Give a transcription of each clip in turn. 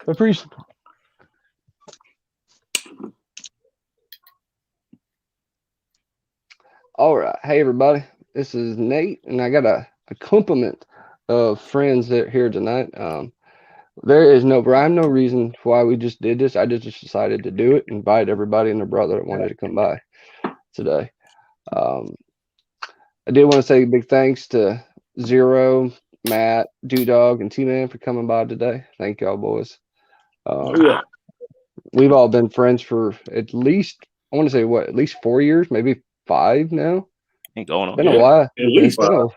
Appreciate. All right. Hey, everybody. This is Nate, and I got a complement of friends that here tonight. There is no rhyme, no reason why we just did this. I just decided to do it, invite everybody and their brother that wanted to come by today. Um, I did want to say big thanks to Zero, Matt, Dog, and T-Man for coming by today. Thank y'all, boys. Oh, yeah. We've all been friends for at least, I want to say, what, at least 4 years, maybe 5 now. Ain't going on. Been a while. At least It's been five.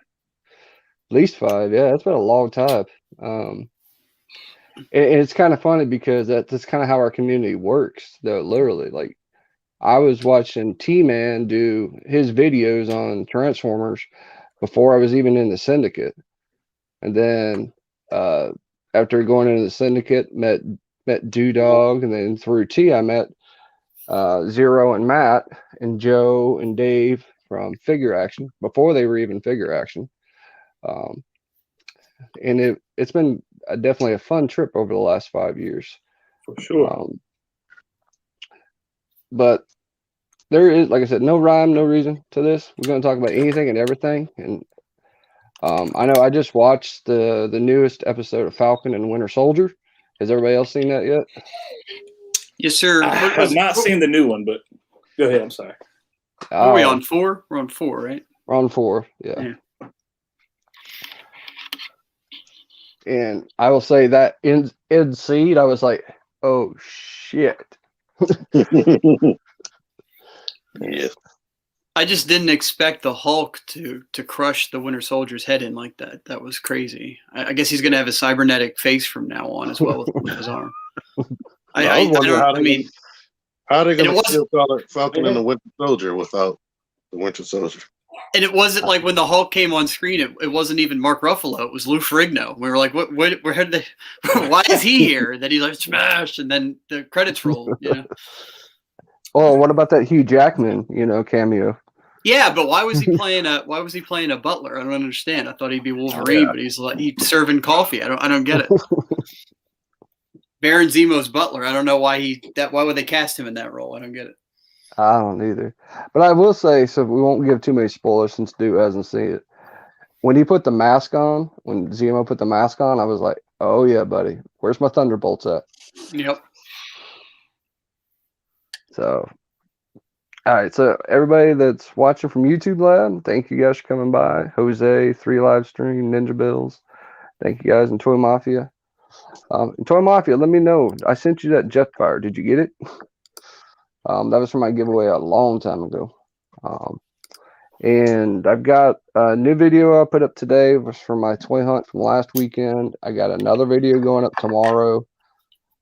at least 5. Yeah, it's been a long time. And it's kind of funny because that's kind of how our community works, though. Literally, like I was watching T-Man do his videos on Transformers before I was even in the syndicate, and then uh, after going into the syndicate, met Dog, and then through T, I met Zero and Matt and Joe and Dave from Figure Action before they were even Figure Action. Um, and it's been definitely a fun trip over the last 5 years. For sure. But there is, like I said, no rhyme, no reason to this. We're going to talk about anything and everything. And I know I just watched the newest episode of Falcon and Winter Soldier. Has everybody else seen that yet? Yes, sir. I have not seen the new one, but go ahead. I'm sorry. Are we on 4? We're on 4, right? We're on 4, yeah. And I will say that in Seed, I was like, oh shit. Yeah. I just didn't expect the Hulk to crush the Winter Soldier's head in like that. That was crazy. I guess he's going to have a cybernetic face from now on as well with his arm. How are they going to kill Falcon and the Winter Soldier without the Winter Soldier? And it wasn't like when the Hulk came on screen, it wasn't even Mark Ruffalo. It was Lou Ferrigno. We were like, what where had they, why is he here? Then he's like, smash, and then the credits roll, you know. Oh, what about that Hugh Jackman, cameo? Yeah, but why was he playing a butler? I don't understand. I thought he'd be Wolverine, but he's serving coffee. I don't get it. Baron Zemo's butler. I don't know why would they cast him in that role? I don't get it. I don't either. But I will say, so we won't give too many spoilers since Duke hasn't seen it. When he put the mask on, when Zemo put the mask on, I was like, oh yeah, buddy, where's my Thunderbolts at? Yep. So, all right. So everybody that's watching from YouTube Lab, thank you guys for coming by. Jose, 3 live stream, Ninja Bills. Thank you guys, and Toy Mafia. Toy Mafia, let me know. I sent you that Jetfire. Did you get it? That was for my giveaway a long time ago. And I've got a new video I put up today. It was for my toy hunt from last weekend. I got another video going up tomorrow.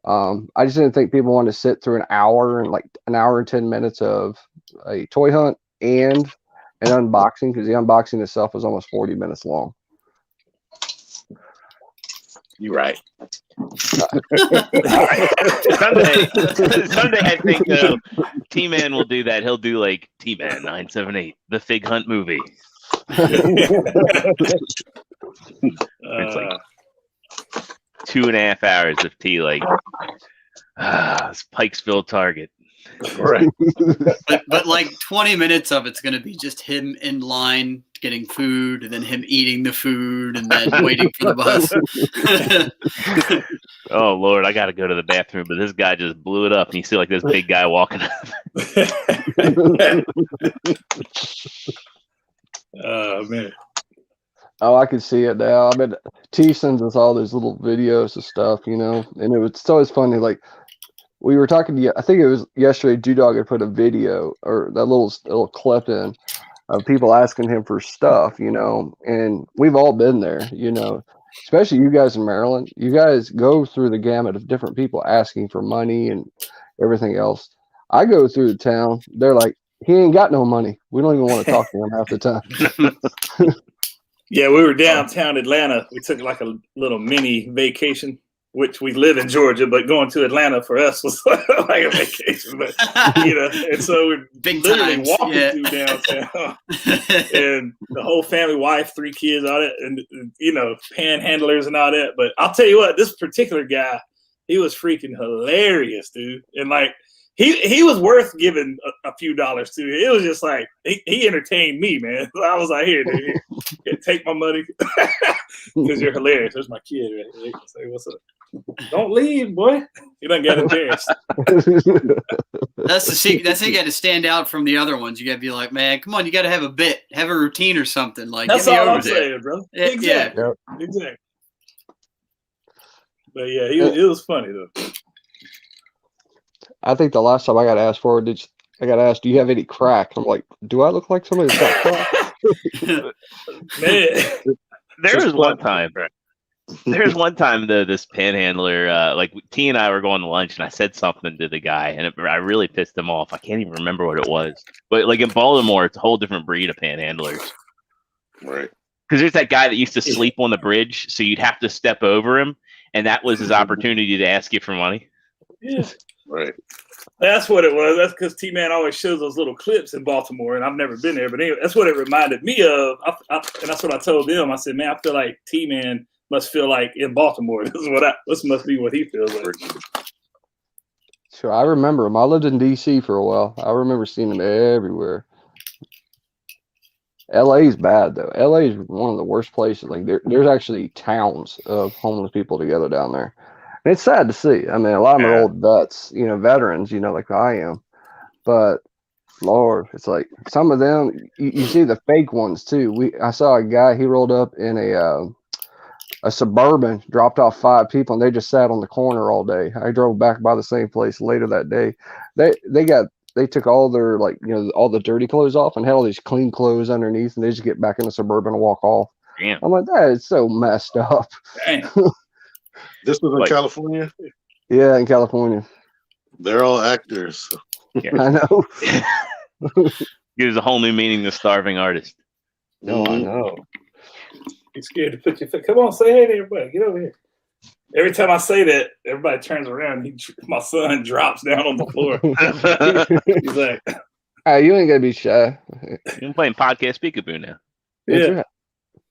I just didn't think people wanted to sit through an hour and 10 minutes of a toy hunt and an unboxing, because the unboxing itself was almost 40 minutes long. You're right. Someday I think T-Man will do that. He'll do like T-Man 978, the Fig Hunt movie. It's like 2.5 hours of T, like it's Pikesville Target. Right. but like 20 minutes of it's going to be just him in line getting food, and then him eating the food, and then waiting for the bus. Oh Lord, I got to go to the bathroom, but this guy just blew it up, and you see like this big guy walking up. Oh man. Oh, I can see it now. I mean, T sends us all these little videos of stuff, and it's always funny. Like, we were talking to, I think it was yesterday, Dog had put a video or that little clip in of people asking him for stuff, and we've all been there, especially you guys in Maryland. You guys go through the gamut of different people asking for money and everything else. I go through the town. They're like, he ain't got no money. We don't even want to talk to him half the time. Yeah, we were downtown Atlanta. We took like a little mini vacation, which we live in Georgia, but going to Atlanta for us was like a vacation. But and so we're literally walking through downtown, and the whole family, wife, 3 kids, all that, and panhandlers and all that. But I'll tell you what, this particular guy, He was freaking hilarious, dude. And like he was worth giving a few dollars to. It was just like he entertained me, man. I was like, here, dude, here, take my money because you're hilarious. There's my kid right here. Say what's up. Don't leave, boy. You don't get embarrassed. That's the secret. That's how you got to stand out from the other ones. You got to be like, man, come on, you got to have a bit, have a routine or something. Like that's all I'm saying, bro. Exactly. Yep. Exactly. But yeah, it was funny though. I think the last time I got asked for it, I got asked, "Do you have any crack?" I'm like, "Do I look like somebody that's got crack?" Man, There was one time this panhandler, like T and I were going to lunch, and I said something to the guy, and I really pissed him off. I can't even remember what it was, but like in Baltimore, it's a whole different breed of panhandlers. Right. Because there's that guy that used to sleep on the bridge, so you'd have to step over him, and that was his opportunity to ask you for money. yeah. Right. That's what it was. That's because T-Man always shows those little clips in Baltimore, and I've never been there. But anyway, that's what it reminded me of. And that's what I told them. I said, man, I feel like T-Man must feel like in Baltimore. This must be what he feels like. Sure, I remember him. I lived in D.C. for a while. I remember seeing him everywhere. L.A.'s bad, though. L.A. is one of the worst places. Like there's actually towns of homeless people together down there. And it's sad to see. I mean, a lot of them are old vets, veterans, like I am. But, Lord, it's like some of them, you see the fake ones, too. I saw a guy, he rolled up in a Suburban, dropped off 5 people, and they just sat on the corner all day. I drove back by the same place later that day. They took all their, all the dirty clothes off and had all these clean clothes underneath, and they just get back in the Suburban and walk off. Damn. I'm like, that is so messed up. Damn. This was in California? Yeah, in California. They're all actors. Yeah. I know. Gives a whole new meaning to starving artist. No, I know. He's scared to put your foot. Come on, say hey to everybody. Get over here. Every time I say that, everybody turns around. My son drops down on the floor. He's like, "Hey, you ain't gonna be shy." You're playing podcast peekaboo now. yeah.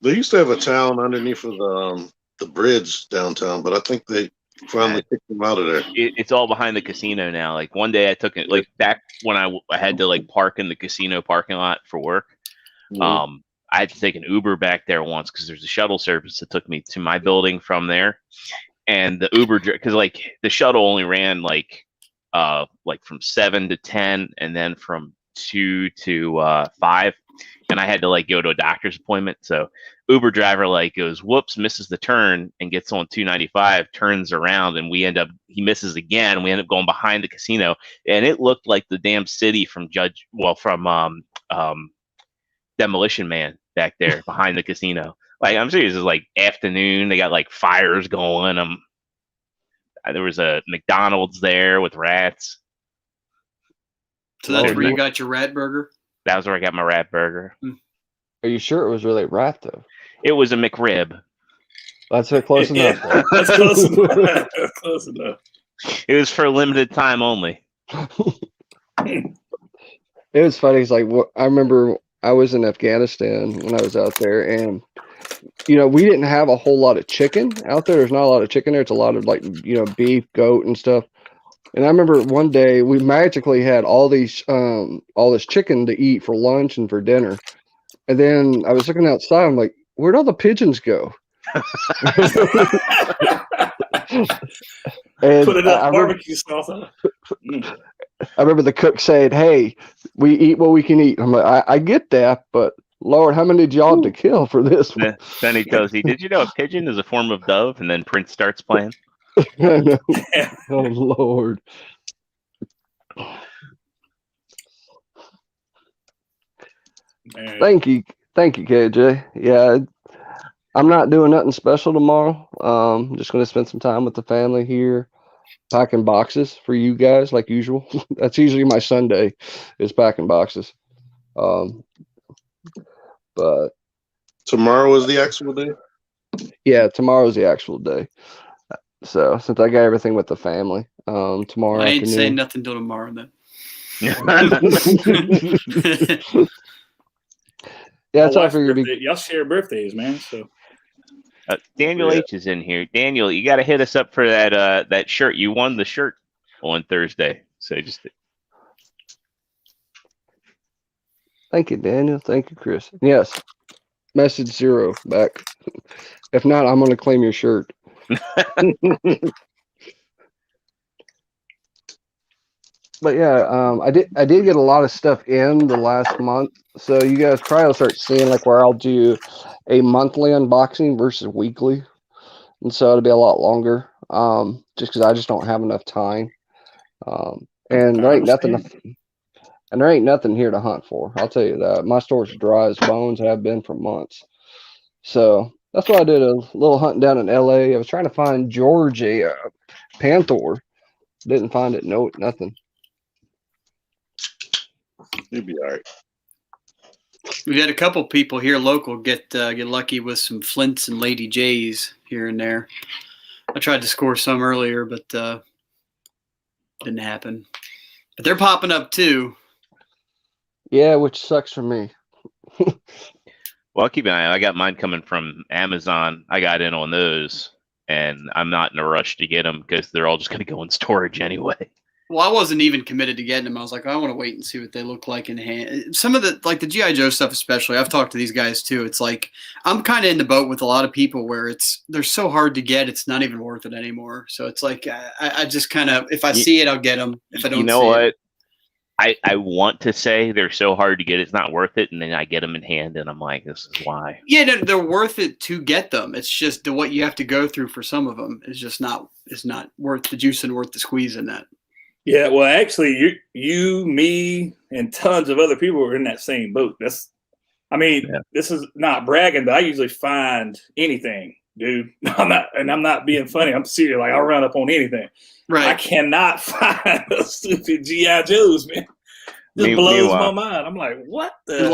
They used to have a town underneath of the bridge downtown, but I think they finally kicked them out of there. It's all behind the casino now. Like one day I took it, like back when I had to like park in the casino parking lot for work. Mhm. I had to take an Uber back there once because there's a shuttle service that took me to my building from there. And the Uber, because like the shuttle only ran like from 7 to 10 and then from 2 to 5. And I had to like go to a doctor's appointment. So Uber driver like goes, whoops, misses the turn and gets on 295, turns around, and he misses again. We end up going behind the casino, and it looked like the damn city from Demolition Man back there behind the casino. Like I'm serious, it's like afternoon. They got like fires going. There was a McDonald's there with rats. So that's where you got your rat burger? That was where I got my rat burger. Are you sure it was really rat though? It was a McRib. That's close enough. That's close enough. That's close enough. It was for a limited time only. It was funny. It's like I remember I was in Afghanistan when I was out there, and we didn't have a whole lot of chicken out there. There's not a lot of chicken there. It's a lot of beef, goat, and stuff. And I remember one day we magically had all this chicken to eat for lunch and for dinner. And then I was looking outside. I'm like, where'd all the pigeons go? And put it up barbecue sauce on. I remember the cook saying, "Hey, we eat what we can eat." I'm like, I get that, but Lord, how many did y'all have to kill for this one? Then he tells you, "Did you know a pigeon is a form of dove?" And then Prince starts playing. I know. Oh Lord. Man. Thank you, KJ. Yeah, I'm not doing nothing special tomorrow. Just going to spend some time with the family here, packing boxes for you guys like usual. That's usually my Sunday, is packing boxes. But tomorrow is the actual day? Yeah, tomorrow's the actual day. So since I got everything with the family, tomorrow I ain't afternoon. saying nothing till tomorrow then. Yeah, that's how I figured. Y'all share birthdays, man. So Daniel H is in here. Daniel, you got to hit us up for that shirt. You won the shirt on Thursday, so just. Thank you, Daniel. Thank you, Chris. Yes, message 0 back. If not, I'm gonna claim your shirt. But yeah, I did get a lot of stuff in the last month, so you guys probably will start seeing like where I'll do a monthly unboxing versus weekly, and so it'll be a lot longer. Just because I just don't have enough time, and there ain't nothing here to hunt for. I'll tell you that. My store's dry as bones, have been for months. So that's why I did a little hunting down in LA. I was trying to find George a Panther. Didn't find it. No, nothing. You'll be all right. We've had a couple people here local get lucky with some Flints and Lady J's here and there. I tried to score some earlier, but didn't happen. But they're popping up too. Yeah, which sucks for me. Well, I'll keep an eye. I got mine coming from Amazon. I got in on those, and I'm not in a rush to get them because they're all just going to go in storage anyway. Well, I wasn't even committed to getting them. I was like, I want to wait and see what they look like in hand. Some of the, like the G.I. Joe stuff especially, I've talked to these guys too. It's like, I'm kind of in the boat with a lot of people where they're so hard to get, it's not even worth it anymore. So it's like, I just kind of, if I see it, I'll get them. If I don't you know see what? it. I want to say they're so hard to get, it's not worth it. And then I get them in hand and I'm like, this is why. Yeah, they're worth it to get them. It's just what you have to go through for some of them is just not worth the juice and worth the squeeze in that. Yeah, well, actually, you, me, and tons of other people are in that same boat. This is not bragging, but I usually find anything, dude. I'm not being funny. I'm serious. Like, I'll run up on anything. Right. I cannot find those stupid G.I. Joes, man. Just blows my mind. I'm like, what the?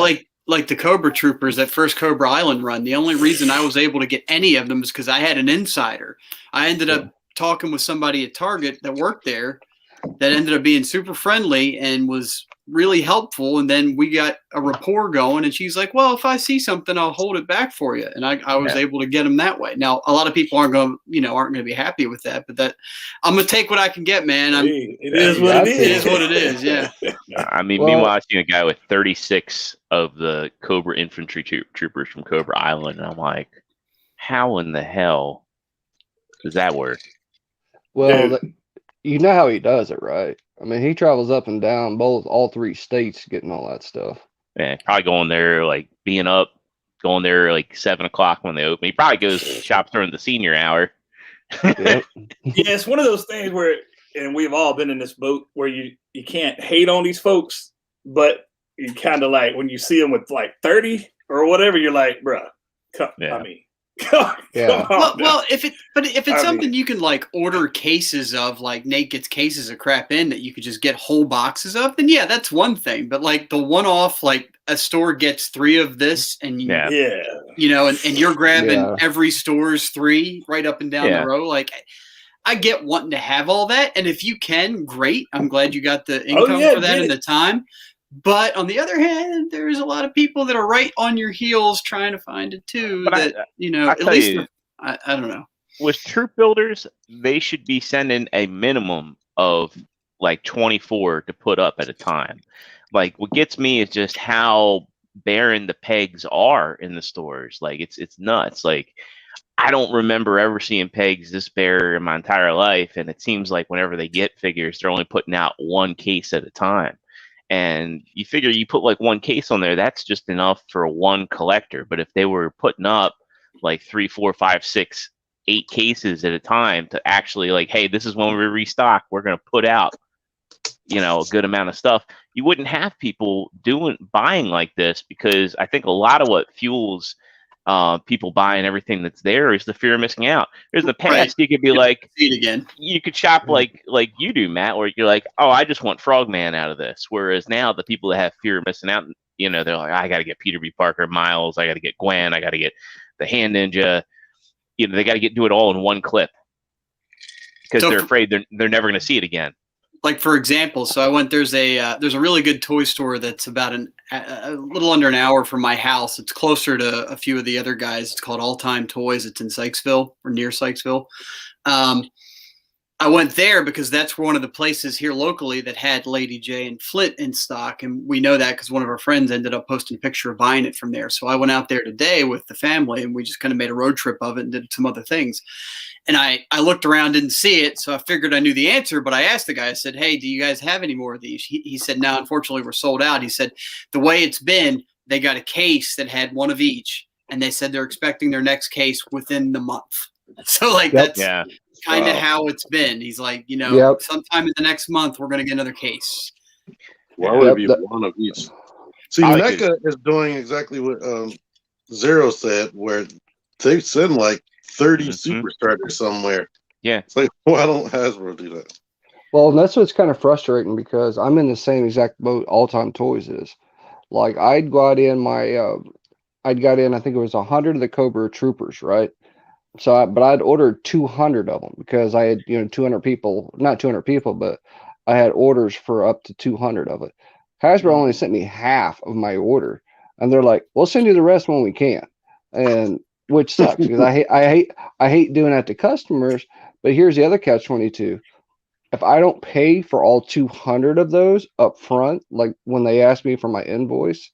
Like the Cobra Troopers, that first Cobra Island run, the only reason I was able to get any of them is because I had an insider. I ended up talking with somebody at Target that worked there that ended up being super friendly and was really helpful. And then we got a rapport going, and she's like, well, if I see something, I'll hold it back for you. And I was able to get them that way. Now, a lot of people aren't going to be happy with that, but that I'm going to take what I can get, man. It is what it is. It is what it is. Yeah. I mean, meanwhile, I've seen a guy with 36 of the Cobra infantry troopers from Cobra Island. And I'm like, how in the hell does that work? Well, you know how he does it, right? I mean, he travels up and down all 3 states getting all that stuff. Yeah, probably going there, like going there like 7 o'clock when they open. He probably goes shops during the senior hour. Yep. Yeah, it's one of those things where, and we've all been in this boat where you can't hate on these folks, but you kind of like when you see them with like 30 or whatever, you're like, bruh, I mean. Yeah. Well, if it's something you can like order cases of, like Nate gets cases of crap in that you could just get whole boxes of, then yeah, that's one thing. But like the one-off, like a store gets 3 of this, and you know, and you're grabbing every store's 3 right up and down the row. Like, I get wanting to have all that, and if you can, great. I'm glad you got the income for that and the time. But on the other hand, there's a lot of people that are right on your heels trying to find it too. But at least I don't know. With troop builders, they should be sending a minimum of like 24 to put up at a time. Like, what gets me is just how barren the pegs are in the stores. Like, it's nuts. Like, I don't remember ever seeing pegs this bare in my entire life, and it seems like whenever they get figures, they're only putting out 1 case at a time. And you figure you put like 1 case on there, that's just enough for 1 collector. But if they were putting up like 3, 4, 5, 6, 8 cases at a time to actually like, hey, this is when we restock, we're going to put out, a good amount of stuff, you wouldn't have people buying like this, because I think a lot of what fuels people buying everything that's there is the fear of missing out. There's the past, you could be like, see it again. You could shop like you do, Matt, where you're like, oh, I just want Frogman out of this. Whereas now the people that have fear of missing out, they're like, I got to get Peter B. Parker, Miles, I got to get Gwen, I got to get the Hand Ninja. They got to do it all in 1 clip because they're afraid they're never going to see it again. like for example, so I went. There's a really good toy store that's about a little under an hour from my house. It's closer to a few of the other guys. It's called All Time Toys. It's in Sykesville or near Sykesville. I went there because that's one of the places here locally that had Lady J and Flint in stock. And we know that because one of our friends ended up posting a picture of buying it from there. So I went out there today with the family and we just kind of made a road trip of it and did some other things. And I looked around, didn't see it. So I figured I knew the answer, but I asked the guy, I said, hey, do you guys have any more of these? He said, no, unfortunately we're sold out. He said, the way it's been, they got a case that had one of each. And they said they're expecting their next case within the month. So like, that's kind of how it's been. He's like, sometime in the next month, we're going to get another case. Why would it be one of each? See, NECA is doing exactly what Zero said, where they send like 30 super starters somewhere. Yeah. It's like, why don't Hasbro do that? Well, and that's what's kind of frustrating because I'm in the same exact boat All Time Toys is. Like, I'd got in, I think it was 100 of the Cobra Troopers, right? So, but I'd ordered 200 of them because I had, 200 people, not 200 people, but I had orders for up to 200 of it. Hasbro only sent me half of my order, and they're like, "We'll send you the rest when we can," and which sucks because I hate doing that to customers. But here's the other catch-22: if I don't pay for all 200 of those up front, like when they ask me for my invoice,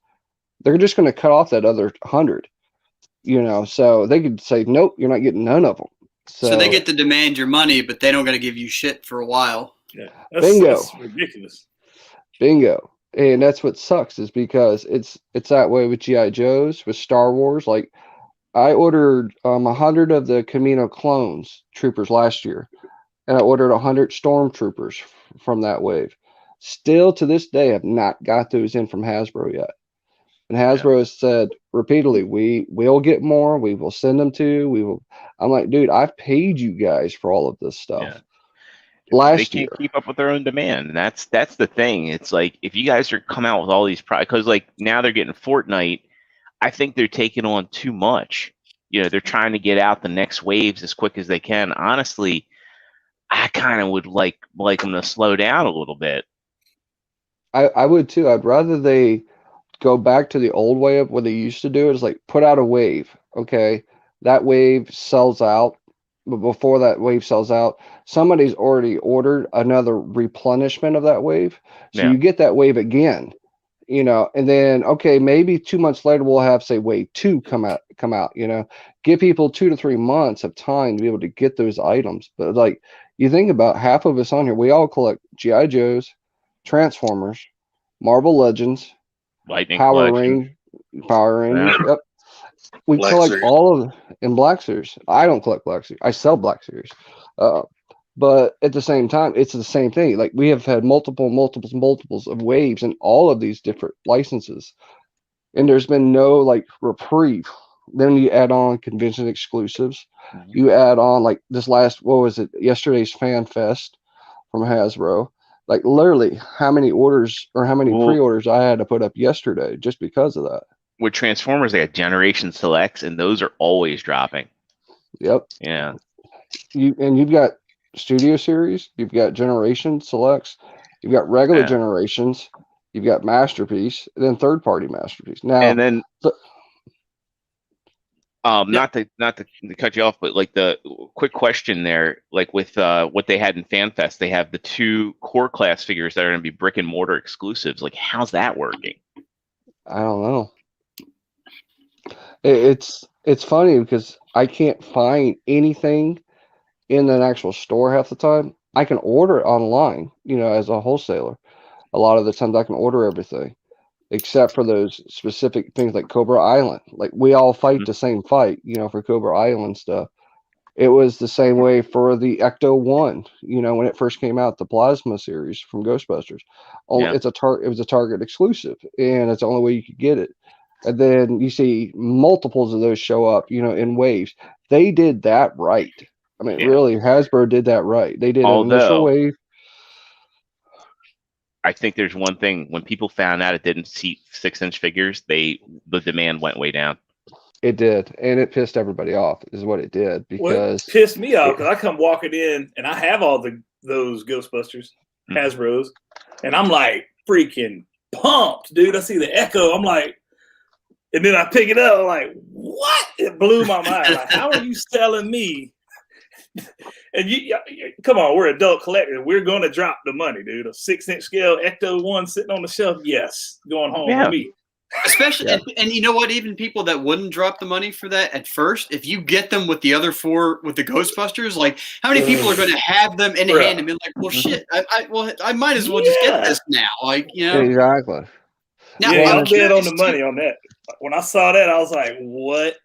they're just going to cut off that other 100. So they could say, nope, you're not getting none of them. So they get to demand your money, but they don't got to give you shit for a while. Yeah, that's ridiculous. Bingo. And that's what sucks is because it's that way with G.I. Joes, with Star Wars. Like, I ordered 100 of the Camino clones troopers last year, and I ordered 100 stormtroopers from that wave. Still to this day, I've not got those in from Hasbro yet. And Hasbro has said repeatedly, we will get more. We will send them to you. We will. I'm like, dude, I've paid you guys for all of this stuff. Yeah. Last they can't year. keep up with their own demand. And that's the thing. It's like, if you guys are come out with all these products, because like now they're getting Fortnite, I think they're taking on too much. They're trying to get out the next waves as quick as they can. Honestly, I kind of would like them to slow down a little bit. I would too. I'd rather they go back to the old way of what they used to do. Is like put out a wave. Okay, that wave sells out, but before that wave sells out, somebody's already ordered another replenishment of that wave. So you get that wave again, and then okay, maybe 2 months later we'll have say wave 2 come out. Give people 2 to 3 months of time to be able to get those items. But like you think about half of us on here, we all collect G.I. Joes, Transformers, Marvel Legends, Lightning Power Rangers. Yep. We Black collect Series. all of in Black Series. I don't collect Black Series. I sell Black Series. But at the same time, it's the same thing. Like we have had multiples of waves in all of these different licenses. And there's been no like reprieve. Then you add on convention exclusives. Mm-hmm. You add on like this last, yesterday's Fan Fest from Hasbro. Like literally how many orders or how many pre-orders I had to put up yesterday just because of that. With Transformers, they had Generation Selects, and those are always dropping. Yep. Yeah. You've got Studio Series, you've got Generation Selects, you've got regular Generations, you've got Masterpiece, and then third-party Masterpiece. Now, and then not to cut you off, but like the quick question there, like with what they had in FanFest, they have the 2 core class figures that are going to be brick and mortar exclusives. Like, how's that working? I don't know. It's funny because I can't find anything in an actual store half the time. I can order it online, as a wholesaler. A lot of the times I can order everything except for those specific things like Cobra Island. Like we all fight the same fight, for Cobra Island stuff. It was the same way for the Ecto 1, when it first came out, the Plasma series from Ghostbusters. It was a Target exclusive, and it's the only way you could get it. And then you see multiples of those show up, in waves. They did that right. I mean, really, Hasbro did that right. They did an initial wave. I think there's one thing. When people found out it didn't seat 6-inch figures, the demand went way down. It did, and it pissed everybody off, is what it did. Because it pissed me off because I come walking in and I have all those Ghostbusters, Hasbro's, and I'm like freaking pumped, dude. I see the Echo. I'm like, and then I pick it up. I'm like, what? It blew my mind. Like, how are you selling me? And you come on, we're adult collectors. We're going to drop the money, dude. A 6-inch scale Ecto 1 sitting on the shelf. Yes, going home with me. Especially, and you know what? Even people that wouldn't drop the money for that at first, if you get them with the other 4 with the Ghostbusters, like how many people are going to have them in hand and be like, "Well, shit, I might as well just get this now." Like, you know, exactly. Now, I'm dead on the money on that. When I saw that, I was like, "What?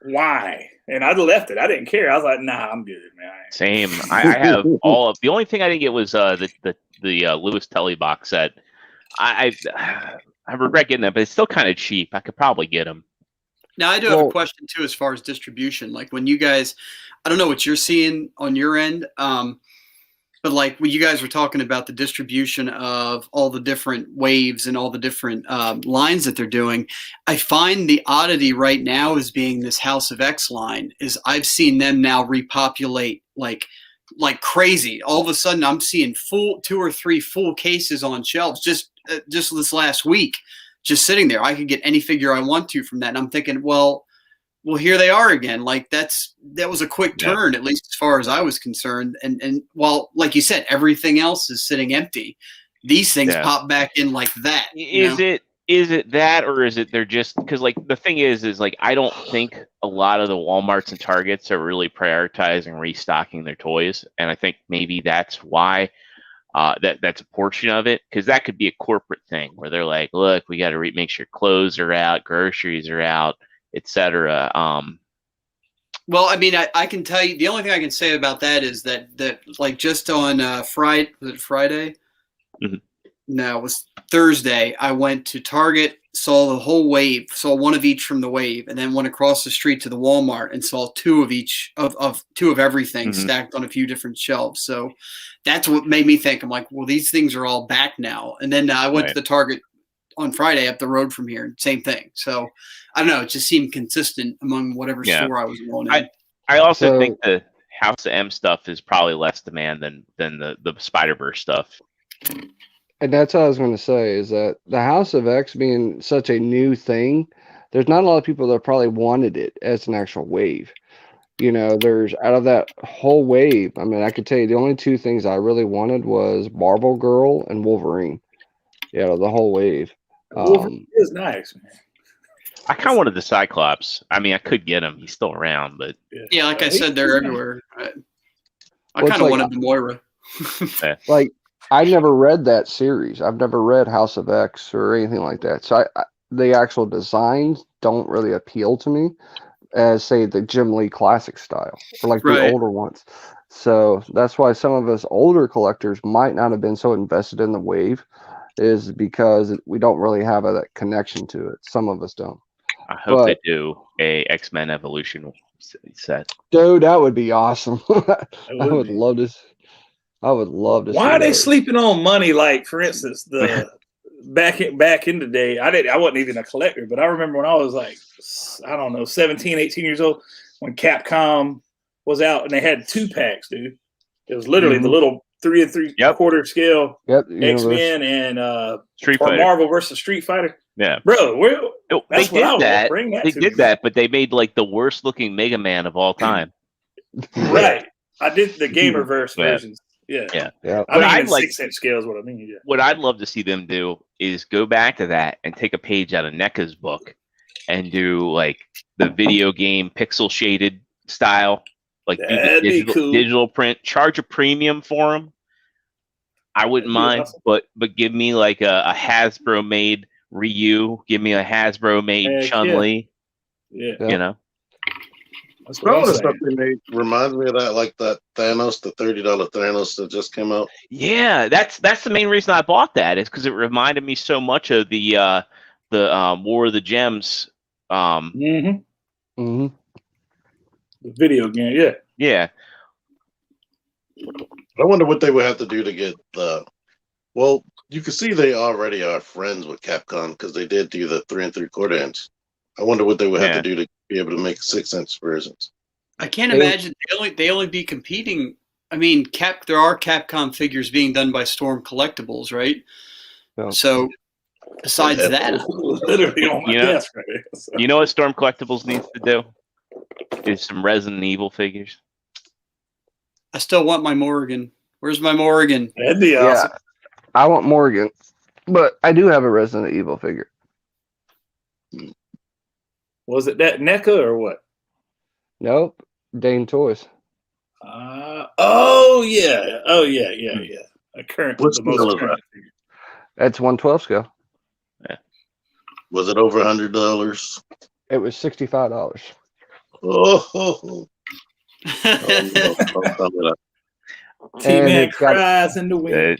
Why?" And I left it. I didn't care. I was like, "Nah, I'm good, man." Same. I have all of the only thing I didn't get was the Lewis Tully box set. I regret getting that, but it's still kind of cheap. I could probably get them. Now I do have a question too, as far as distribution. Like when you guys, I don't know what you're seeing on your end, but like when you guys were talking about the distribution of all the different waves and all the different lines that they're doing, I find the oddity right now as being this House of X line is I've seen them now repopulate like crazy. All of a sudden I'm seeing 2 or 3 full cases on shelves just this last week, just sitting there. I could get any figure I want to from that. And I'm thinking, well, here they are again. Like that was a quick turn, at least as far as I was concerned. And while, like you said, everything else is sitting empty, these things pop back in like that. Is it that, or is it they're just, because like the thing is like I don't think a lot of the Walmarts and Targets are really prioritizing restocking their toys, and I think maybe that's why that's a portion of it, because that could be a corporate thing where they're like, look, we got to make sure clothes are out, groceries are out, etc. Well, I mean, I can tell you the only thing I can say about that is that like just on Friday, was it Friday? Mm-hmm. No, it was Thursday. I went to Target, saw the whole wave, saw one of each from the wave, and then went across the street to the Walmart and saw 2 of each of 2 of everything stacked on a few different shelves. So that's what made me think. I'm like, well, these things are all back now. And then I went to the Target on Friday up the road from here, same thing. So I don't know. It just seemed consistent among whatever store I was going in. I also think the House of M stuff is probably less demand than the Spider-Verse stuff. And that's what I was going to say, is that the House of X being such a new thing, there's not a lot of people that probably wanted it as an actual wave. You know, there's out of that whole wave, I mean, I could tell you the only 2 things I really wanted was Marvel Girl and Wolverine. Yeah, the whole wave. Wolverine is nice, man. I kind of wanted the Cyclops. I mean, I could get him. He's still around, but yeah, like I said, they're everywhere. I kind of wanted the Moira. Like, I never read that series. I've never read House of X or anything like that. So the actual designs don't really appeal to me as, say, the Jim Lee classic style or like the older ones. So that's why some of us older collectors might not have been so invested in the wave, is because we don't really have that connection to it. Some of us don't. I hope they do a X-Men Evolution set. Dude, that would be awesome. I would love to. I would love to. Why are they sleeping on money? Like, for instance, the back in the day, I wasn't even a collector, but I remember when I was like, I don't know, 17, 18 years old, when Capcom was out and they had 2-packs, dude. It was literally the little 3 3/4 scale X-Men and Street Fighter. Marvel versus Street Fighter. Yeah, bro, they did that. They did that, but they made like the worst looking Mega Man of all time. Right. I did the Gamerverse versions. Yeah. I mean, 6-inch scale is what I mean. Yeah. What I'd love to see them do is go back to that and take a page out of NECA's book and do like the video game pixel shaded style, like do the digital print, charge a premium for them. I wouldn't mind, awesome. but give me like a Hasbro made Ryu, give me a Hasbro made Chun-Li. Yeah. You know. Some of the stuff they made reminds me of that, like that Thanos, the $30 Thanos that just came out. Yeah, that's the main reason I bought that, is because it reminded me so much of the War of the Gems. The video game, yeah. I wonder what they would have to do to get the. Well, you can see they already are friends with Capcom because they did do the 3 3/4 inch. I wonder what they would have to do to be able to make 6-inch versions. I can't imagine they only be competing I mean, there are Capcom figures being done by Storm Collectibles, right? Yeah. So besides that, literally on my desk right here. So. You know what Storm Collectibles needs to do? Is some Resident Evil figures. I still want my Morrigan. Where's my Morrigan? That'd be awesome. I want Morgan, but I do have a Resident Evil figure. Was it that NECA or what? Nope, Dane Toys. Oh yeah. A current. What's the most current figure. That's 112 scale. Yeah. Was it over $100? It was $65. Oh, T-Man cries in the wind.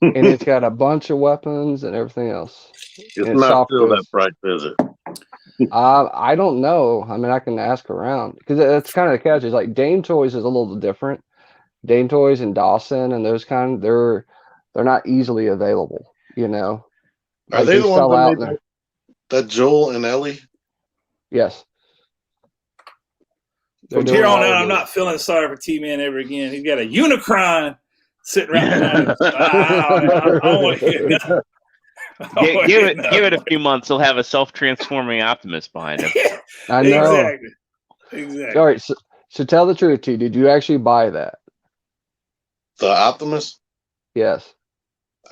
And it's got a bunch of weapons and everything else. It's not still that price, is it? I don't know. I mean, I can ask around because that's kind of the catch. Is like Dane Toys is a little different. Dane Toys and Dawson and those kind, they're not easily available. You know, are they the ones that, that Joel and Ellie? Yes. From here on out, I'm not feeling sorry for T-Man ever again. He's got a Unicron sitting right behind him. I don't want to hear that. Give it a few months. He'll have a self-transforming Optimus behind him. I know. Exactly. All right. So tell the truth, T. Did you actually buy that? The Optimus? Yes.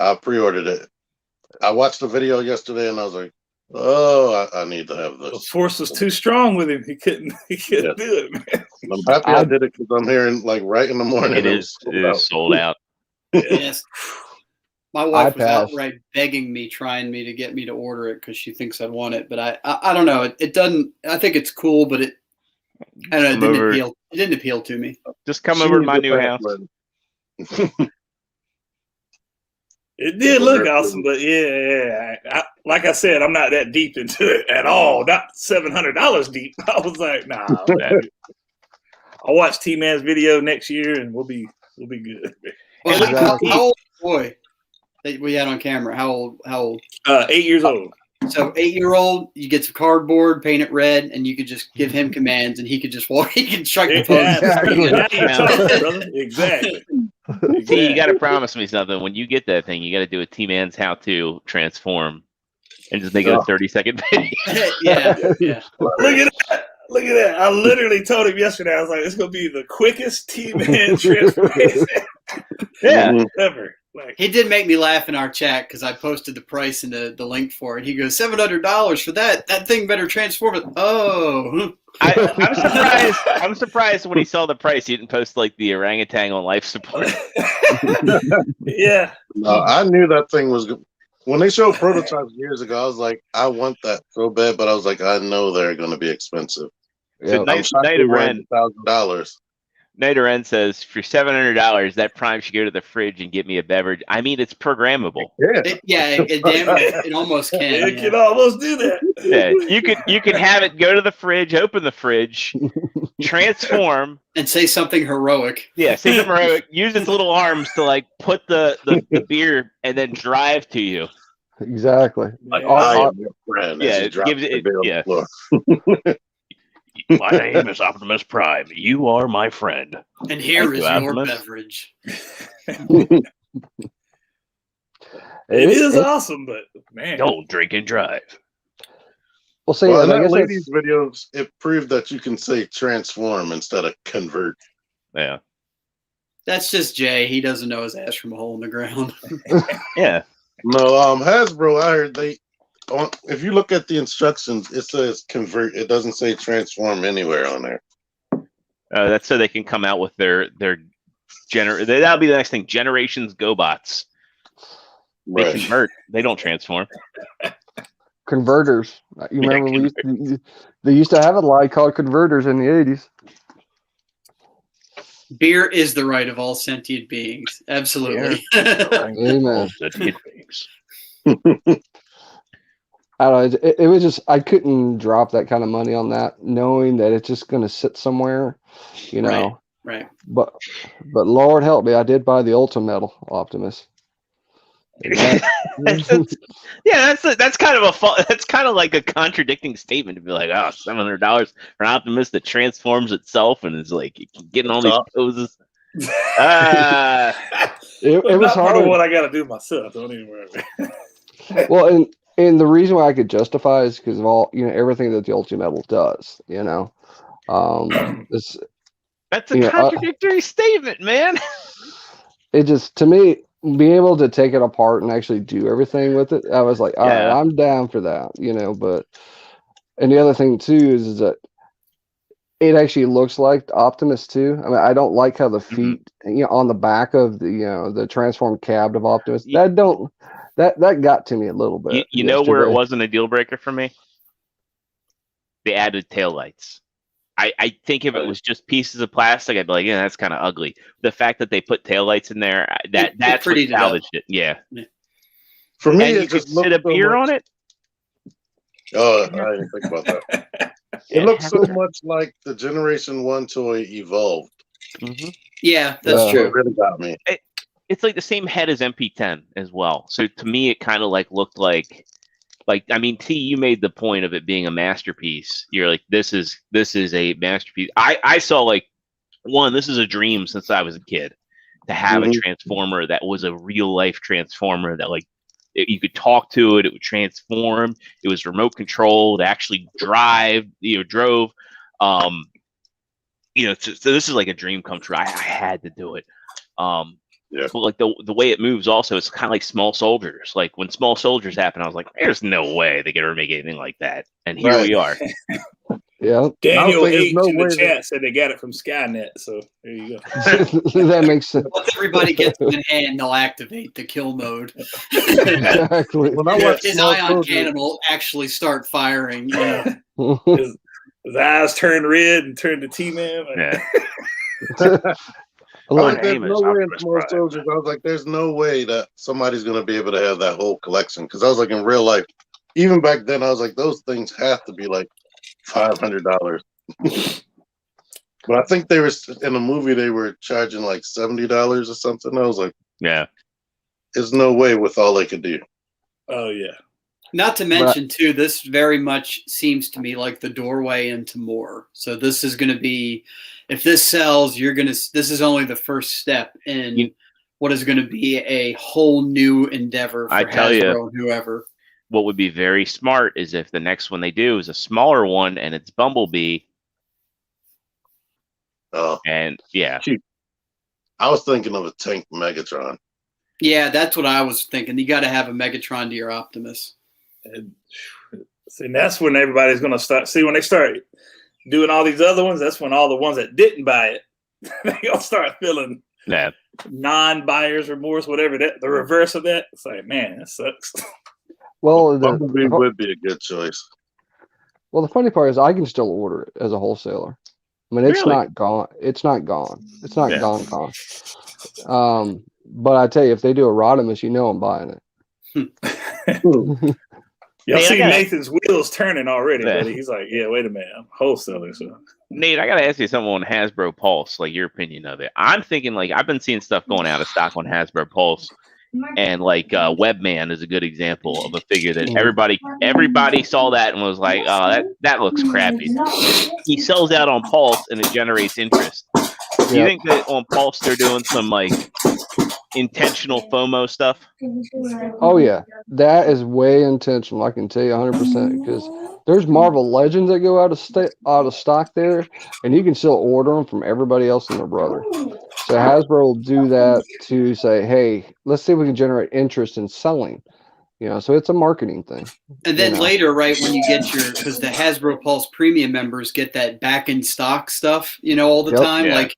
I pre-ordered it. I watched the video yesterday and I was like, oh, I need to have this. The force was too strong with him. He couldn't do it, man. I'm happy I did it because I'm hearing like right in the morning. It is sold out. Yes. My wife was outright begging me, trying me to get me to order it because she thinks I'd want it. But I don't know. It doesn't. I think it's cool, but it didn't appeal. It didn't appeal to me. Just come over to my new house. It did look awesome, but like I said, I'm not that deep into it at all. Not $700 deep. I was like, nah. I'll watch T-Man's video next year, and we'll be good. Well, exactly. How old boy that we had on camera? How old? 8 years old. So 8-year-old, you get some cardboard, paint it red, and you could just give him commands, and he could just walk. He can strike the pose. Exactly. See, you got to promise me something. When you get that thing, you got to do a T-Man's how-to transform, and just make it a 30-second video. yeah. Look at that. I literally told him yesterday. I was like, "It's gonna be the quickest T-Man transformation ever." Like, he did make me laugh in our chat because I posted the price and the link for it. He goes, $700 for that. That thing better transform it. Oh, I'm surprised when he saw the price, he didn't post like the orangutan on life support. Yeah. No, I knew that thing was good. When they showed prototypes years ago, I was like, I want that so bad, but I was like, I know they're going to be expensive. So Night of Ren, $1,000. Night of Ren says, for $700, that Prime should go to the fridge and get me a beverage. I mean, it's programmable. It almost can. It can almost do that. Yeah, you can have it go to the fridge, open the fridge, transform, and say something heroic. Yeah, say something heroic. Use its little arms to like put the beer and then drive to you. Exactly. Like, I am your friend. Yeah, it gives it. Yeah. My name is Optimus Prime. You are my friend. And here is your beverage. It is awesome, but man, don't drink and drive. Well, see, in that lady's videos, it proved that you can say transform instead of convert. Yeah. That's just Jay. He doesn't know his ass from a hole in the ground. Yeah. No, Hasbro, I heard if you look at the instructions, it says convert. It doesn't say transform anywhere on there. That's so they can come out with their that'll be the next thing. Generations GoBots. They convert. They don't transform. Converters. You remember they used to have a line called converters in the 80s. Beer is the right of all sentient beings. Absolutely. Amen. I don't know. It was just, I couldn't drop that kind of money on that, knowing that it's just going to sit somewhere, you know. Right. But Lord help me, I did buy the Ultimate Optimus. Yeah, that's kind of that's kind of like a contradicting statement to be like, $700 for an Optimus that transforms itself and is like getting all these poses. It was part of hard. what I got to do myself. Don't even worry. Well, and the reason why I could justify is because of all everything that the Ultimate Metal does. It's That's a contradictory statement, man. It just, to me, being able to take it apart and actually do everything with it, I was like, all right, I'm down for that, But, and the other thing too is that it actually looks like Optimus too. I mean, I don't like how the feet, on the back of the, the transformed cab of Optimus. That got to me a little bit. You know where it wasn't a deal breaker for me? The added taillights. I think if it was just pieces of plastic, I'd be like, yeah, that's kind of ugly. The fact that they put taillights in there, that's pretty salvaged it. Yeah. For me, and you could sit a beer on it. Oh, I didn't think about that. It looks so much like the Generation 1 toy evolved. Mm-hmm. Yeah, that's true. It really got me. It's like the same head as MP10 as well. So to me, it kind of looked like, I mean, T, you made the point of it being a masterpiece. You're like, this is a masterpiece. I saw this is a dream since I was a kid, to have a Transformer that was a real life Transformer that you could talk to it, it would transform. It was remote controlled, actually drove. So this is like a dream come true. I had to do it. Yeah. But the way it moves also, it's kind of like Small Soldiers. Like when Small Soldiers happened, I was like, there's no way they could ever make anything like that. And here we are. Yeah. Daniel H in the chat said they got it from Skynet. So there you go. That makes sense. Once everybody gets in hand, they'll activate the kill mode. Exactly. When I watch his ion cannon will actually start firing. His eyes turn red and turn to T-Man. I was like, there's no way in Small Soldiers. I was like, there's no way that somebody's going to be able to have that whole collection. Because I was like, in real life, even back then, I was like, those things have to be like $500. But I think they were in a movie, they were charging like $70 or something. I was like, yeah, there's no way with all they could do. Oh, yeah. Not to mention, too, this very much seems to me like the doorway into more. So this is going to be, if this sells, this is only the first step in what is going to be a whole new endeavor for Hasbro and whoever. What would be very smart is if the next one they do is a smaller one and it's Bumblebee. Oh. And yeah. I was thinking of a tank Megatron. Yeah, that's what I was thinking. You got to have a Megatron to your Optimus. And that's when everybody's going to start. See, when they start doing all these other ones, that's when all the ones that didn't buy it, they're going to start feeling non-buyer's remorse, whatever the reverse of that. It's like, man, that sucks. Well, Bumblebee would be a good choice. Well, the funny part is I can still order it as a wholesaler. I mean, it's not gone. It's not gone. It's not gone. But I tell you, if they do a Rodimus, I'm buying it. Y'all see Nathan's wheels turning already, buddy. He's like, yeah, wait a minute. I'm wholesaling. So. Nate, I got to ask you something on Hasbro Pulse, your opinion of it. I'm thinking, I've been seeing stuff going out of stock on Hasbro Pulse, and Webman is a good example of a figure that everybody saw that and was like, oh, that looks crappy. He sells out on Pulse, and it generates interest. Do you think that on Pulse they're doing some, intentional FOMO stuff? Oh yeah, that is way intentional. I can tell you 100% because there's Marvel Legends that go out of stock there, and you can still order them from everybody else and their brother. So Hasbro will do that to say, hey, let's see if we can generate interest in selling. So it's a marketing thing. And then later, right, when you get because the Hasbro Pulse premium members get that back in stock stuff, all the time. Yeah.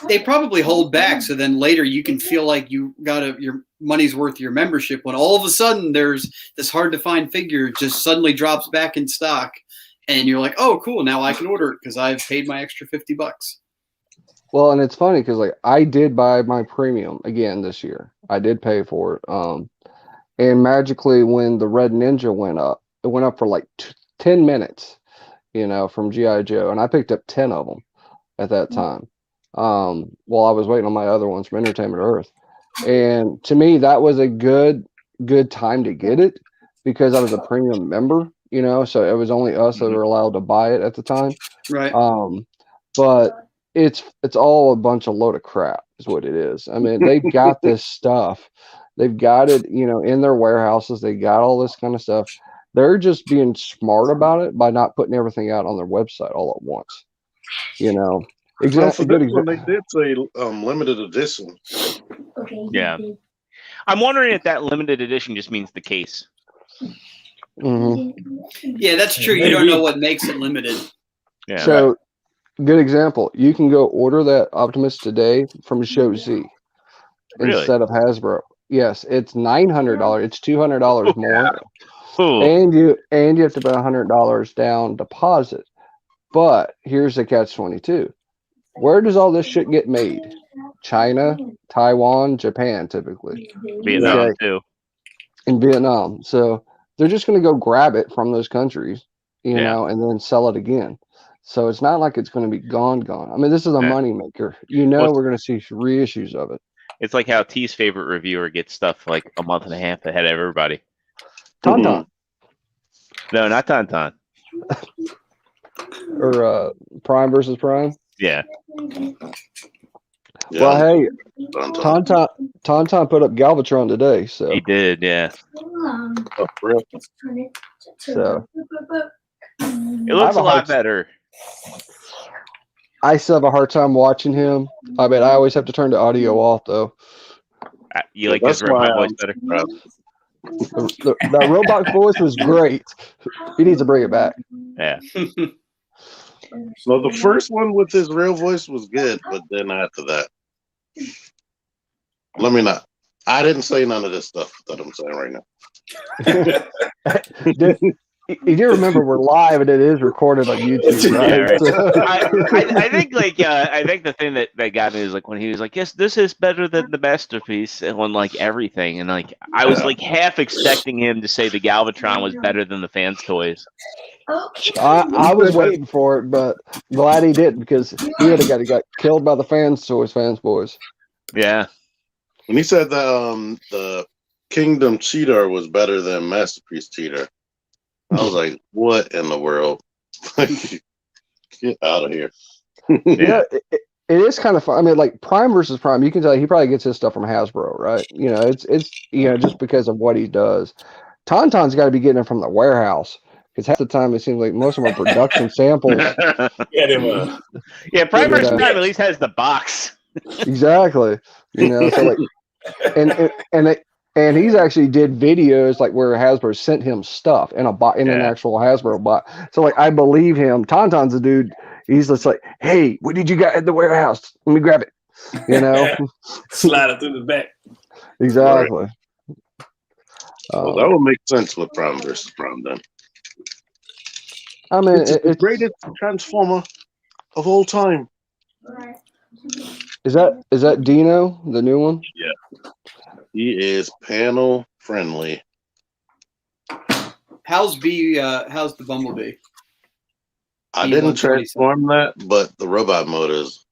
They probably hold back. So then later you can feel like you got your money's worth your membership when all of a sudden there's this hard to find figure just suddenly drops back in stock. And you're like, oh, cool. Now I can order it because I've paid my extra $50. Well, and it's funny because I did buy my premium again this year. I did pay for it. And magically, when the Red Ninja went up, it went up for 10 minutes, from G.I. Joe. And I picked up 10 of them at that time while I was waiting on my other ones from Entertainment Earth. And to me, that was a good time to get it because I was a premium member, so it was only us that were allowed to buy it at the time. Right. But it's all a bunch of load of crap is what it is. I mean, they've got this stuff. They've got it, in their warehouses. They got all this kind of stuff. They're just being smart about it by not putting everything out on their website all at once. Well, for this one, they did say limited edition. Yeah. I'm wondering if that limited edition just means the case. Mm-hmm. Yeah, that's true. You don't know what makes it limited. Yeah. So, good example. You can go order that Optimus today from Show Z instead of Hasbro. Yes, it's $900. It's $200 more, and you have to put $100 down deposit. But here's the catch-22. Where does all this shit get made? China, Taiwan, Japan, typically. Vietnam too. In Vietnam. So they're just going to go grab it from those countries, and then sell it again. So it's not like it's going to be gone. I mean, this is a money maker. We're going to see reissues of it. It's like how T's favorite reviewer gets stuff like a month and a half ahead of everybody. Tauntaun. No, not Tauntaun. Or Prime versus Prime. Yeah. Well, hey, Tauntaun put up Galvatron today, so he did. Yeah. So it looks a lot better. I still have a hard time watching him. I mean, I always have to turn the audio off, though. You like his robot voice better? That robot voice was great. He needs to bring it back. Yeah. So the first one with his real voice was good, but then after that, let me not. I didn't say none of this stuff that I'm saying right now. You do remember we're live and it is recorded on YouTube, right? Yeah, right. I think I think the thing that got me is like when he was like, "Yes, this is better than the masterpiece," and on like everything, and like I was like half expecting him to say the Galvatron was better than the fans' toys. I was waiting for it, but glad he didn't because he would have got killed by the fans' boys. Yeah. When he said that the Kingdom Cheater was better than Masterpiece Cheater, I was like, what in the world? Get out of here. Yeah, it is kind of fun. I mean, like Prime versus Prime, you can tell he probably gets his stuff from Hasbro, right? It's just because of what he does. Tauntaun's got to be getting it from the warehouse because half the time it seems like most of them are production samples. Yeah, Prime versus Prime at least has the box. Exactly. So like, and he's actually did videos like where Hasbro sent him stuff in an actual Hasbro box. So like I believe him. Tauntaun's a dude. He's just like, hey, what did you got at the warehouse? Let me grab it. Slide it through the back. Exactly. Well, that would make sense with Prime versus Prime then. I mean, it's the greatest Transformer of all time. Is that Dino, the new one? Yeah. He is panel friendly. How's the Bumblebee? I didn't transform that, but the robot mode is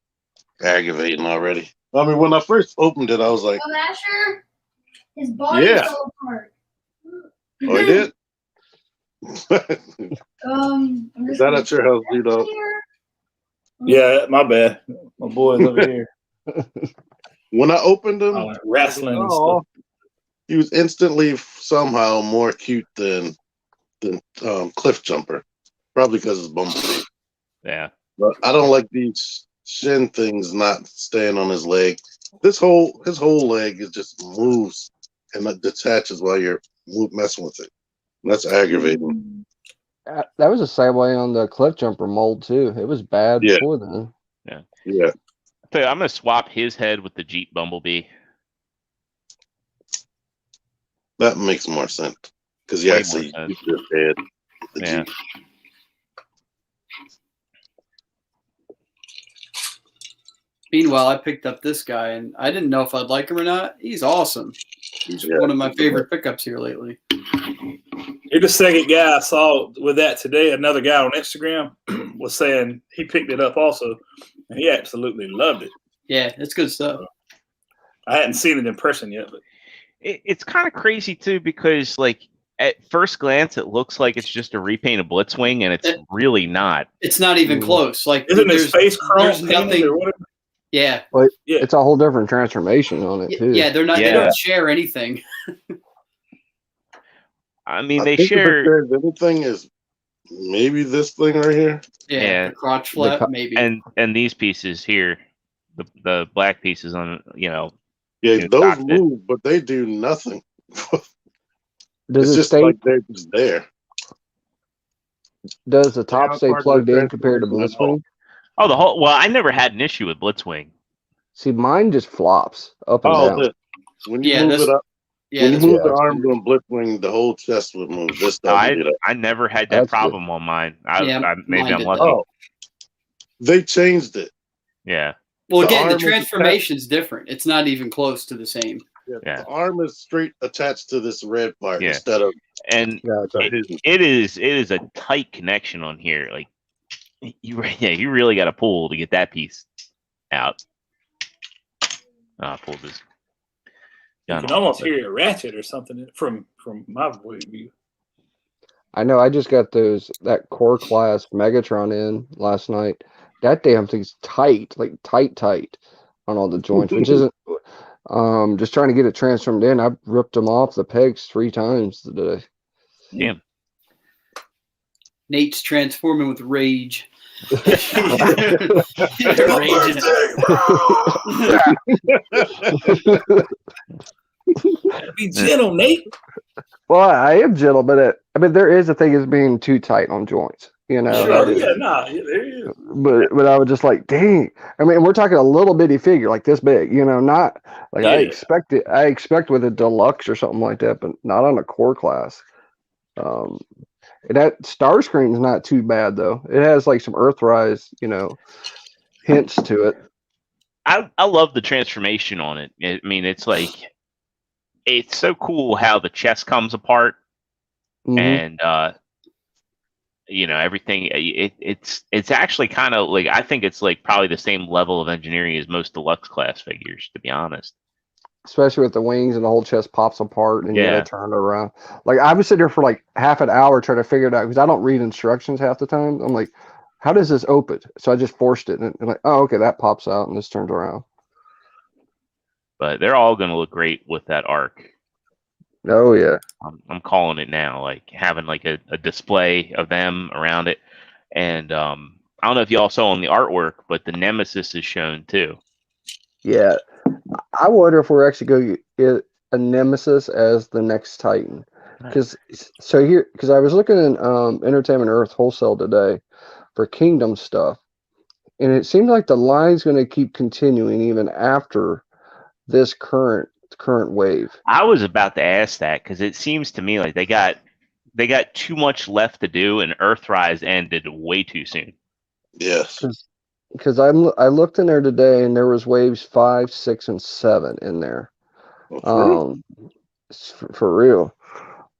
aggravating already. I mean, when I first opened it, I was like, Asher, his body fell apart. Oh, he did? Is that at your house, Dudo? Yeah, my bad. My boy's over here. When I opened him, wrestling and stuff. He was instantly somehow more cute than Cliff Jumper. Probably because it's Bumblebee. Yeah. But I don't like these shin things not staying on his leg. His whole leg is just moves and it detaches while you're messing with it. And that's aggravating. That was the same way on the Cliff Jumper mold too. It was bad before then. Yeah. I'm gonna swap his head with the Jeep Bumblebee. That makes more sense because you actually use your head. Yeah. Jeep. Meanwhile, I picked up this guy, and I didn't know if I'd like him or not. He's awesome. He's one of my favorite pickups here lately. You're the second guy I saw with that today. Another guy on Instagram was saying he picked it up also, and he absolutely loved it. Yeah, it's good stuff. I hadn't seen it in person yet, but It's kind of crazy too because like at first glance, it looks like it's just a repaint of Blitzwing, and it's really not. It's not even close. Like, Isn't his face chrome there's painted nothing. or whatever? Yeah. But Yeah. it's a whole different transformation on it too. Yeah, they're not. They don't share anything. I mean, I they think share. If there's anything is maybe this thing right here. Yeah, the crotch flap, maybe. And these pieces here, the black pieces on, Yeah, those move, but they do nothing. Does it's it just stay? like they're just there. Does the top Yeah, stay part of plugged the in compared to transformation Blitzwing? Oh, the whole. Well, I never had an issue with Blitzwing. See, mine just flops up and down. When you move it up, when you move the arms on Blitzwing, the whole chest would move. This doesn't do that. I never had that problem on mine. Maybe I'm lucky. Oh, they changed it. Yeah. Well, again, the transformation's different. It's not even close to the same. Yeah. The arm is straight attached to this red part Yeah. instead of. And it is a tight connection on here. Like you really got to pull to get that piece out. Pull this. You can almost hear a ratchet or something from my point of view. I know. I just got that core class Megatron in last night. That damn thing's tight, like tight on all the joints, which isn't. Just trying to get it transformed in. I ripped them off the pegs 3 times today. Damn. Nate's transforming with rage. Be gentle, Nate. Well, I am gentle, but there is a thing as being too tight on joints. You know. Sure, there is. But I was just like, dang. I mean, we're talking a little bitty figure, like this big. You know, not like I expect with a deluxe or something like that, but not on a core class. That Starscream's not too bad though. It has like some Earthrise, hints to it. I love the transformation on it. I mean, it's like it's so cool how the chest comes apart, and everything. It's actually kind of like I think it's like probably the same level of engineering as most deluxe class figures, to be honest. Especially with the wings and the whole chest pops apart and you gotta turn it around. Like I was sitting there for like half an hour trying to figure it out because I don't read instructions half the time. I'm like, how does this open? So I just forced it and like, oh, okay, that pops out and this turns around. But they're all going to look great with that arc. Oh yeah, I'm calling it now. Like having like a display of them around it, and I don't know if y'all saw on the artwork, but the Nemesis is shown too. Yeah, I wonder if we're actually going to get a Nemesis as the next Titan. Because I was looking in Entertainment Earth wholesale today for Kingdom stuff, and it seems like the line's going to keep continuing even after this current wave. I was about to ask that because it seems to me like they got too much left to do, and Earthrise ended way too soon. Yes. Because I looked in there today and there was waves 5, 6, and 7 in there. For real.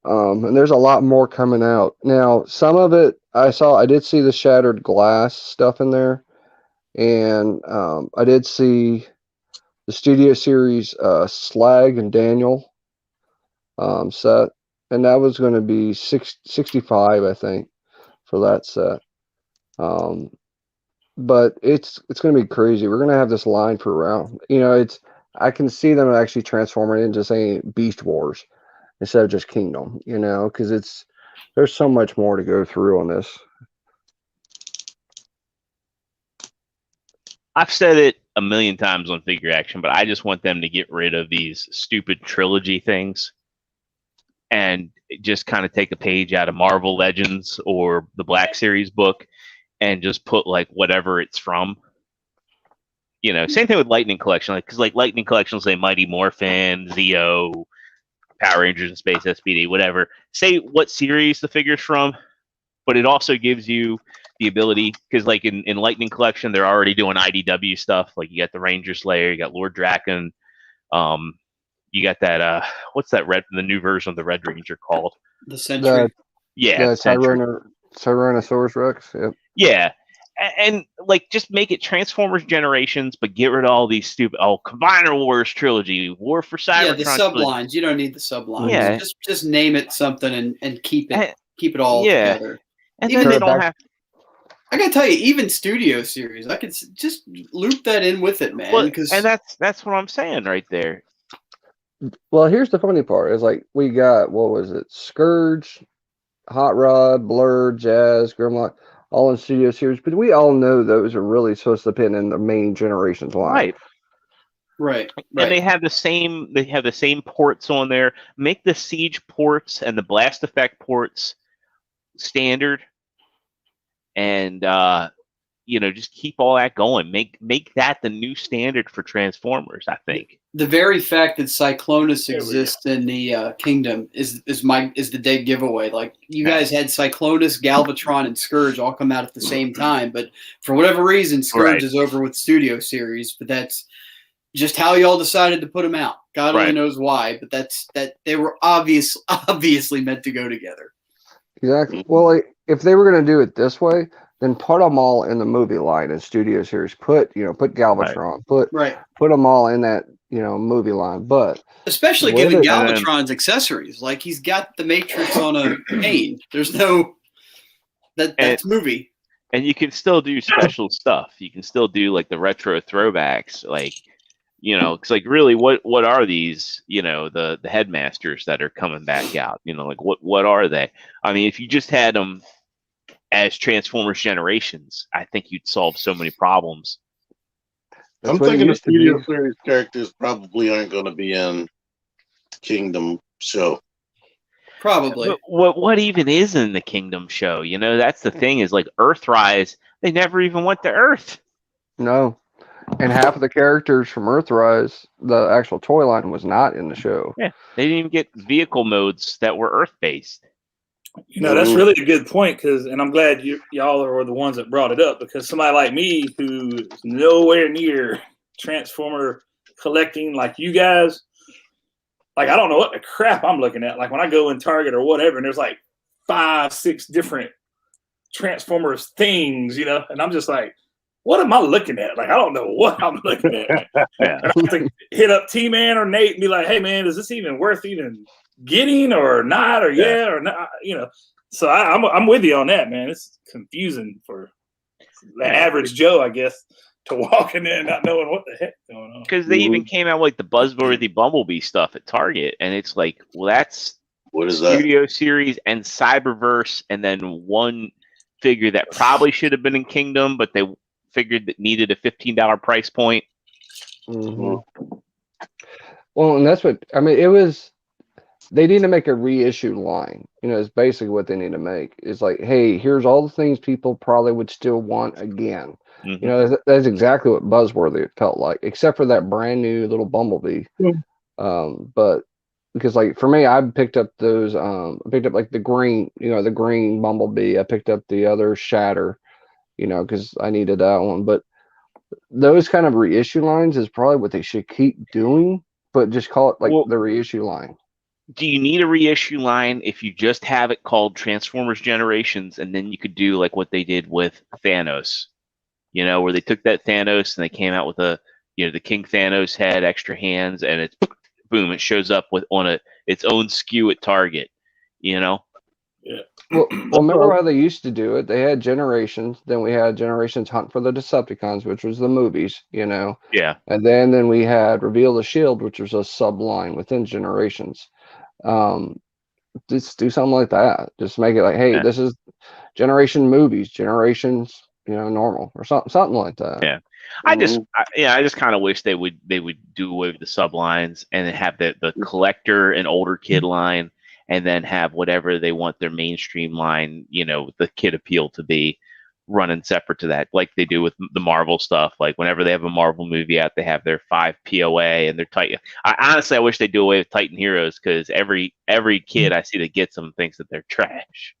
And there's a lot more coming out. Now, some of it I did see the Shattered Glass stuff in there. And I did see the Studio Series Slag and Daniel set. And that was going to be 65, I think, for that set. But it's going to be crazy. We're going to have this line for around. I can see them actually transforming into saying Beast Wars instead of just Kingdom. Because there's so much more to go through on this. I've said it a million times on Figure Action, but I just want them to get rid of these stupid trilogy things and just kind of take a page out of Marvel Legends or the Black Series book and just put like whatever it's from. Same thing with Lightning Collection, because Lightning Collection will say Mighty Morphin, Zeo, Power Rangers in Space, SPD, whatever. Say what series the figure's from, but it also gives you the ability, because like in Lightning Collection, they're already doing IDW stuff. Like you got the Ranger Slayer, you got Lord Draken, you got that what's that the new version of the Red Ranger called? The Sentry. The Tyrannosaurus Rex. Yep. Yeah. and like just make it Transformers Generations, but get rid of all these stupid Combiner Wars trilogy, War for Cybertron. Yeah, the sublines. You don't need the sublines. Yeah. Just name it something and keep it all together. And even then they don't have. I gotta tell you, even Studio Series, I could just loop that in with it, man. Well, and that's what I'm saying right there. Well, here's the funny part: is like we got what was it? Scourge, Hot Rod, Blur, Jazz, Grimlock, all in Studio Series, but we all know those are really supposed to pin in the main Generations line. Right. And they have the same ports on there. Make the Siege ports and the Blast Effect ports standard, and just keep all that going. Make that the new standard for Transformers. I think the very fact that Cyclonus exists in the kingdom is the dead giveaway. Like you guys had Cyclonus, Galvatron, and Scourge all come out at the same time, but for whatever reason, Scourge is over with Studio Series. But that's just how y'all decided to put them out. God only knows why, but that they were obviously meant to go together. Exactly. Well, like, if they were going to do it this way, then put them all in the movie line in Studio Series. Put Galvatron. Put them all in that movie line. But especially given Galvatron's accessories, like he's got the Matrix on a cane. There's no that's movie. And you can still do special stuff. You can still do like the retro throwbacks, like. Because like really, what are these? The headmasters that are coming back out. Like what are they? I mean, if you just had them as Transformers Generations, I think you'd solve so many problems. I'm thinking the Studio Series characters probably aren't going to be in Kingdom show. Probably. But what even is in the Kingdom show? That's the thing is like Earthrise. They never even went to Earth. No. And half of the characters from Earthrise, the actual toy line, was not in the show. Yeah, they didn't even get vehicle modes that were Earth-based. That's really a good point, and I'm glad y'all are the ones that brought it up, because somebody like me who's nowhere near Transformer collecting like you guys, like I don't know what the crap I'm looking at. Like when I go in Target or whatever, and there's like 5-6 different Transformers things, and I'm just like, what am I looking at? Like, I don't know what I'm looking at. And I have to hit up T-Man or Nate and be like, hey, man, is this even worth even getting or not or or not? So I'm with you on that, man. It's confusing for the average Joe, I guess, to walk in there and not knowing what the heck's going on. Because they even came out with like the Buzzworthy Bumblebee stuff at Target. And it's like, well, that's what is Studio Series and Cyberverse, and then one figure that probably should have been in Kingdom, but they figured that needed a $15 price point. Mm-hmm. Well, and that's what I mean. It was they need to make a reissue line. Is basically what they need to make. It's like, hey, here's all the things people probably would still want again. Mm-hmm. That's exactly what Buzzworthy felt like, except for that brand new little Bumblebee. But because like for me, I picked up those. I picked up like the green, the green Bumblebee. I picked up the other Shatter. Because I needed that one. But those kind of reissue lines is probably what they should keep doing, but just call it like the reissue line. Do you need a reissue line if you just have it called Transformers Generations, and then you could do like what they did with Thanos, where they took that Thanos and they came out with the King Thanos head, extra hands, and it's boom, it shows up on its own SKU at Target, Yeah. Well, remember how they used to do it? They had Generations, then we had Generations Hunt for the Decepticons, which was the movies, Yeah. And then we had Reveal the Shield, which was a subline within Generations. Just do something like that. Just make it like, hey, this is Generation movies, Generations, normal, or something like that. Yeah. I just kind of wish they would do away with the sublines and then have the collector and older kid line. And then have whatever they want their mainstream line, the kid appeal to be running separate to that, like they do with the Marvel stuff. Like whenever they have a Marvel movie out, they have their 5 POA and their Titan. I wish they do away with Titan Heroes, because every kid I see that gets them thinks that they're trash.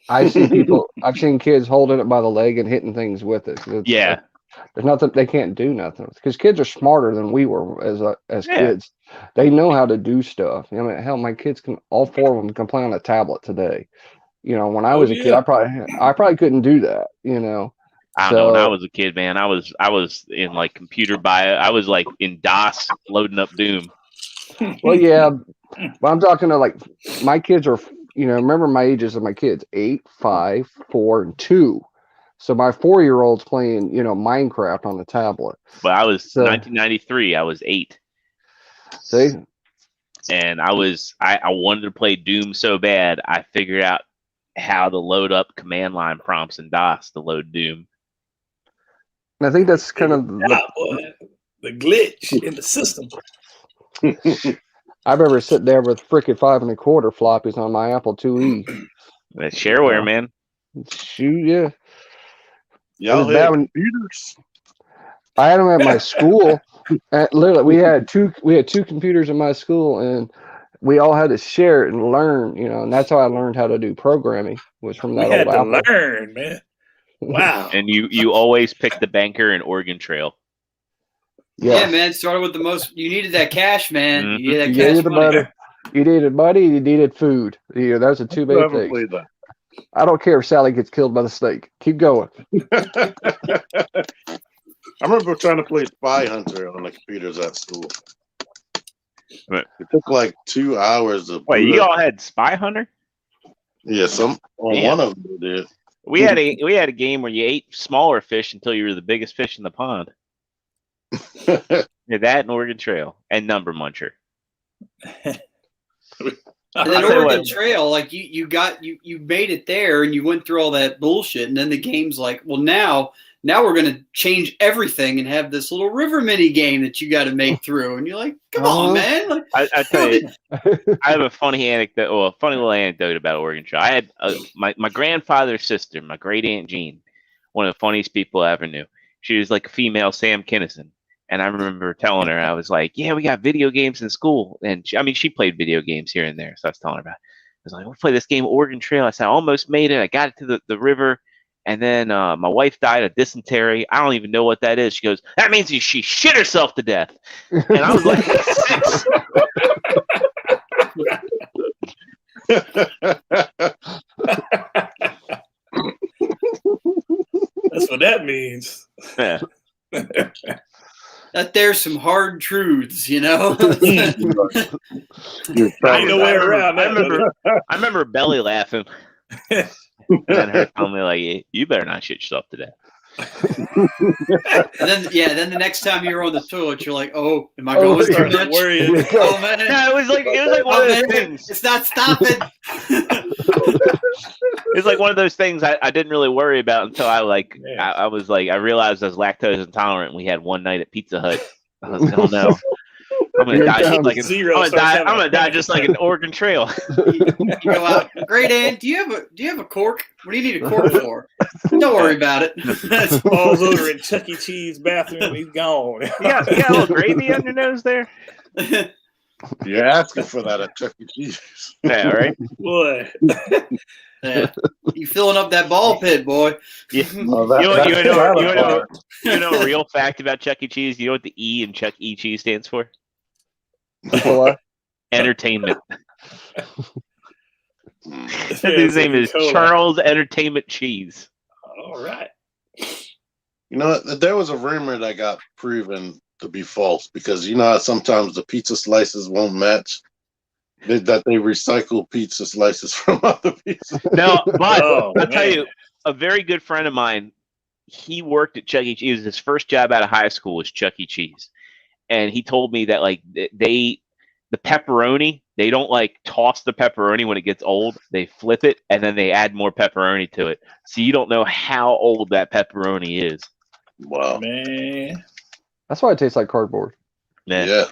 I've seen kids holding it by the leg and hitting things with it. Yeah. There's nothing, they can't do nothing, because kids are smarter than we were as kids. They know how to do stuff. Hell, my kids all 4 of them can play on a tablet today. When I was a kid, I probably couldn't do that. I don't know. When I was a kid, man, I was in like computer bio. I was like in DOS loading up Doom. Well, yeah, but I'm talking to like my kids are, remember my ages of my kids, 8, 5, 4, and 2. So my 4-year-old's playing, Minecraft on the tablet. But I was 1993. I was 8. See? And I wanted to play Doom so bad, I figured out how to load up command line prompts in DOS to load Doom. And I think that's kind of the glitch in the system. I remember sitting there with frickin' 5 1/4 floppies on my Apple IIe. That's shareware, man. Shoot, yeah. Y'all had computers? I had them at my school. And literally, we had two computers in my school, and we all had to share it and learn. And that's how I learned how to do programming. Was from that old Apple. Learn, man. Wow. And you always pick the banker and Oregon Trail. Yeah, man. Started with the most. You needed that cash, man. Mm-hmm. You needed that cash money. You needed money. You needed food. Those are two big things. I don't care if Sally gets killed by the snake. Keep going. I remember trying to play Spy Hunter on the computers at school. Right. It took like 2 hours of. Wait, you all had Spy Hunter? Yeah, one of them did. We had a game where you ate smaller fish until you were the biggest fish in the pond. Yeah, that and Oregon Trail and Number Muncher. And then Oregon Trail, like you made it there and you went through all that bullshit, and then the game's like, well, now we're gonna change everything and have this little river mini game that you got to make through, and you're like, come on, man! Like, I tell you, I have a funny anecdote, or a funny little anecdote about Oregon Trail. I had my grandfather's sister, my great aunt Jean, one of the funniest people I ever knew. She was like a female Sam Kinison. And I remember telling her, I was like, yeah, we got video games in school. And she played video games here and there. So I was telling her about it. I was like, we'll play this game, Oregon Trail. I said, I almost made it. I got it to the river. And then my wife died of dysentery. I don't even know what that is. She goes, that means she shit herself to death. And I was like, 6. That's what that means. Yeah. that there's some hard truths, Ain't no way around. I remember Belly laughing. And then her telling me, like, you better not shit yourself to death. And then the next time you're on the toilet, you're like, oh, am I going too much? Worrying. Oh man, Yeah, it was like one of those things. It's not stopping. It's like one of those things I didn't really worry about until I realized I was lactose intolerant. And we had one night at Pizza Hut. I was like, oh no, I'm gonna die just like I'm gonna die just like an Oregon Trail. You go out, great aunt. Do you have a cork? What do you need a cork for? Don't worry about it. Falls over in Chuck E. Cheese bathroom. He's gone. You got a little gravy on your nose there. You're asking for that at Chuck E. Cheese. Yeah, right. Boy. Yeah. You filling up that ball pit, boy. Yeah. Well, You know a real fact about Chuck E. Cheese? You know what the E in Chuck E. Cheese stands for? Entertainment. His name is Charles Entertainment Cheese. All right. You know, there was a rumor that got proven to be false because how sometimes the pizza slices won't match. That they recycle pizza slices from other pizzas. No, but I'll tell you, a very good friend of mine, he worked at Chuck E. Cheese. His first job out of high school was Chuck E. Cheese. And he told me that like the pepperoni, they don't like toss the pepperoni when it gets old. They flip it and then they add more pepperoni to it. So you don't know how old that pepperoni is. Wow. Man. That's why it tastes like cardboard. Yeah.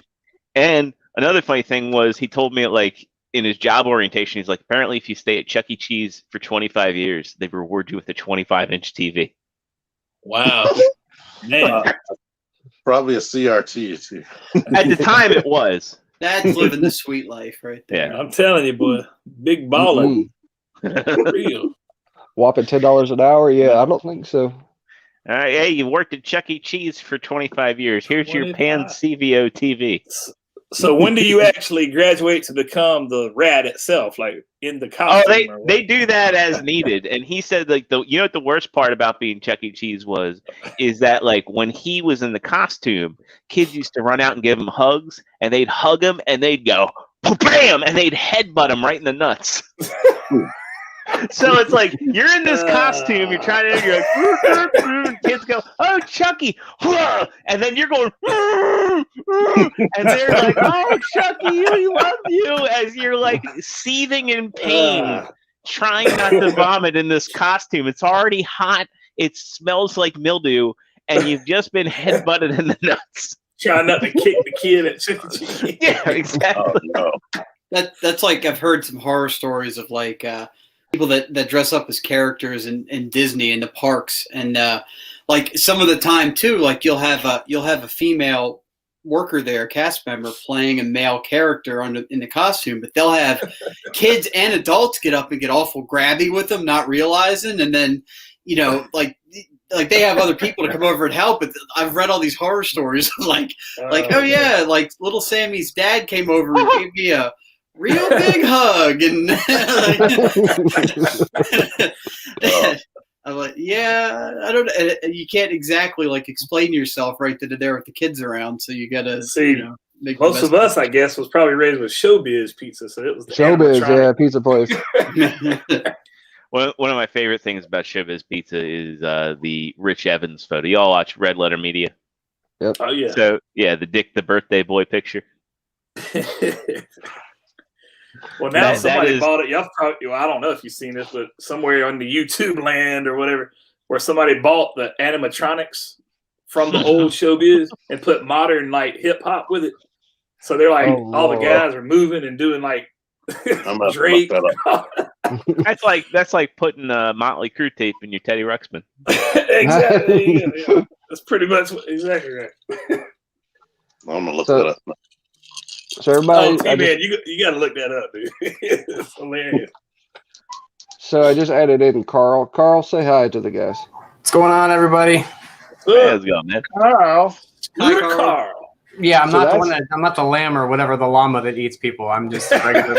And another funny thing was he told me like in his job orientation, he's like, apparently if you stay at Chuck E. Cheese for 25 years, they reward you with a 25-inch TV. Wow. Man. Probably a CRT too. At the time it was. That's living the sweet life right there. Yeah. I'm telling you, boy. Big baller. Real. Whopping $10 an hour? Yeah, I don't think so. All right, hey, you worked at Chuck E. Cheese for 25 years. Here's your Pan 25. CVO TV. So when do you actually graduate to become the rat itself, like in the costume? Oh, they do that as needed. And he said, like, you know what the worst part about being Chuck E. Cheese is that, like, when he was in the costume, kids used to run out and give him hugs, and they'd hug him, and they'd go, bam, and they'd headbutt him right in the nuts. So it's like, you're in this costume, you're trying to, you're like, kids go, oh, Chucky, and then you're going, and they're like, oh, Chucky, we love you, as you're like seething in pain, trying not to vomit in this costume. It's already hot, it smells like mildew, and you've just been headbutted in the nuts. Trying not to kick the kid at Chuck E. Cheese. Yeah, exactly. Oh, no. That's like, I've heard some horror stories of like people that dress up as characters in Disney in the parks, and like some of the time too, like you'll have a female worker there, cast member, playing a male character in the costume, but they'll have kids and adults get up and get awful grabby with them, not realizing, and then like they have other people to come over and help. But I've read all these horror stories of like oh yeah, like little Sammy's dad came over and gave me a real big hug, and I'm like, yeah, I don't. You can't exactly like explain yourself right then and there with the kids around, so you gotta see. Make most of us, I guess, was probably raised with Showbiz Pizza, so it was the Showbiz, yeah, pizza place. One of my favorite things about Showbiz Pizza is the Rich Evans photo. Y'all watch Red Letter Media? Yep. Oh yeah. So yeah, the Dick the birthday boy picture. Well, now somebody bought it. Y'all probably, I don't know if you've seen this, but somewhere on the YouTube land or whatever, where somebody bought the animatronics from the old Showbiz and put modern like hip hop with it. So they're like, all the guys are moving and doing like Drake. That's like putting Motley Crue tape in your Teddy Ruxpin. Exactly. Yeah. That's pretty much exactly right. I'm gonna look that up. So everybody, man, you got to look that up, dude. It's hilarious. So I just added in Carl. Carl, say hi to the guys. What's going on, everybody? Hey, how's it going, man? Carl. Hi, Carl. Yeah, I'm not the lamb or whatever, the llama that eats people. I'm just a regular.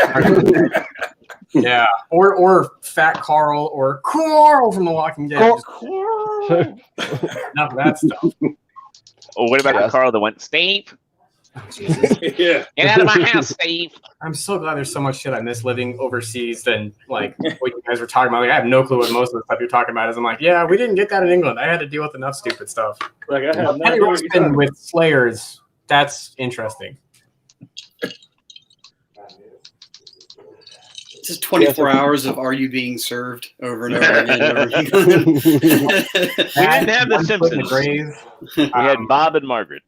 Yeah, or Fat Carl or Carl from The Walking Dead. Carl. Enough of that stuff. Oh, what about the Carl that went, Steve? Oh, Jesus. Yeah. Get out of my house, Steve. I'm so glad there's so much shit I miss living overseas than like what you guys were talking about. Like, I have no clue what most of the stuff you're talking about is. I'm like, yeah, we didn't get that in England. I had to deal with enough stupid stuff. Like I have Teddy Ruxpin with Slayers. That's interesting. Just 24 hours of Are You Being Served over and over again. We didn't have The Simpsons. We had Bob and Margaret.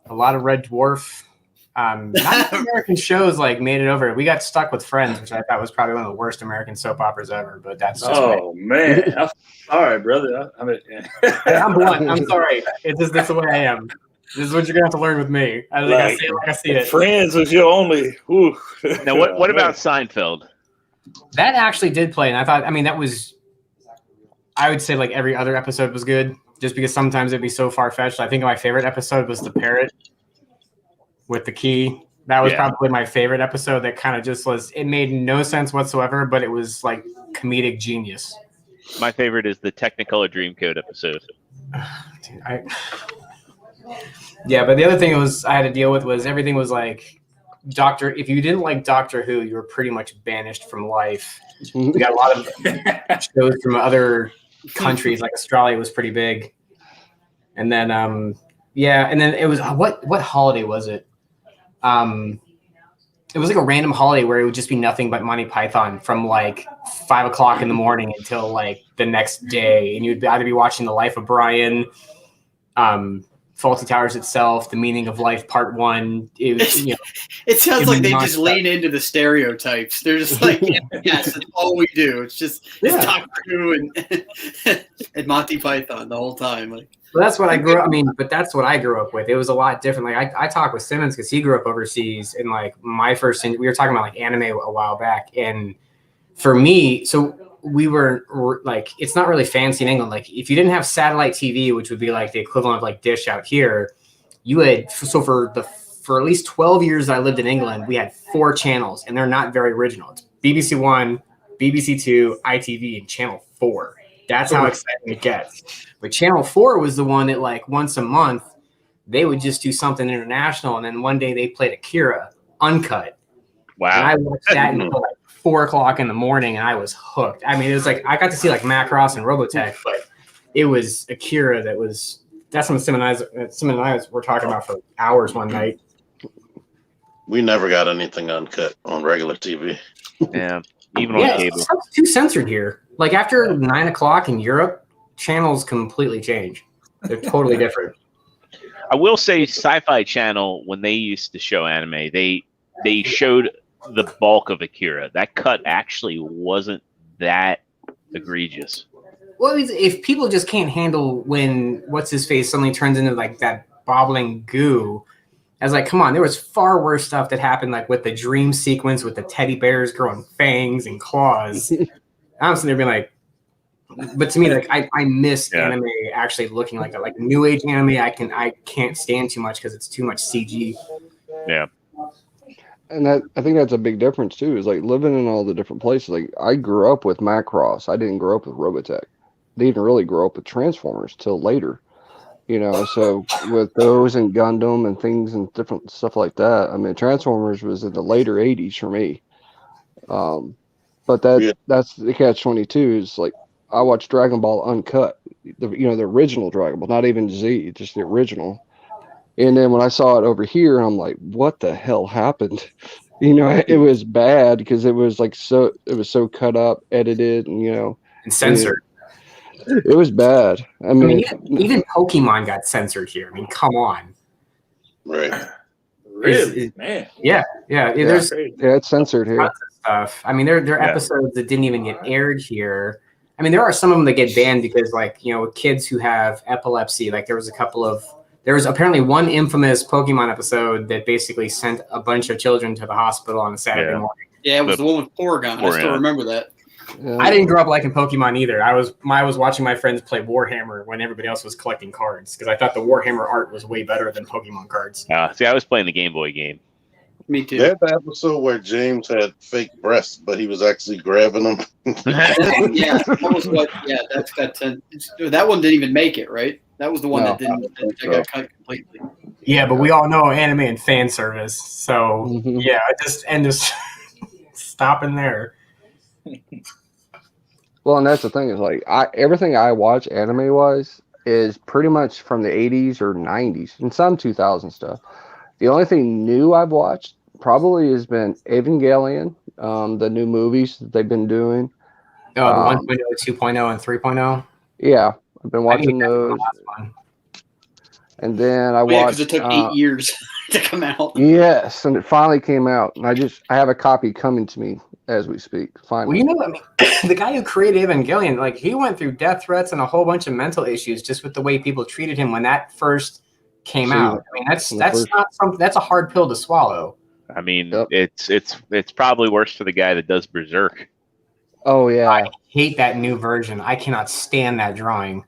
A lot of Red Dwarf. Not American shows like made it over. We got stuck with Friends, which I thought was probably one of the worst American soap operas ever. But that's just man. All right, brother. I'm blunt. I'm sorry. This is the way I am. This is what you're gonna have to learn with me. I think I say it like I see it. Friends was your only. Now, what about Seinfeld? That actually did play, and I thought. I mean, that was. I would say like every other episode was good, just because sometimes it'd be so far fetched. I think my favorite episode was the parrot with the key. That was probably my favorite episode. That kind of just was. It made no sense whatsoever, but it was like comedic genius. My favorite is the Technicolor Dreamcoat episode. Dude, yeah, but the other thing I had to deal with was everything was like if you didn't like Doctor Who, you were pretty much banished from life. We got a lot of shows from other countries, like Australia was pretty big. And then and then it was what holiday was it? It was like a random holiday where it would just be nothing but Monty Python from like 5 o'clock in the morning until like the next day, and you'd either be watching The Life of Brian, Fawlty Towers itself, The Meaning of Life Part 1. It sounds like they just lean into the stereotypes. They're just like, yes, that's all we do. It's just Doctor Who and Monty Python the whole time. Like, well, that's what I grew up. I mean, but that's what I grew up with. It was a lot different. Like I talked with Simmons because he grew up overseas, and like my first, we were talking about like anime a while back, and for me, so we were like, it's not really fancy in England. Like if you didn't have satellite TV, which would be like the equivalent of like Dish out here, you had, so for the for at least 12 years that I lived in England, we had 4 channels, and they're not very original. It's BBC One, BBC Two, ITV, and Channel 4. That's how exciting it gets. But Channel 4 was the one that, like, once a month, they would just do something international, and then one day they played Akira uncut. Wow. And I watched that until like 4 o'clock in the morning, and I was hooked. I mean, it was like I got to see like Macross and Robotech, but it was Akira that's what Sim and I were talking about for hours one night. We never got anything uncut on regular TV. Yeah, even on cable. It's too censored here. Like after 9 o'clock in Europe, channels completely change. They're totally different. I will say, Sci-Fi Channel, when they used to show anime, they showed the bulk of Akira. That cut actually wasn't that egregious. Well, if people just can't handle when what's his face suddenly turns into like that bobbling goo, I was like, come on, there was far worse stuff that happened, like with the dream sequence with the teddy bears growing fangs and claws. I'm sitting there being like, but to me, like I miss anime actually looking like that, like new age anime. I can't stand too much because it's too much CG. Yeah. And I think that's a big difference too, is like living in all the different places. Like I grew up with Macross. I didn't grow up with Robotech. They didn't really grow up with Transformers till later, so with those and Gundam and things and different stuff like that. I mean, Transformers was in the later 80s for me. But that's the catch-22 is like, I watched Dragon Ball uncut, the original Dragon Ball, not even Z, just the original. And then when I saw it over here, I'm like, what the hell happened? It was bad because it was so cut up, edited, and censored. It was bad. I mean, even Pokemon got censored here. I mean, come on. Right. Really, man. Yeah. There's it's censored here. Stuff. I mean, there are episodes that didn't even get aired here. I mean, there are some of them that get banned because, like, kids who have epilepsy. Like, there was apparently one infamous Pokemon episode that basically sent a bunch of children to the hospital on a Saturday morning. Yeah, it was the one with Porygon. I still remember that. I didn't grow up liking Pokemon either. I was watching my friends play Warhammer when everybody else was collecting cards because I thought the Warhammer art was way better than Pokemon cards. See, I was playing the Game Boy game. Me too. They had the episode where James had fake breasts, but he was actually grabbing them. That was what. Yeah, that's got 10. That one didn't even make it, right? That was the one that got cut completely. Yeah, but we all know anime and fan service, so just stopping there. Well, and that's the thing is like everything I watch anime wise is pretty much from the 80s or 90s and some 2000 stuff. The only thing new I've watched probably has been Evangelion, the new movies that they've been doing. Oh, the 1.0, 2.0, and 3.0? Yeah, I've been watching those. And then I watched... because it took 8 years to come out. Yes, and it finally came out. And I have a copy coming to me as we speak, finally. Well, the guy who created Evangelion, like, he went through death threats and a whole bunch of mental issues just with the way people treated him when that first came out. I mean, that's not something. That's a hard pill to swallow. I mean, it's probably worse for the guy that does Berserk. Oh yeah, I hate that new version. I cannot stand that drawing.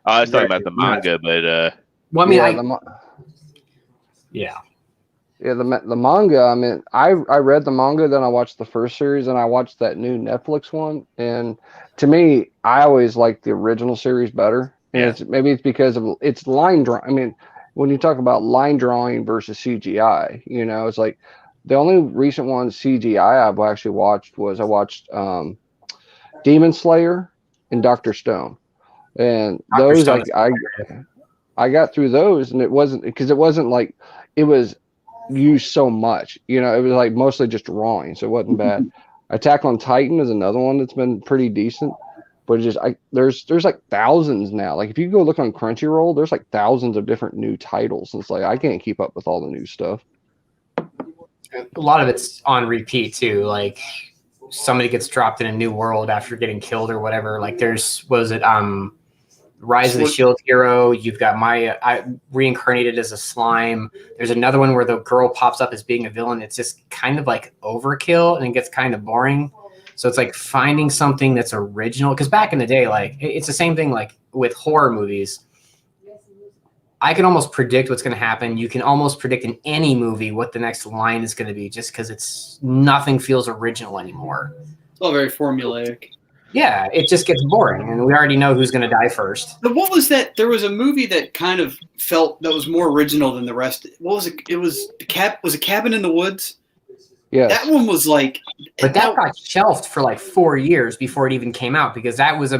I was talking about the manga, but well, I mean, the manga. I mean, I read the manga, then I watched the first series, and I watched that new Netflix one. And to me, I always liked the original series better. And maybe it's because of its line drawing. I mean, when you talk about line drawing versus CGI, it's like the only recent one CGI I've actually watched was Demon Slayer and Dr. Stone, and those I got through those, and it wasn't like it was used so much. It was like mostly just drawing, so it wasn't bad. Attack on Titan is another one that's been pretty decent. But there's like thousands now. Like if you go look on Crunchyroll, there's like thousands of different new titles. And it's like I can't keep up with all the new stuff. A lot of it's on repeat too. Like somebody gets dropped in a new world after getting killed or whatever. Like Rise of the Shield Hero. You've got I reincarnated as a slime. There's another one where the girl pops up as being a villain. It's just kind of like overkill and it gets kind of boring. So it's like finding something that's original. Because back in the day, like it's the same thing like with horror movies. I can almost predict what's going to happen. You can almost predict in any movie what the next line is going to be, just because nothing feels original anymore. It's all very formulaic. Yeah, it just gets boring, and we already know who's going to die first. But what was that? There was a movie that kind of felt that was more original than the rest. What was it? It was Was it Cabin in the Woods? Yeah. That one was like. But that got shelved for like 4 years before it even came out, because that was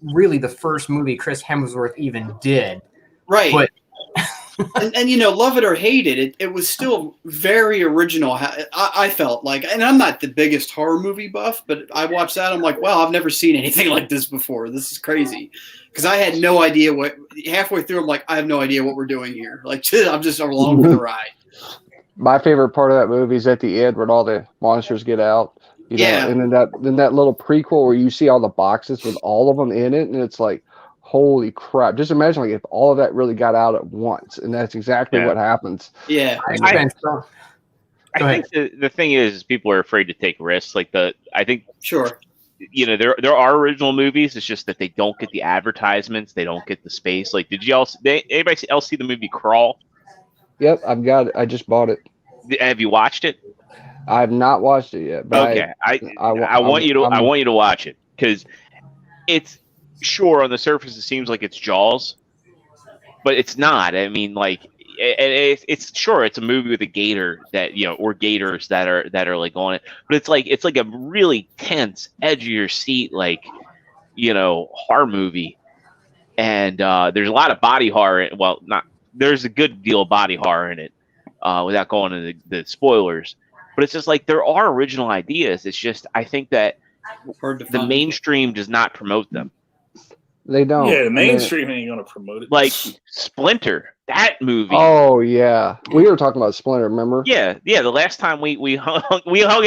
really the first movie Chris Hemsworth even did. Right. But and love it or hate it, it was still very original. I felt like, and I'm not the biggest horror movie buff, but I watched that. I'm like, wow, I've never seen anything like this before. This is crazy. Because I had no idea halfway through, I'm like, I have no idea what we're doing here. Like, I'm just along for the ride. My favorite part of that movie is at the end when all the monsters get out. You know, Yeah. And then that little prequel where you see all the boxes with all of them in it, and it's like, holy crap! Just imagine like if all of that really got out at once, and that's exactly what happens. Yeah. I think the thing is people are afraid to take risks. I think Sure. there are original movies. It's just that they don't get the advertisements. They don't get the space. Like, anybody else see the movie Crawl? Yep, I've got it. I just bought it. Have you watched it? I have not watched it yet. But Okay, I want you to watch it, because it's sure on the surface it seems like it's Jaws, but it's not. I mean, like, it's sure it's a movie with a gator that or gators that are like on it, but it's like a really tense, edge of your seat, like horror movie, and there's a lot of body horror. Well, there's a good deal of body horror in it, without going into the spoilers. But it's just like there are original ideas. It's just I think that the mainstream does not promote them. They don't. Yeah, the mainstream ain't gonna promote it. Like Splinter, that movie. Oh yeah, we were talking about Splinter. Remember? Yeah. The last time we hung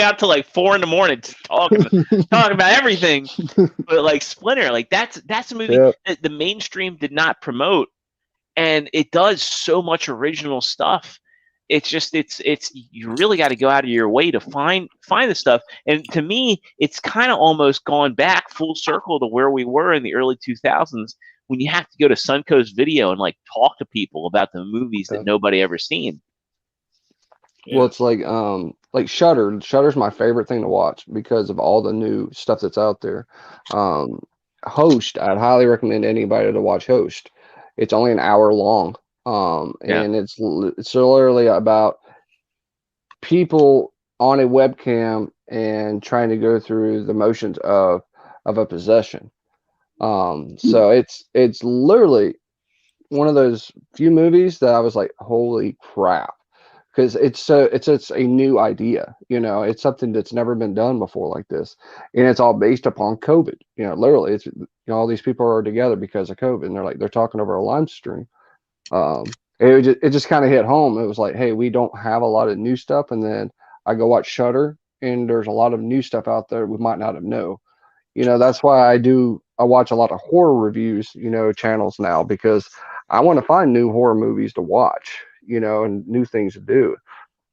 out till like 4 a.m. talking about everything. But like Splinter, like that's a movie that the mainstream did not promote, and it does so much original stuff. It's just you really got to go out of your way to find the stuff. And to me, it's kind of almost gone back full circle to where we were in the early 2000s, when you have to go to Suncoast Video and like talk to people about the movies that nobody ever seen. Well, it's like Shudder. Shudder's my favorite thing to watch because of all the new stuff that's out there. Host, I'd highly recommend anybody to watch Host. It's only an hour long. And it's literally about people on a webcam and trying to go through the motions of a possession. So it's literally one of those few movies that I was like, holy crap, because it's a new idea. It's something that's never been done before like this, and it's all based upon COVID. Literally, it's all these people are together because of COVID, and they're talking over a live stream. It just kind of hit home. It was like, hey, we don't have a lot of new stuff, and then I go watch Shudder, and there's a lot of new stuff out there we might not have known. That's why I watch a lot of horror reviews, channels now, because I want to find new horror movies to watch, and new things to do.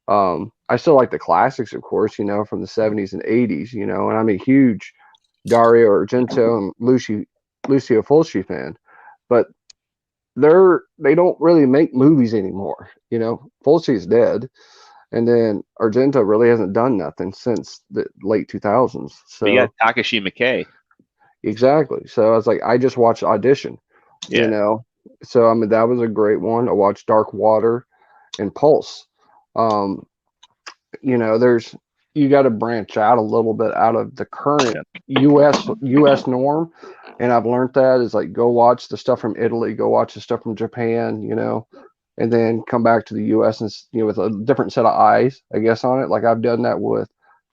I still like the classics, of course, from the 70s and 80s, and I'm a huge Dario Argento and Lucio Fulci fan, but they don't really make movies anymore. Fulci's dead, and then Argento really hasn't done nothing since the late 2000s. So you got Takashi Miike. Exactly. So I was like, I just watched Audition. So I mean, that was a great one. I watched Dark Water and Pulse. You got to branch out a little bit out of the current US norm. And I've learned that is like, go watch the stuff from Italy, go watch the stuff from Japan, and then come back to the US and, with a different set of eyes, I guess, on it. Like I've done that with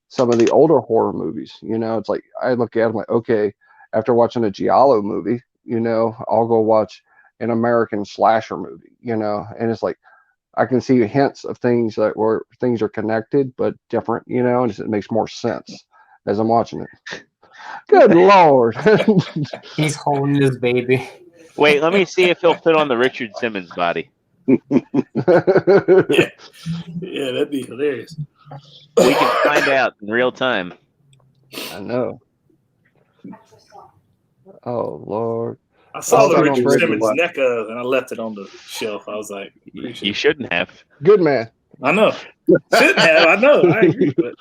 some of the older horror movies, it's like, I look at them like, okay, after watching a Giallo movie, I'll go watch an American slasher movie, and it's like, I can see hints of things where things are connected, but different, and it makes more sense as I'm watching it. Good Lord. He's holding his baby. Wait, let me see if he'll fit on the Richard Simmons body. Yeah, that'd be hilarious. We can find out in real time. I know. Oh Lord. I saw the Oh, Richard Richard Simmons Simmons. NECA and I left it on the shelf. I was like, You shouldn't have. Good man. I know. Shouldn't have. I know. I agree. But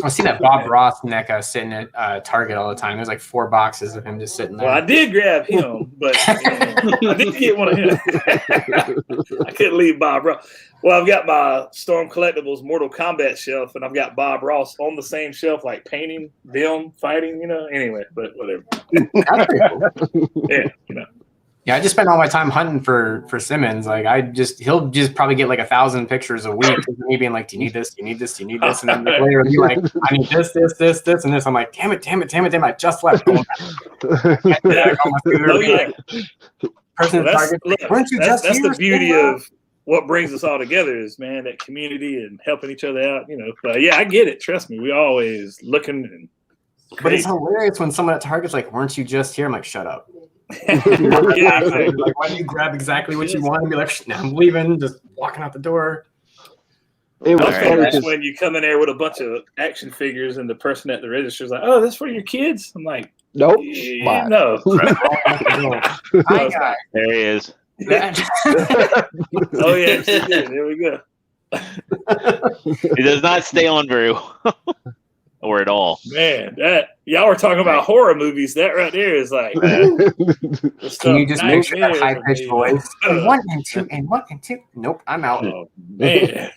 I see that Bob Ross NECA sitting at Target all the time. There's like 4 boxes of him just sitting there. well, I did grab him, but I did get one of him. I couldn't leave Bob Ross. Well, I've got my Storm Collectibles Mortal Kombat shelf, and I've got Bob Ross on the same shelf, like painting them, fighting, Anyway, but whatever. That's pretty cool. Yeah, Yeah, I just spend all my time hunting for Simmons. Like he'll just probably get like 1,000 pictures a week of me being like, "Do you need this? Do you need this? Do you need this?" And then like, later he'll be like, "I need this, and this." I'm like, "Damn it! I just left." Oh, yeah. Person at Target, weren't you just that's here? the beauty of what brings us all together is, man, that community and helping each other out, But yeah, I get it. Trust me, we always looking. And but it's hilarious when someone at Target's like, "Weren't you just here?" I'm like, "Shut up." Yeah, exactly. Like, why do you grab exactly what you want and be like, "Nah, I'm leaving," just walking out the door? It was All right. funny That's 'cause- when you come in there with a bunch of action figures and the person at the register is like, "Oh, that's for your kids." I'm like, nope. yeah, Bye. no. Hi, guys. There he is. Oh yeah, there we go. It does not stay on very well. Or at all. Man, that y'all were talking about horror movies. That right there is like. the Can stuff you just make sure that nightmares high and pitched the, voice? And 1 and 2 and 1 and 2. Nope, I'm out. Oh man.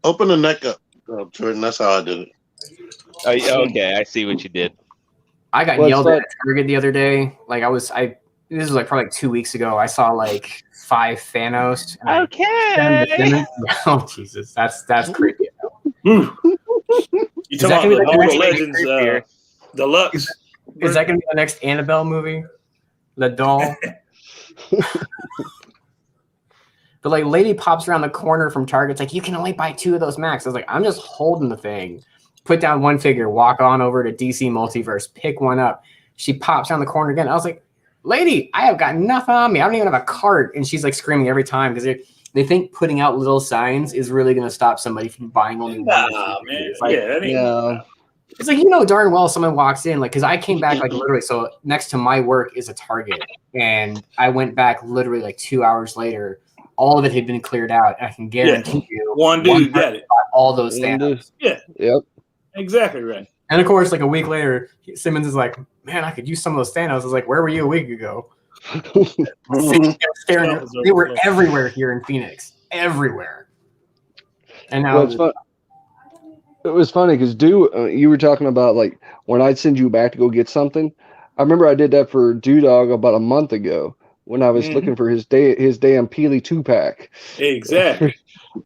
Open the neck up, Jordan. That's how I did it. Oh, yeah, okay, I see what you did. I got What's yelled that? at Target the other day. Like this was like probably like 2 weeks ago. I saw like 5 Thanos. and I Okay. Oh Jesus, that's creepy. You Is that talking gonna about be the the Mortal next Legends creepier? Deluxe? Is that gonna be the next Annabelle movie? The doll. But like, lady pops around the corner from Target. It's like, you can only buy 2 of those max. I was like, I'm just holding the thing. Put down 1 figure, walk on over to DC Multiverse, pick one up. She pops around the corner again. I was like, lady, I have got nothing on me. I don't even have a cart. And she's like screaming every time because they think putting out little signs is really going to stop somebody from buying only one. Nah, man. It's like, Yeah, that ain't. Yeah. it's like, darn well someone walks in, like, because I came back like literally, so next to my work is a Target, and I went back literally like 2 hours later. All of it had been cleared out. And I can guarantee you, One dude got it. bought all those One Thanos. dude. Yeah. Yep. Exactly right. And of course, like a week later, Simmons is like, "Man, I could use some of those Thanos." I was like, "Where were you a week ago?" Sitting there staring. They were everywhere here in Phoenix, everywhere. And now Well, it's fun. It was funny because you were talking about like when I'd send you back to go get something. I remember I did that for Dewdog about a month ago when I was looking for his damn Peely 2-pack. Exactly.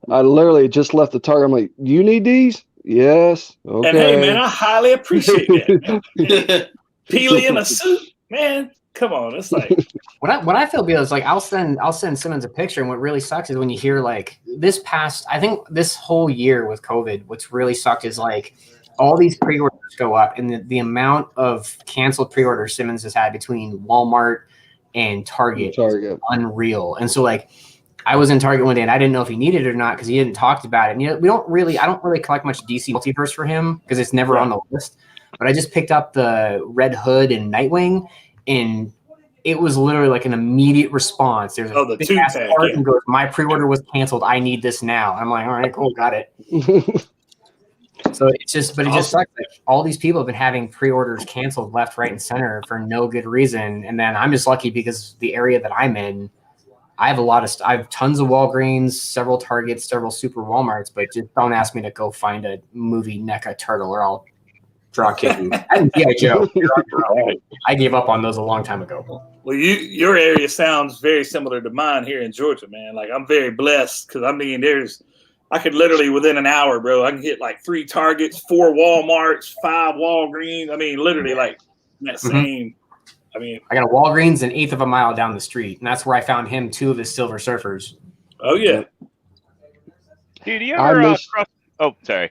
I literally just left the Target. I'm like, "You need these?" "Yes." "Okay." And hey, man, I highly appreciate that. Man. Peely in a suit, man. Come on, it's like what I feel bad is like I'll send Simmons a picture, and what really sucks is when you hear like I think this whole year with COVID, what's really sucked is like all these pre-orders go up, and the amount of canceled pre-orders Simmons has had between Walmart and Target is unreal. And so like I was in Target one day and I didn't know if he needed it or not because he hadn't talked about it. And I don't really collect much DC Multiverse for him because it's never on the list. But I just picked up the Red Hood and Nightwing, and it was literally like an immediate response. There's a the big ass 2-pack, part yeah. and goes, "My pre-order was canceled. I need this now." I'm like, "All right, cool, got it." So it just sucks. Like, all these people have been having pre-orders canceled left, right, and center for no good reason. And then I'm just lucky because the area that I'm in, I have I have tons of Walgreens, several Targets, several super Walmarts, but just don't ask me to go find a movie NECA turtle or I'll draw kitten. And G.I. Joe. I gave up on those a long time ago. Well, your area sounds very similar to mine here in Georgia, man. Like I'm very blessed because I mean, I could literally within an hour, bro, I can hit like 3 Targets, 4 Walmarts, 5 Walgreens. I mean, literally like that same. I mean, I got a Walgreens an eighth of a mile down the street, and that's where I found him 2 of his Silver Surfers. oh yeah. Dude, you ever cross? Oh, sorry.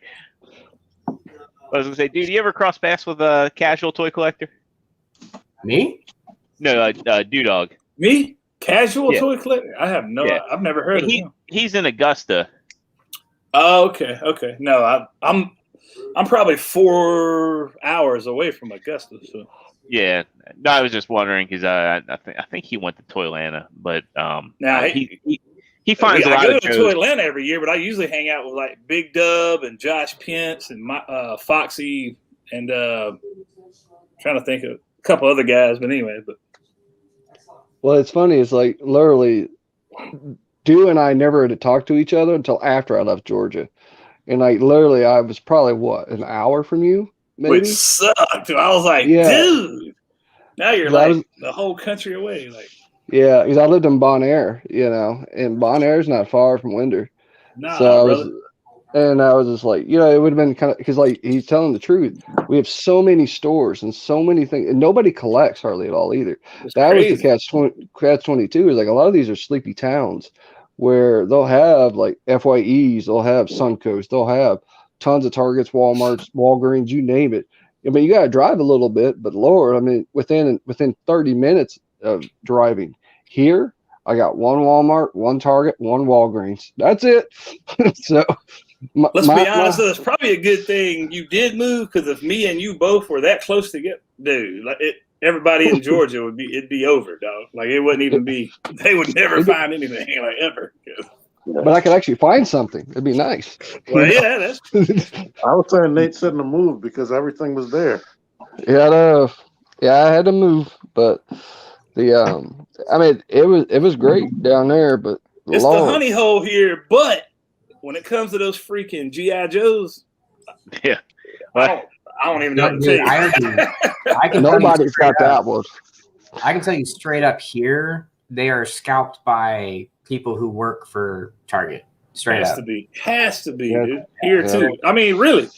I was gonna say, dude, you ever cross paths with a casual toy collector? Me? No, Dewdog. Me? Casual Yeah. toy collector? I have no. Yeah. I've never heard of him. He's in Augusta. Oh, okay. No, I'm probably 4 hours away from Augusta. So. Yeah, no, I was just wondering because I think he went to Toylanta, but now he finds a lot I go of to Atlanta every year, but I usually hang out with like Big Dub and Josh Pence and Foxy and trying to think of a couple other guys. But anyway, Well, it's funny. It's like literally, Dew and I never had to talk to each other until after I left Georgia, and like literally, I was probably an hour from you, maybe. Which sucked. I was like, dude, now you're like the whole country away, like. Yeah, because I lived in Bon Air, and Bon Air is not far from Winder. Nah, so I was just like, it would have been kind of, because like he's telling the truth. We have so many stores and so many things, and nobody collects hardly at all either. That was the catch-22 is like a lot of these are sleepy towns where they'll have like FYEs, they'll have Suncoast, they'll have tons of Targets, Walmarts, Walgreens, you name it. I mean, you got to drive a little bit, but Lord, I mean, within 30 minutes of driving here, I got one Walmart, one Target, one Walgreens. That's it. So let's be honest, it's probably a good thing you did move, because if me and you both were that close to get, dude, like everybody in Georgia it'd be over, dog. Like it wouldn't even be. They would never find anything like ever. But I could actually find something. It'd be nice. Well, yeah, that's. I was saying Nate shouldn't have moved because everything was there. Yeah, I had to move, but I mean, it was great down there, but it's the honey hole here. But when it comes to those freaking GI Joes, yeah, I don't even know what to tell you. I can Nobody's got that one. I can tell you straight up here, they are scalped by people who work for Target. Straight up. Has to be, dude. Here too. I mean, really,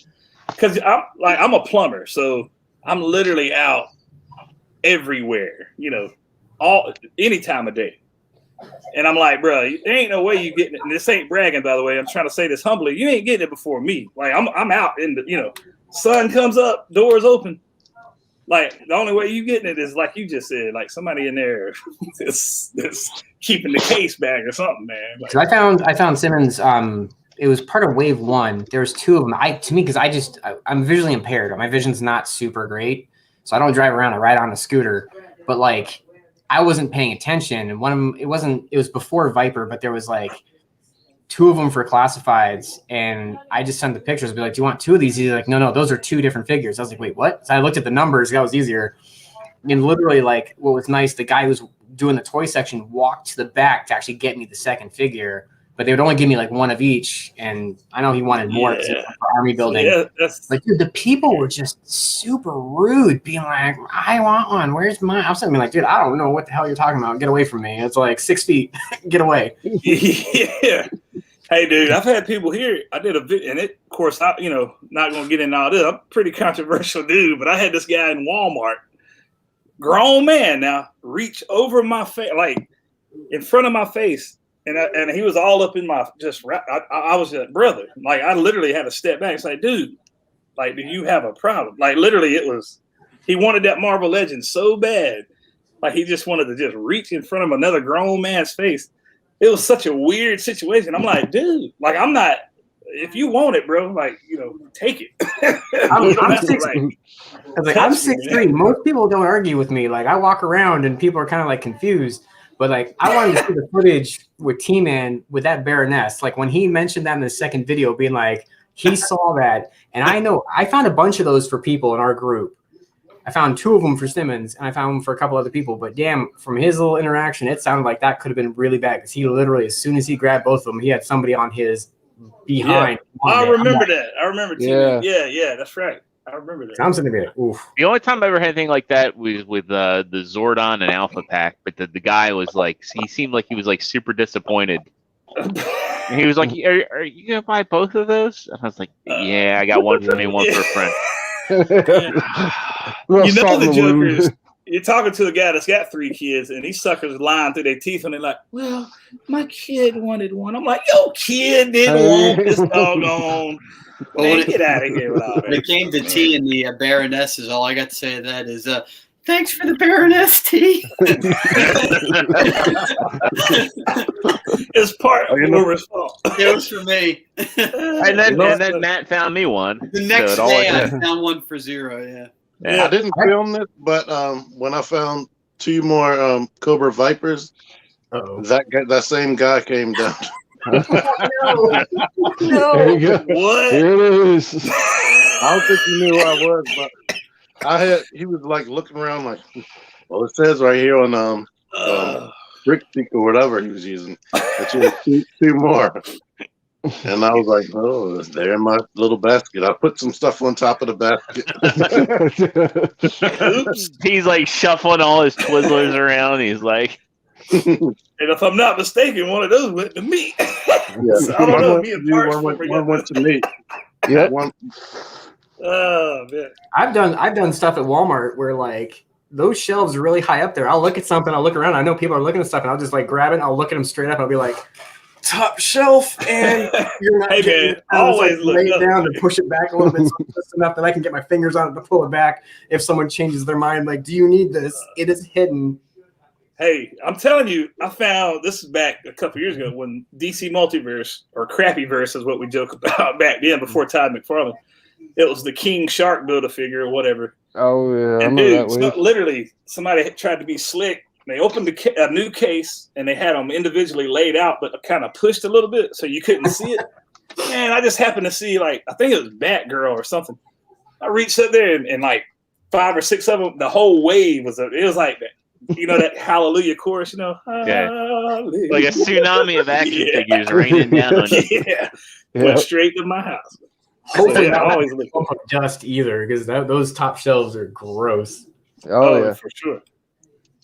because I'm a plumber, so I'm literally out everywhere. Any time of day. And I'm like, bro, there ain't no way you getting it. And this ain't bragging, by the way. I'm trying to say this humbly. You ain't getting it before me. Like I'm out in the, sun comes up, doors open. Like the only way you getting it is like you just said, like somebody in there is keeping the case back or something, man. Like, so I found Simmons. It was part of wave one. There was two of them. Because I'm visually impaired. My vision's not super great, so I don't drive around. I ride on a scooter, but like. I wasn't paying attention, and one of them, it was before Viper, but there was like two of them for classifieds, and I just sent the pictures, be like, do you want two of these? He's like, no, those are two different figures. I was like, wait, what? So I looked at the numbers, that was easier. And literally, like, what was nice, the guy who was doing the toy section walked to the back to actually get me the second figure, but they would only give me like one of each, and I know he wanted more for army building. Yeah, like, dude, the people were just super rude, being like, I want one. Where's mine? I was sitting there like, dude, I don't know what the hell you're talking about. Get away from me. It's like 6 feet. Get away. Yeah. Hey, dude, I've had people here. I did a video, and it, of course, not going to get into all this. I'm a pretty controversial dude, but I had this guy in Walmart, grown man now, reach over my face, like in front of my face. And he was all up in my I was like, brother, like I literally had to step back and say, dude, like, do you have a problem? Like literally he wanted that Marvel Legend so bad. Like he just wanted to just reach in front of another grown man's face. It was such a weird situation. I'm like, dude, like I'm not, if you want it, bro, like, take it. I'm 6'3". Most people don't argue with me. Like I walk around and people are kind of like confused. But like, I wanted to see the footage with T-Man with that Baroness. Like when he mentioned that in the second video, being like, he saw that. And I found a bunch of those for people in our group. I found 2 of them for Simmons, and I found them for a couple other people. But damn, from his little interaction, it sounded like that could have been really bad, because he literally, as soon as he grabbed both of them, he had somebody on his behind. Yeah. I remember that. I remember T-Man. Yeah, that's right. I remember that. I'm sitting there, oof. The only time I ever had anything like that was with the Zordon and Alpha Pack, but the guy was like, he seemed like he was like super disappointed. And he was like, are you gonna buy both of those? And I was like, yeah, I got one for me, one for a friend. The jokers. You're talking to a guy that's got 3 kids, and these suckers lying through their teeth, and they're like, well, my kid wanted one. I'm like, your kid didn't want this doggone. Well, get out of here with all that. When it came to T and the Baronesses, all I got to say to that is Thanks for the Baroness tea. It's part of Wilbur's fault. It was for me. And then Matt found me one. The next So day, I found one for $0. Yeah. Yeah. I didn't film this, but when I found 2 more Cobra Vipers, that same guy came down. There you go. What? Here it is. I don't think he knew who I was, but he was like looking around like, well, it says right here on BrickSeek or whatever he was using that you had 2 more. And I was like, oh, they're in my little basket. I put some stuff on top of the basket. He's like shuffling all his Twizzlers around. He's like, and if I'm not mistaken, one of those went to me. Yeah. So I don't know. Me and Parks one went to me. Yep. Oh man. I've done stuff at Walmart where like those shelves are really high up there. I'll look at something, I'll look around. I know people are looking at stuff, and I'll just like grab it. And I'll look at them straight up. And I'll be like, top shelf, and you're not Hey, getting man, always like, lay look it up. down and push it back a little bit, so it's just enough that I can get my fingers on it to pull it back. If someone changes their mind, like, do you need this? It is hidden. Hey, I'm telling you, I found this is back a couple years ago when DC Multiverse or Crappyverse is what we joke about back then before Todd McFarlane. It was the King Shark Build-A-Figure or whatever. Oh yeah, And I dude, remember that literally, somebody had tried to be slick. They opened a new case and they had them individually laid out, but kind of pushed a little bit so you couldn't see it. Man, I just happened to see I think it was Batgirl or something. I reached up there and like 5 or 6 of them. The whole wave was it was like that. You know that Hallelujah chorus, Yeah. Hallelujah. like a tsunami of action figures raining down on you. Yeah. Yeah. Went straight to my house. Hopefully, Yeah, not always always dust either, because those top shelves are gross. Oh yeah. for sure.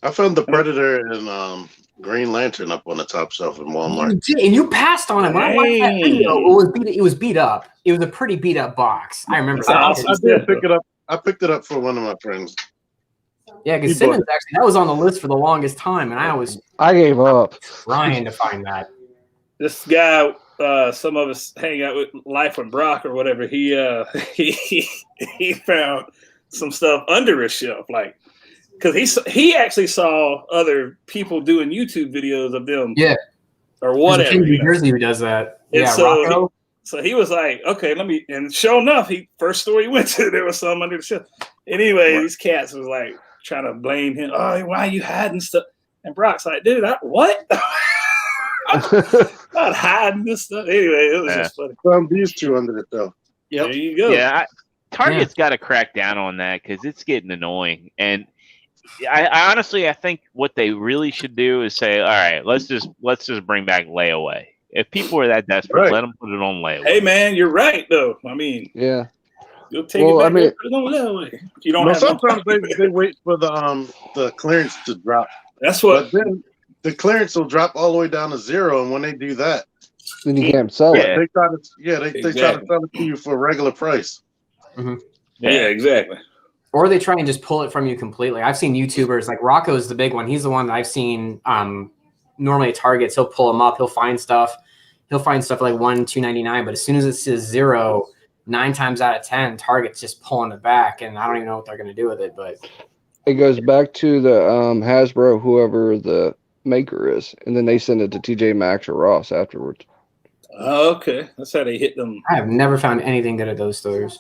I found the Predator and Green Lantern up on the top shelf in Walmart. You did, and you passed on it. When I watched that video, it was beat up. It was a pretty beat up box. I remember I that. did pick it up. I picked it up for one of my friends. Yeah, because Simmons that was on the list for the longest time, and I gave up. trying to find that. This guy, some of us hang out with Life with Brock or whatever. He found some stuff under his shelf, like because he actually saw other people doing YouTube videos of them, or whatever. There's a kid in New Jersey who does that. And Yeah, so Rocco. So he was like, okay, let me. And sure enough, first store he went to, there was some under the shelf. Anyway, these cats was like trying to blame him. Oh, why are you hiding stuff? And Brock's like, dude, what? Not hiding this stuff. Anyway, it was just funny. Found these 2 under the shelf. Yep. There you go. Yeah, Target's got to crack down on that because it's getting annoying. And I honestly, I think what they really should do is say, all right, let's just bring back layaway. If people are that desperate, let them put it on layaway. Hey, man, you're right, though. I mean, yeah. You'll take it back and put it on layaway. You don't have sometimes they wait for the clearance to drop. That's what. But then the clearance will drop all the way down to 0, and when they do that, then you can't sell it. They try to sell it to you for a regular price. Mm-hmm. Yeah, exactly. Or they try and just pull it from you completely. I've seen YouTubers like Rocco's the big one. He's the one that I've seen. Normally at Targets, he'll pull them up. He'll find stuff like $1,299. But as soon as it says 0, 9 times out of 10, Target's just pulling it back, and I don't even know what they're going to do with it. But it goes back to the Hasbro, whoever the maker is, and then they send it to TJ Maxx or Ross afterwards. Okay, that's how they hit them. I have never found anything good at those stores.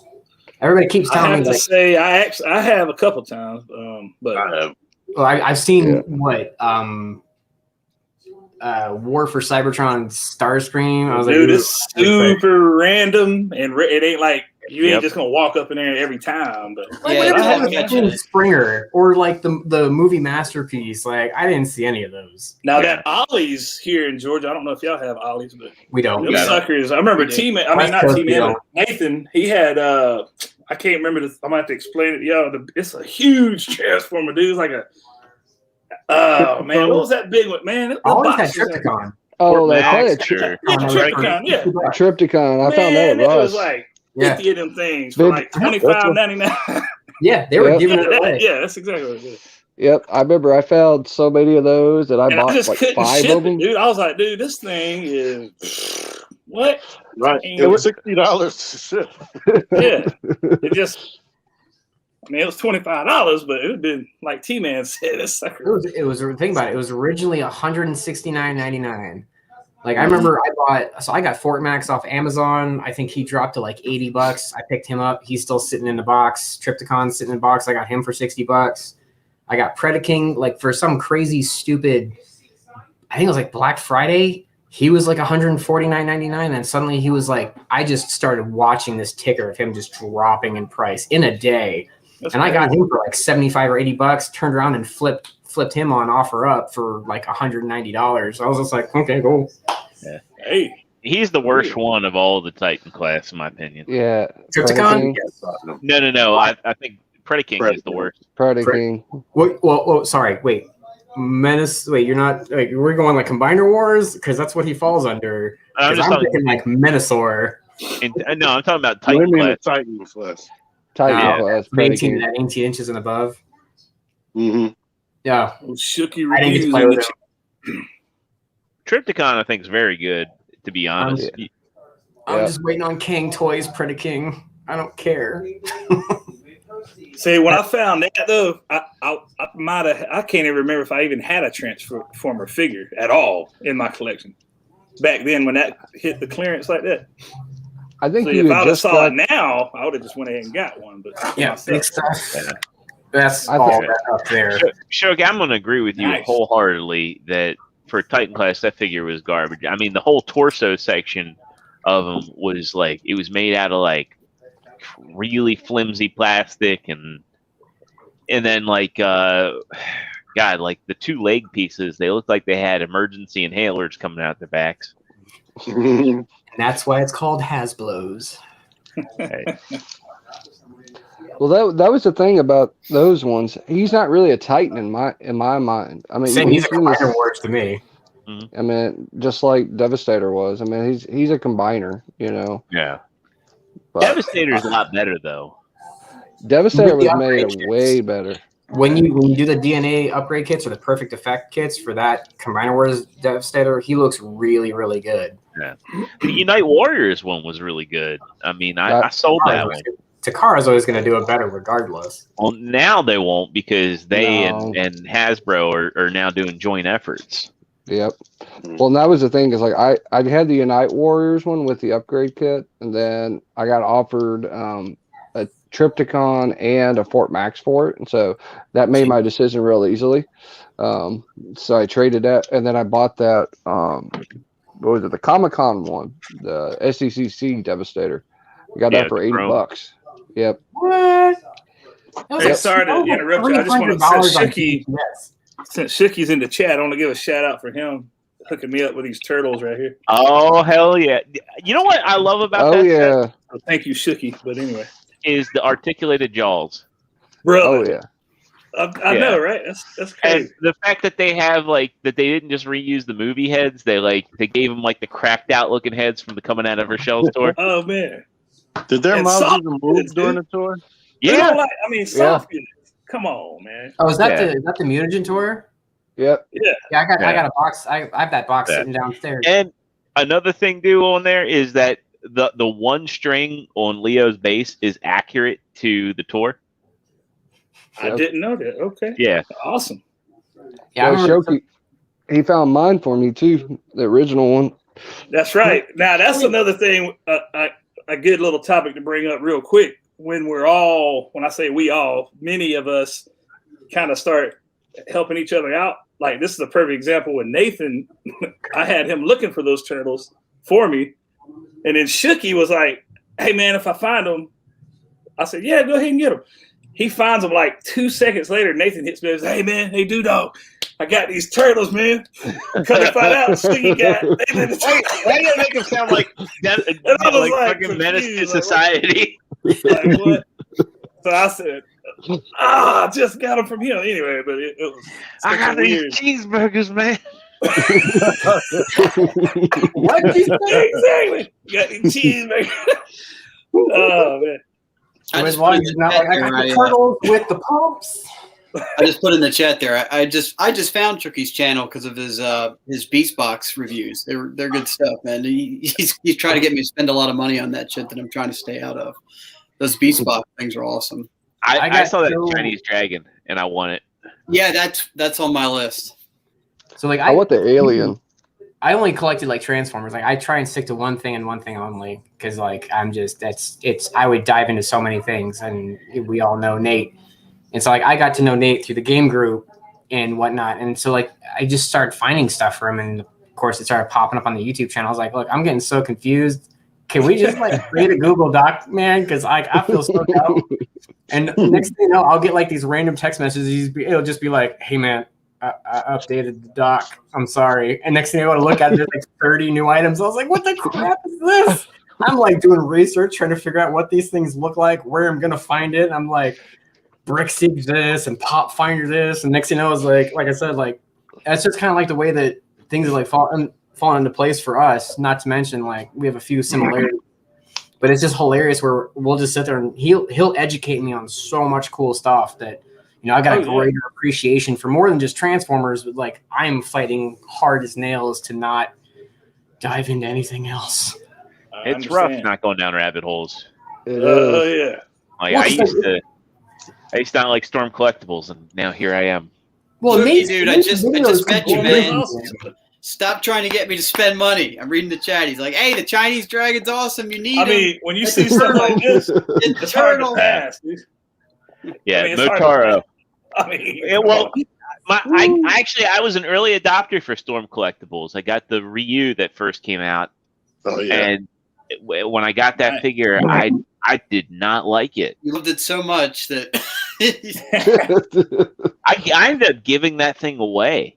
Everybody keeps telling me. I have a couple times, but I have. Well, I've seen War for Cybertron Starscream. I was dude, like, it's super random, and it ain't like you ain't just gonna walk up in there every time. But Springer or like the movie Masterpiece. Like I didn't see any of those. Now that Ollie's here in Georgia, I don't know if y'all have Ollie's, but we don't. Them suckers. I remember Nathan. He had I can't remember this. I'm gonna have to explain it to y'all. It's a huge Transformer, dude. It's like a man, what was that big one, man? I always had Trypticon. Oh, they call it Trypticon. Yeah, Trypticon. I found that at Ross. It was like 50 of them things for like $25.99. Yeah, they were giving it away. Yeah, that's exactly what it is. Yep, I remember I found so many of those that I bought like 5 of them. Dude, I was like, dude, this thing is what? Right, it was $60 to ship. Yeah, it just. I mean, it was $25, but it would have been like T-Man said. This sucker. It was think about it. It was originally $169.99. Like I remember I got Fort Max off Amazon. I think he dropped to like $80. I picked him up. He's still sitting in the box. Trypticon sitting in the box. I got him for $60. I got Predaking like for some crazy stupid, I think it was like Black Friday. He was like $149.99, and suddenly he was like, I just started watching this ticker of him just dropping in price in a day. That's and crazy. I got him for like $75 or $80, turned around and flipped him on OfferUp for like $190. I was just like, okay, cool. Yeah. Hey, he's the worst one of all the Titan class, in my opinion. Yeah. Trypticon? No. I think Predaking is the worst. Predaking. Well, sorry. Wait. Menace. Wait, you're not. Like, we're going like Combiner Wars because that's what he falls under. I'm thinking like Menasor. No, I'm talking about Titan class. Titan class. Titan class. 18 inches and above. Mm-hmm. Yeah. Shooky I didn't get to play with it. Trypticon, I think, is very good. To be honest, I'm just waiting on King Toys Predaking. I don't care. See, when I found that though, I can't even remember if I even had a Transformer figure at all in my collection back then when that hit the clearance like that. I think if I would have saw it now, I would have just went ahead and got one. But big stuff. That's all that up there. Shug, I'm going to agree with you wholeheartedly that for Titan class, that figure was garbage. I mean, the whole torso section of him was like, it was made out of like really flimsy plastic, and then like God, like the two leg pieces, they looked like they had emergency inhalers coming out their backs. And that's why it's called Hasbro's. Well, that was the thing about those ones. He's not really a Titan in my mind. I mean, he's a combiner works to me. I mean, just like Devastator was. I mean, he's a combiner, you know. Yeah. But Devastator's a lot better though. Devastator was made way better. When you do the DNA upgrade kits or the perfect effect kits for that Combiner Wars Devastator, he looks really, really good. Yeah. The Unite Warriors one was really good. I mean, I sold that one. Takara's always going to do it better regardless. Well, now they won't because they and Hasbro are now doing joint efforts. Yep. Well, and that was the thing is like I had the Unite Warriors one with the upgrade kit, and then I got offered a Trypticon and a Fort Max for it, and so that made my decision real easily. So I traded that, and then I bought that. What was it? The Comic-Con one, the SCCC Devastator. I got that for $80. Yep. What? Hey, sorry to interrupt you. I just want to say Shooky. Since Shooky's in the chat, I want to give a shout out for him hooking me up with these turtles right here. Oh, hell yeah. You know what I love about that? Oh, yeah. So thank you, Shooky. But anyway. Is the articulated jaws. Bro. Oh, yeah. I know, right? That's crazy. And the fact that they have, like, that they didn't just reuse the movie heads. They gave them, like, the cracked out looking heads from the Coming Out of Her Shell store. Oh, man. Did their mouths even move during the tour? Yeah. Soft units. Come on, man. Oh, is that the Mutagen tour? Yep. Yeah. Yeah, I got a box. I have that box sitting downstairs. And another thing, on there is that the one string on Leo's base is accurate to the tour. I didn't know that. Okay. Yeah. Awesome. Yeah, Shoki, he found mine for me too, the original one. That's right. Now that's another thing. A good little topic to bring up real quick. When I say we all, many of us kind of start helping each other out. Like this is a perfect example with Nathan. I had him looking for those turtles for me. And then Shooky was like, hey man, if I find them, I said, yeah, go ahead and get them. He finds them like 2 seconds later. Nathan hits me and says, hey man, hey Dudog, I got these turtles, man. Come to find out, Shooky got. Why you make him sound like fucking menace to society? Like what? So I said, I just got them from him anyway. But it was. I got these cheeseburgers, man. What did you say? Exactly. You got these cheeseburgers. Oh man. I got the turtles with the pumps. I just put in the chat there. I just found Shooky's channel because of his Beats Box reviews. They're good stuff, man. He's trying to get me to spend a lot of money on that shit that I'm trying to stay out of. Those Beats Box things are awesome. I saw that Chinese dragon and I want it. Yeah, that's on my list. So like I want the alien. I only collected like Transformers. Like I try and stick to one thing and one thing only because like I'm just I would dive into so many things, and we all know Nate, and so like I got to know Nate through the game group and whatnot, and so like I just started finding stuff for him, and of course it started popping up on the YouTube channel. I was like, look, I'm getting so confused. Can we just like create a Google Doc, man? Because I feel so dumb. And next thing you know, I'll get like these random text messages. It'll just be like, hey man, I updated the doc. I'm sorry. And next thing I go to look at it, there's like 30 new items. I was like, what the crap is this? I'm like doing research, trying to figure out what these things look like, where I'm gonna find it. And I'm like, Brickseek this and Pop Finder this. And next thing you know, it's like I said, like that's just kind of like the way that things are like falling into place for us. Not to mention, like we have a few similarities. But it's just hilarious where we'll just sit there and he'll educate me on so much cool stuff that, you know, I got a greater appreciation for more than just Transformers, but like I'm fighting hard as nails to not dive into anything else. It's rough not going down rabbit holes. Oh yeah. Like I used to not like Storm Collectibles, and now here I am. Well, dude, I just met you, man. Stop trying to get me to spend money. I'm reading the chat. He's like, "Hey, the Chinese dragon's awesome. You need." I mean, when you see stuff like this, it's hard to pass. Yeah, Motaro. I was an early adopter for Storm Collectibles. I got the Ryu that first came out, and when I got that figure, I did not like it. You loved it so much that I ended up giving that thing away.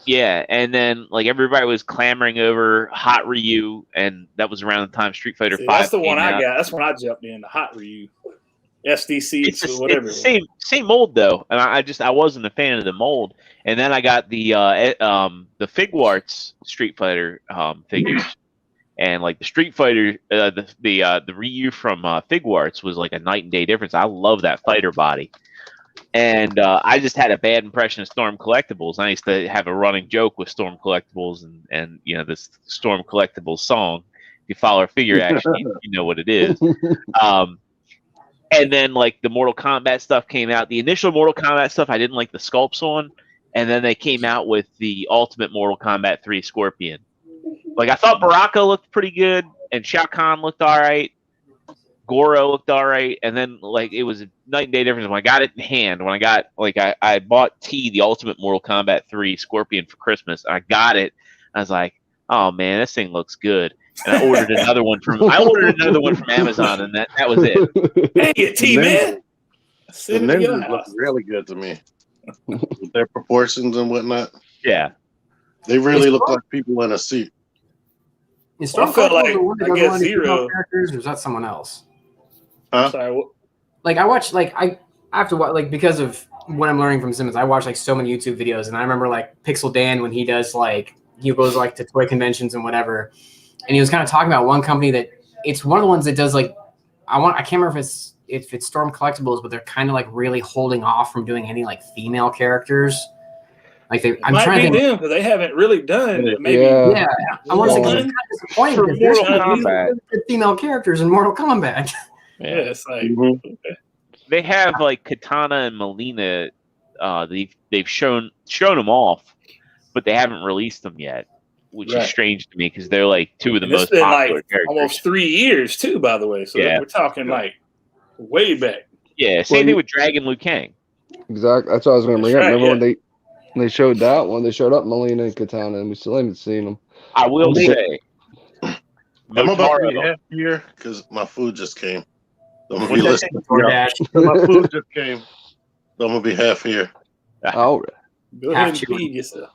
Yeah, and then like everybody was clamoring over Hot Ryu, and that was around the time Street Fighter 5. That's the one I got. That's when I jumped in, the Hot Ryu, SDC, or whatever. It's the same mold though, and I wasn't a fan of the mold. And then I got the Figuarts Street Fighter figures, and like the Street Fighter, the Ryu from Figuarts was like a night and day difference. I love that fighter body. And I just had a bad impression of Storm Collectibles. I used to have a running joke with Storm Collectibles and you know, this Storm Collectibles song. If you follow our figure action, you know what it is. And then like the Mortal Kombat stuff came out. The initial Mortal Kombat stuff, I didn't like the sculpts on. And then they came out with the Ultimate Mortal Kombat 3 Scorpion. Like I thought Baraka looked pretty good, and Shao Kahn looked all right. Goro looked all right, and then like it was a night and day difference when I got it in hand. When I got I bought the Ultimate Mortal Kombat 3 Scorpion for Christmas. I got it. I was like, oh man, this thing looks good. And I ordered another one from Amazon, and that was it. Hey, T man. The ninjas look really good to me. With their proportions and whatnot. Yeah. They really look like people in a suit. Is Storm Collectibles I guess Zero characters, or is that someone else? Huh? Sorry, like I watch, like I have to watch, like because of what I'm learning from Simmons, I watch like so many YouTube videos, and I remember like Pixel Dan when he does like he goes like to toy conventions and whatever, and he was kind of talking about one company that it's one of the ones that does like I can't remember if it's Storm Collectibles, but they're kind of like really holding off from doing any like female characters. Like I'm trying to think them because they haven't really done it. Maybe yeah. I want to say kind of disappointed because there's Kombat female characters in Mortal Kombat. Yeah, it's like they have like Katana and Melina. They've shown them off, but they haven't released them yet, which is strange to me because they're like two of the most popular characters. Almost 3 years too, by the way. So we're talking like way back. Yeah, same thing with Dragon Liu Kang. Exactly. That's what I was going to bring up. Remember when they showed that one? They showed up Melina and Katana, and we still haven't seen them. I will say, I'm about to be half here because my food just came. So I'm gonna be listening. My food just came. So I'm gonna be half here. Oh, go ahead and feed yourself.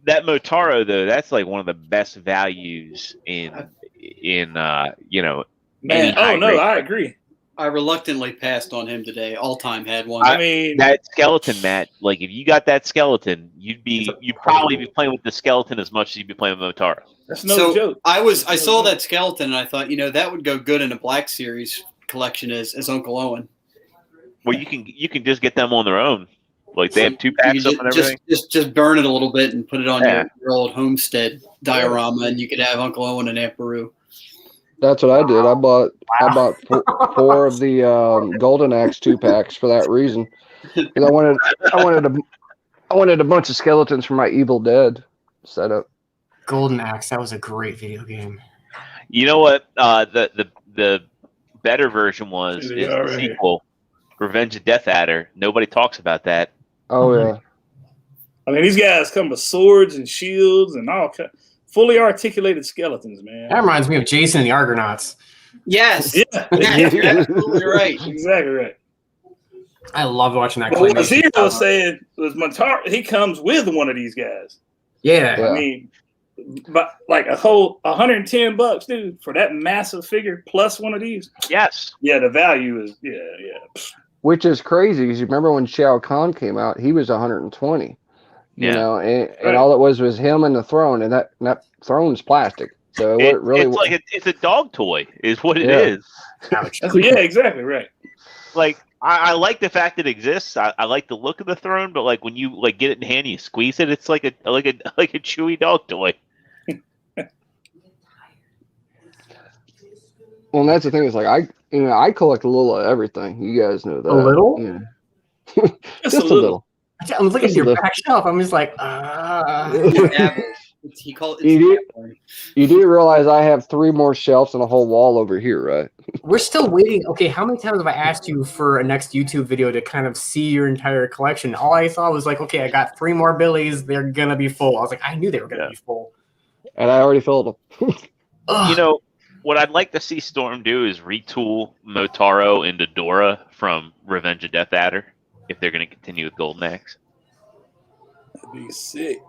That Motaro though, that's like one of the best values in you know. Man, I agree. I reluctantly passed on him today. All Time had one. I mean, that skeleton, Matt. Like, if you got that skeleton, you'd probably be playing with the skeleton as much as you'd be playing with Motaro. That's no joke. I saw that skeleton and I thought, you know, that would go good in a Black Series collection as Uncle Owen. Well, you can just get them on their own. Like they have 2 packs up and everything. Just burn it a little bit and put it on your old homestead diorama, and you could have Uncle Owen and Aunt Beru. That's what I did. I bought four of the Golden Axe 2-packs for that reason. Because I wanted a bunch of skeletons for my Evil Dead setup. Golden Axe, that was a great video game. You know what? The better version is the sequel, Revenge of Death Adder. Nobody talks about that. Oh yeah. I mean, these guys come with swords and shields and all fully articulated skeletons, man. That reminds me of Jason and the Argonauts. Yes. Yeah. You're absolutely right. Exactly right. I loved watching that. Well, what Zero was saying was Montaro, he comes with one of these guys. Yeah. I mean, but like a whole $110, dude, for that massive figure plus one of these. Yes. Yeah, the value is Which is crazy because you remember when Shao Kahn came out, he was 120. You know, and all it was him and the throne, and that throne's plastic. So it's a dog toy, is what it is. Yeah, exactly right. Like I like the fact it exists. I like the look of the throne, but like when you like get it in hand, you squeeze it. It's like a chewy dog toy. Well, and that's the thing. Is like I collect a little of everything. You guys know that. A little? Yeah. Just a little. I'm looking at your back shelf. I'm just like, He called You do realize I have 3 more shelves and a whole wall over here, right? We're still waiting. Okay, how many times have I asked you for a next YouTube video to kind of see your entire collection? All I saw was like, okay, I got 3 more Billies. They're gonna be full. I was like, I knew they were gonna be full. And I already filled them. You know, what I'd like to see Storm do is retool Motaro into Dora from Revenge of Death Adder if they're going to continue with Golden Axe. That'd be sick.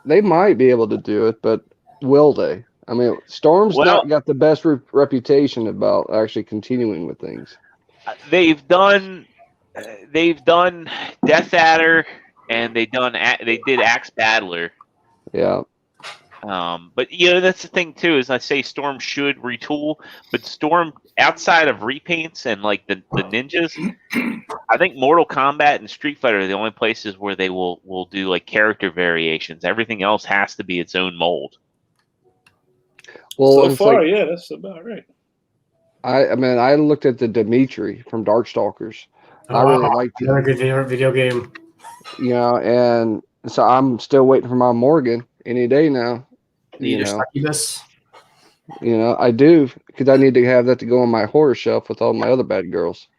They might be able to do it, but will they? I mean, Storm's not got the best reputation about actually continuing with things. They've done Death Adder, and they did Axe Battler. Yeah. But that's the thing too, is I say Storm should retool, but Storm outside of repaints and like the ninjas, I think Mortal Kombat and Street Fighter are the only places where they will do like character variations. Everything else has to be its own mold. Well, so far, yeah, that's about right. I mean, I looked at the Dimitri from Darkstalkers. I really liked it. Another good video game. You know, and so I'm still waiting for my Morgan any day now. You know, I do, because I need to have that to go on my horror shelf with all my other bad girls.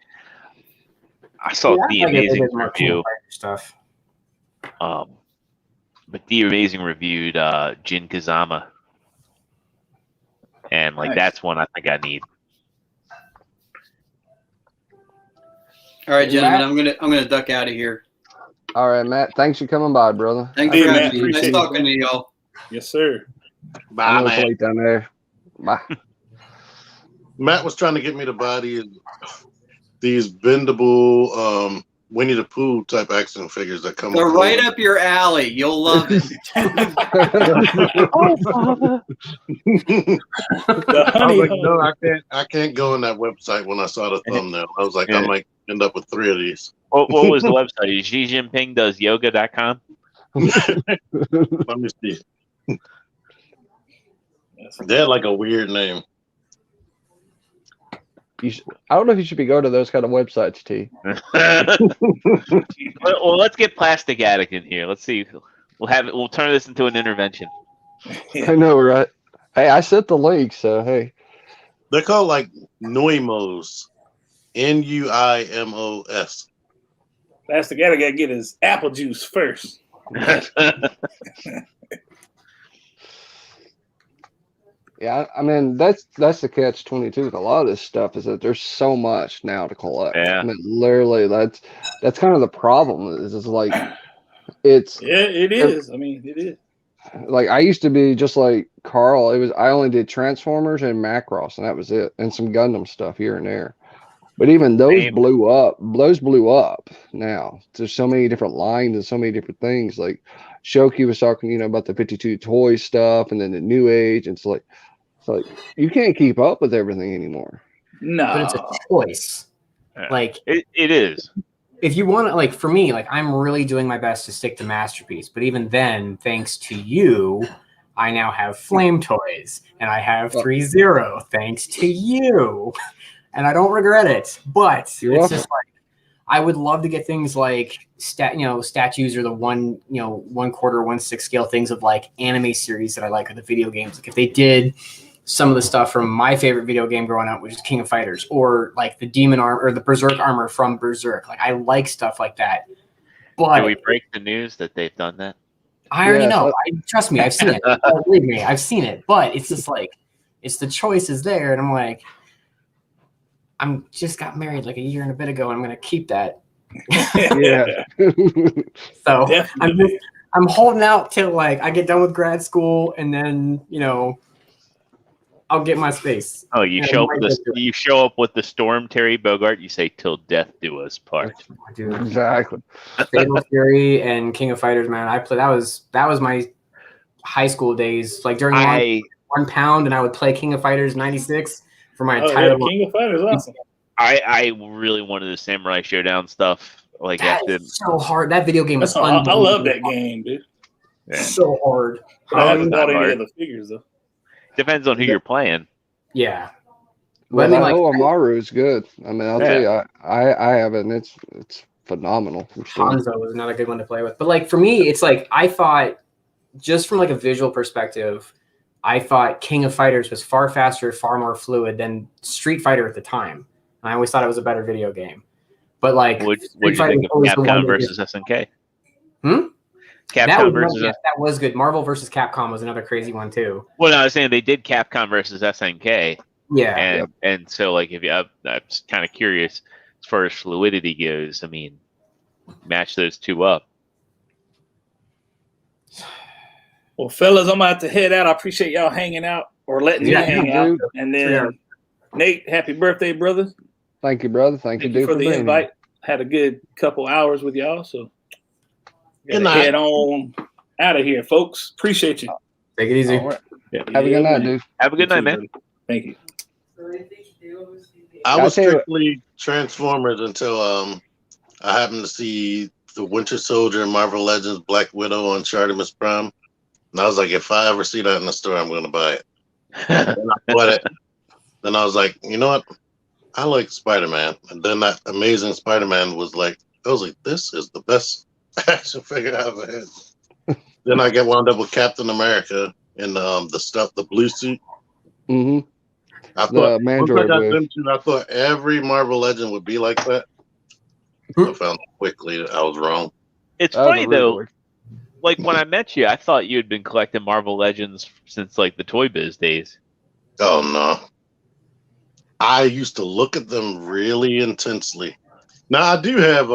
I saw the amazing review stuff. But the amazing reviewed Jin Kazama, and like that's one I think I need. All right, gentlemen, I'm gonna duck out of here. All right, Matt. Thanks for coming by, brother. Thank you, Matt. Nice talking to y'all. Yes, sir. Bye, man. Wait down there. Bye. Matt was trying to get me to buy these bendable Winnie the Pooh type action figures that come. They're right up your alley. You'll love it. I was like, no, I can't go on that website. When I saw the thumbnail, I was like, I might end up with 3 of these. What was the website? Xi Jinping does yoga.com. Let me see. They had like a weird name. I don't know if you should be going to those kind of websites, T. Well, let's get Plastic Attic in here. Let's see. We'll turn this into an intervention. I know, right? Hey, I sent the link, so hey. They're called like Nuimos. Nuimos. Plastic Attic gotta get his apple juice first. Yeah, I mean that's the catch-22 with a lot of this stuff, is that there's so much now to collect. Yeah. I mean, literally, that's kind of the problem. Is like it is. I mean, it is. Like I used to be just like Carl. I only did Transformers and Macross, and that was it, and some Gundam stuff here and there. But even those blew up. Those blew up now. There's so many different lines and so many different things. Like Shoki was talking, about the 52 toy stuff, and then the New Age. And it's like you can't keep up with everything anymore. No, but it's a choice. Like it is. If you want to, like for me, like I'm really doing my best to stick to Masterpiece. But even then, thanks to you, I now have Flame Toys, and I have 3-0 thanks to you, and I don't regret it. But it's just like I would love to get things like statues or the 1 1/4 1/6 scale things of like anime series that I like, or the video games. Like if they did some of the stuff from my favorite video game growing up, which is King of Fighters, or like the demon armor or the Berserk armor from Berserk. Like I like stuff like that. But can we break the news that they've done that? I already know. Trust me, I've seen it. Believe me, I've seen it. But it's just like it's the choice is there, and I'm like, I'm just got married like a year and a bit ago, and I'm gonna keep that. Yeah. So I'm holding out till like I get done with grad school, and then I'll get my space. Oh, you show up with the Storm Terry Bogart. You say, "Till death do us part." Dude. Exactly. Fatal Fury and King of Fighters, man. That was my high school days. Like during £1, and I would play King of Fighters 96 for my entire life. King of Fighters, awesome. I really wanted the Samurai Showdown stuff. Like that's so hard. That video game is I love that game, dude. Yeah. So hard. I haven't bought any of the figures though. Depends on who you're playing. Yeah. But I know Amaru is good. I mean, I'll tell you, I have it, and it's phenomenal. Hanzo was another good one to play with. But like for me, it's like I thought, just from like a visual perspective, I thought King of Fighters was far faster, far more fluid than Street Fighter at the time. And I always thought it was a better video game. But like, what did you think of Capcom versus SNK? Capcom versus that was good. Marvel versus Capcom was another crazy one too. Well, no, I was saying they did Capcom versus SNK. Yeah, and so like if I'm kind of curious as far as fluidity goes. I mean, match those two up. Well, fellas, I'm about to head out. I appreciate y'all hanging out or letting me hang out. And then Nate, happy birthday, brother. Thank you, brother. Thank you, dude, for the invite. Had a good couple hours with y'all, so head on out of here, folks. Appreciate you. Take it easy. Right. Have a good night, dude. Have a good night, man. Thank you. I was strictly Transformers until I happened to see the Winter Soldier, Marvel Legends, Black Widow on Artemis Prime, and I was like, if I ever see that in the store, I'm going to buy it. And I bought it. Then I was like, you know what? I like Spider-Man. And then that Amazing Spider-Man was like, I was like, this is the best action figure I've ever had. Then I wound up with Captain America in the blue suit. Mm-hmm. I thought I thought every Marvel Legend would be like that. I found quickly that I was wrong. It's funny though. Like when I met you, I thought you had been collecting Marvel Legends since like the Toy Biz days. Oh no. I used to look at them really intensely. Now I do have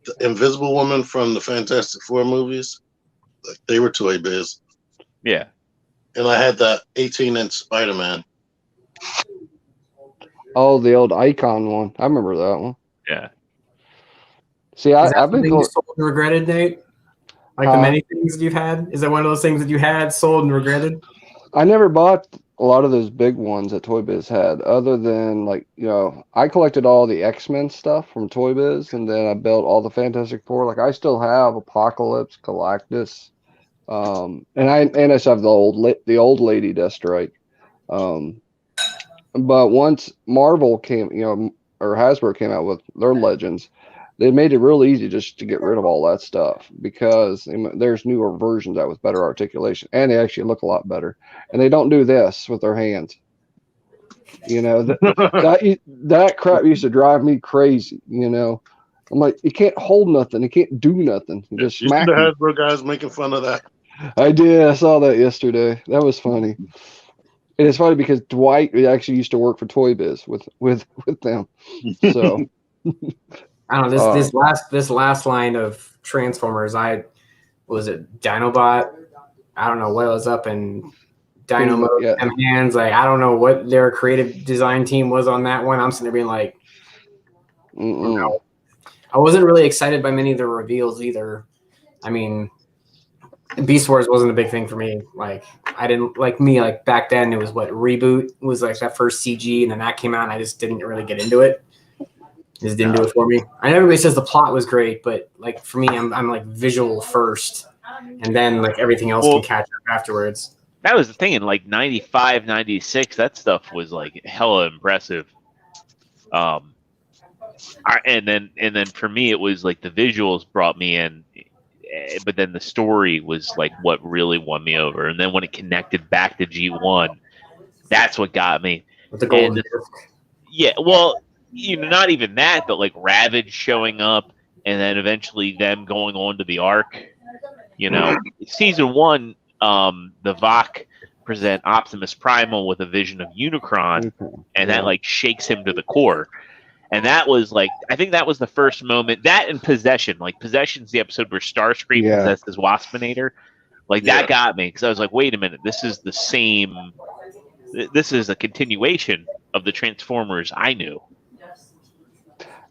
the Invisible Woman from the Fantastic Four movies. Like, they were Toy Biz. Yeah. And I had that 18-inch Spider-Man. Oh, the old Icon one. I remember that one. Yeah. See, I've been sold and regretted, Nate. Like the many things that you've had. Is that one of those things that you had sold and regretted? I never bought a lot of those big ones that Toy Biz had, other than I collected all the X-Men stuff from Toy Biz, and then I built all the Fantastic Four. Like I still have Apocalypse, Galactus, and I still have the old Lady Deathstrike. But once Marvel came, or Hasbro came out with their Legends, they made it real easy just to get rid of all that stuff, because there's newer versions out with better articulation, and they actually look a lot better. And they don't do this with their hands. That crap used to drive me crazy. I'm like, you can't hold nothing, you can't do nothing. You just smack. The Hasbro guys making fun of that. I did. I saw that yesterday. That was funny. And it's funny because Dwight actually used to work for Toy Biz with them. So. I don't know, this last line of Transformers, was it Dinobot? I don't know what was up in Dynamo hands. Like I don't know what their creative design team was on that one. I'm sitting there being like, no. I wasn't really excited by many of the reveals either. I mean, Beast Wars wasn't a big thing for me. Like I didn't like back then. It was Reboot was like that first CG, and then that came out, and I just didn't really get into it. Just didn't do it for me. I know everybody says the plot was great, but like for me, I'm like visual first, and then like everything else can catch up afterwards. That was the thing in like 95, 96, that stuff was like hella impressive. And then for me it was like the visuals brought me in, but then the story was like what really won me over. And then when it connected back to G1, that's what got me. With the golden yeah, well, not even that, but like Ravage showing up and then eventually them going on to the Ark. Season 1, the Vok present Optimus Primal with a vision of Unicron, and that like shakes him to the core. And that was like, I think that was the first moment. That and Possession, like Possession's the episode where Starscream possesses Waspinator. Like that got me because I was like, wait a minute, this is the same. This is a continuation of the Transformers I knew.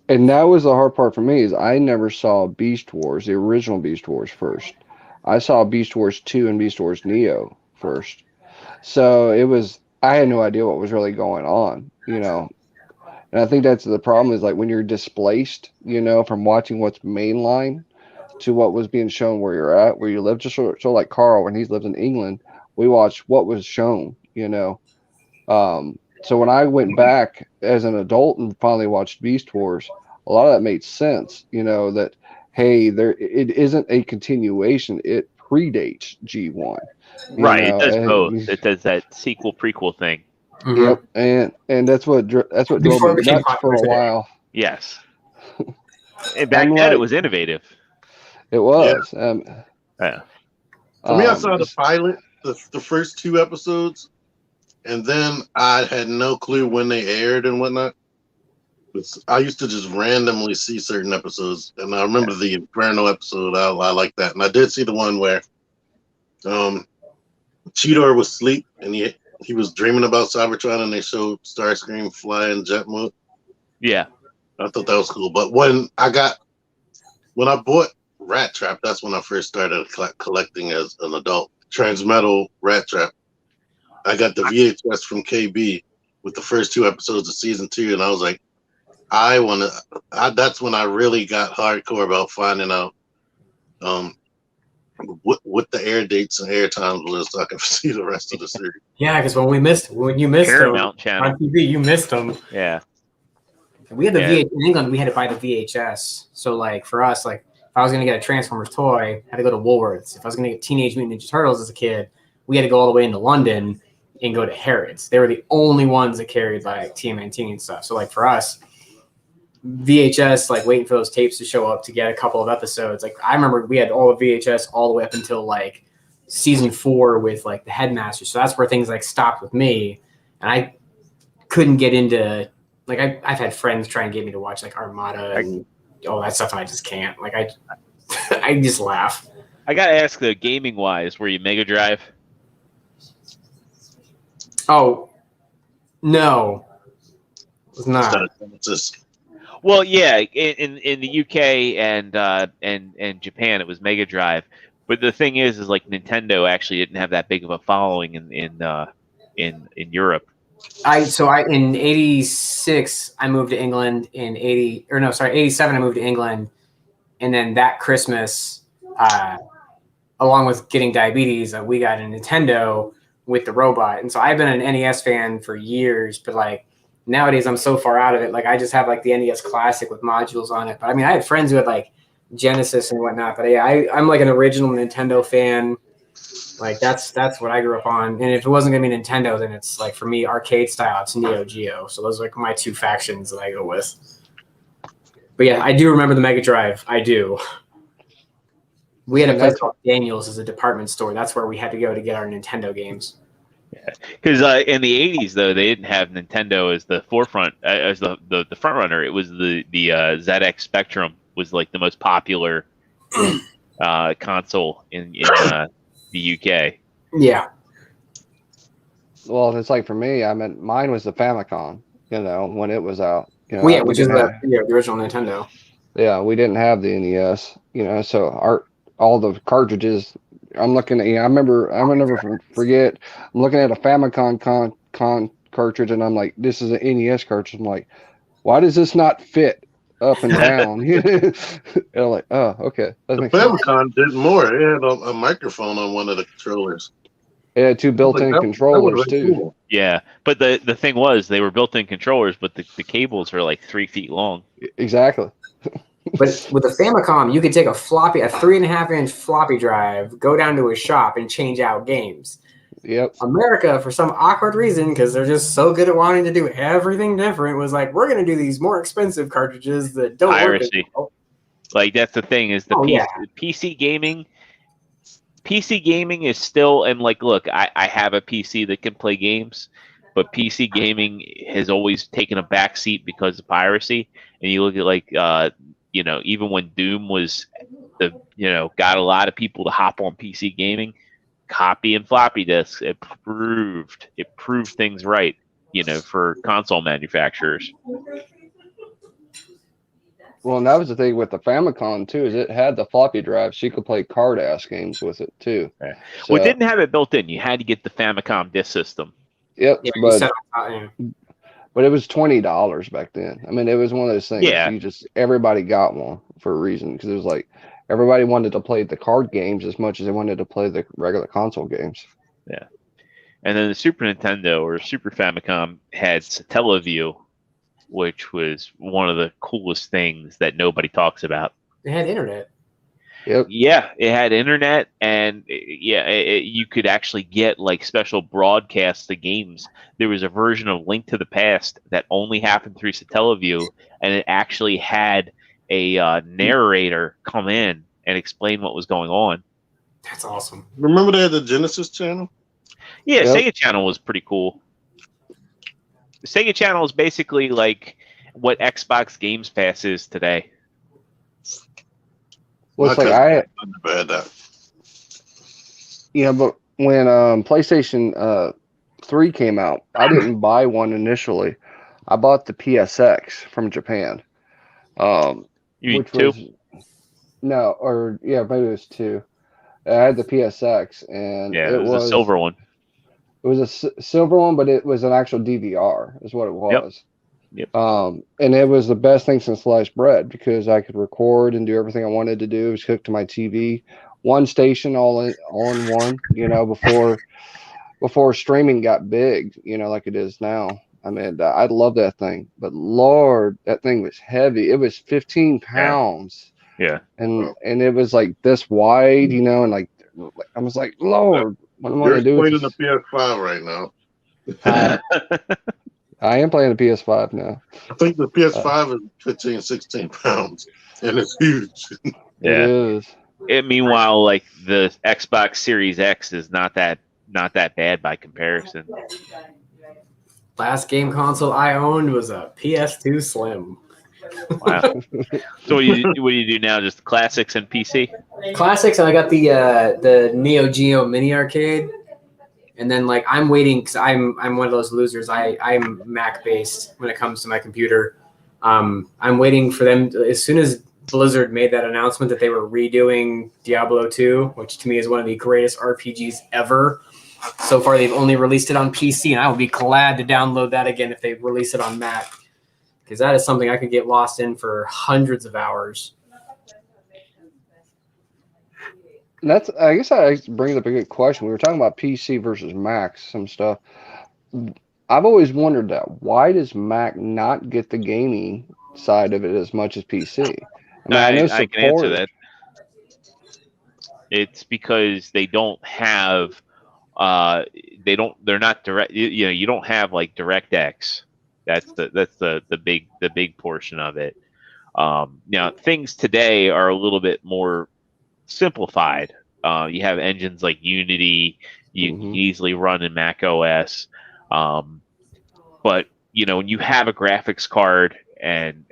And that was the hard part for me is I never saw Beast Wars, the original Beast Wars first. I saw Beast Wars 2 and Beast Wars Neo first. So I had no idea what was really going on, And I think that's the problem is like when you're displaced, from watching what's mainline to what was being shown where you're at, where you live. Just so like Carl, when he's lived in England, we watched what was shown, So when I went back as an adult and finally watched Beast Wars, a lot of that made sense, that, hey, it isn't a continuation. It predates G1. Right. It does both. It does that sequel prequel thing. Yep. And that's what drove me nuts for a while. Yes. And back then it was innovative. It was. Yeah. For me, I saw the pilot, the first 2 episodes, and then I had no clue when they aired and whatnot. I used to just randomly see certain episodes, and I remember the Inferno episode. I like that, and I did see the one where Cheetor was asleep and he was dreaming about Cybertron, and they showed Starscream flying jet mode. Yeah, I thought that was cool. But when I bought Rat Trap, that's when I first started collecting as an adult. Transmetal Rat Trap. I got the VHS from KB with the first 2 episodes of season 2, and I was like, that's when I really got hardcore about finding out what the air dates and air times was, so I could see the rest of the series. Yeah, because when you missed Paramount them Channel on TV, you missed them. Yeah. We had the VHS in England. We had to buy the VHS. So like for us, like if I was gonna get a Transformers toy, I had to go to Woolworths. If I was gonna get Teenage Mutant Ninja Turtles as a kid, we had to go all the way into London and go to Harrods. They were the only ones that carried like TMNT and stuff. So like for us, VHS, like waiting for those tapes to show up to get a couple of episodes. Like I remember we had all the VHS all the way up until like season 4 with like the Headmaster. So that's where things like stopped with me, and I couldn't get into like I've had friends try and get me to watch like Armada and all that stuff, and I just can't. Like I just laugh. I gotta ask though, gaming wise, were you Mega Drive? Oh no, it was not. Well, yeah, in the UK and Japan, it was Mega Drive. But the thing is like Nintendo actually didn't have that big of a following in Europe. In '86 I moved to England. In '87 I moved to England, and then that Christmas, along with getting diabetes, we got a Nintendo with the robot. And so I've been an NES fan for years, but like nowadays I'm so far out of it. Like I just have like the NES Classic with modules on it. But I mean, I had friends who had like Genesis and whatnot. But yeah, I'm like an original Nintendo fan. Like that's what I grew up on. And if it wasn't gonna be Nintendo, then it's like for me arcade style, it's Neo Geo. So those are like my 2 factions that I go with. But yeah, I do remember the Mega Drive. I do. We had a place called Daniel's as a department store. That's where we had to go to get our Nintendo games. Yeah, because in the '80s though, they didn't have Nintendo as the forefront, as the front runner. It was the ZX Spectrum was like the most popular console in the UK. Yeah. Well, it's like for me, I mean, mine was the Famicom. When it was out. Which is the original Nintendo. Yeah, we didn't have the NES. So all the cartridges. I'm looking at. I never forget. I'm looking at a Famicom cartridge, and I'm like, "This is an NES cartridge." I'm like, "Why does this not fit up and down. They're like, oh, okay. That The makes sense. Famicom did more. It had a microphone on one of the controllers. It had two built-in That controllers would've been too. cool. Yeah, but the thing was they were built-in controllers, but the cables are like 3 feet long. Exactly. But with the Famicom, you could take a 3.5-inch floppy drive, go down to a shop, and change out games. Yep. America, for some awkward reason, because they're just so good at wanting to do everything different, was like, we're going to do these more expensive cartridges that don't Piracy. work. Like that's the thing is the PC gaming. PC gaming is still, and like, look, I have a PC that can play games, but PC gaming has always taken a back seat because of piracy. And you look at like, even when Doom was got a lot of people to hop on PC gaming, copy and floppy disks, it proved things right, for console manufacturers. Well, and that was the thing with the Famicom too, is it had the floppy drive, so you could play card-ass games with it too. Right. So, Well, it didn't have it built in. You had to get the Famicom disk system. Yep, Yeah, but it was $20 back then. I mean, it was one of those things. Yeah. Everybody got one for a reason, because it was like everybody wanted to play the card games as much as they wanted to play the regular console games. Yeah. And then the Super Nintendo or Super Famicom had Satellaview, which was one of the coolest things that nobody talks about. It had internet. Yep. Yeah, it had internet, and you could actually get like special broadcasts of games. There was a version of Link to the Past that only happened through Satellaview, and it actually had a narrator come in and explain what was going on. That's awesome. Remember they had the Genesis channel? Yeah, Yep. Sega Channel was pretty cool. The Sega Channel is basically like what Xbox Games Pass is today. Well, it's My like cousin never had that. but when PlayStation 3 came out, I didn't buy one initially. I bought the PSX from Japan. You mean Which two? maybe it was 2. I had the PSX, and Yeah, it was a silver one. It was a silver one, but it was an actual DVR, is what it was. Yep. And it was the best thing since sliced bread, because I could record and do everything I wanted to do. It was hooked to my TV, one station, all in one. Before streaming got big, like it is now. I mean, I love that thing, but Lord, that thing was heavy. It was 15 pounds. Yeah. And it was like this wide, and like I was like, Lord, what am I You're gonna do with explaining the this? PS5 right now. I am playing the PS5 now. I think the PS5 is 15, 16 pounds, and it's huge. Yeah. It is. Meanwhile, like the Xbox Series X is not that bad by comparison. Last game console I owned was a PS2 Slim. Wow. So what do you do now? Just classics and PC? Classics. I got the Neo Geo Mini Arcade, and then like I'm waiting because I'm one of those losers. I'm Mac based when it comes to my computer. I'm waiting for them as soon as Blizzard made that announcement that they were redoing Diablo 2, which to me is one of the greatest RPGs ever. So far, they've only released it on PC, and I would be glad to download that again if they release it on Mac, because that is something I could get lost in for hundreds of hours. I guess that brings up a good question. We were talking about PC versus Mac, some stuff. I've always wondered that. Why does Mac not get the gaming side of it as much as PC? I can answer that. It's because they don't have they're not direct. You don't have like DirectX. That's the big portion of it. Now things today are a little bit more simplified. You have engines like Unity. You can easily run in Mac OS. But when you have a graphics card and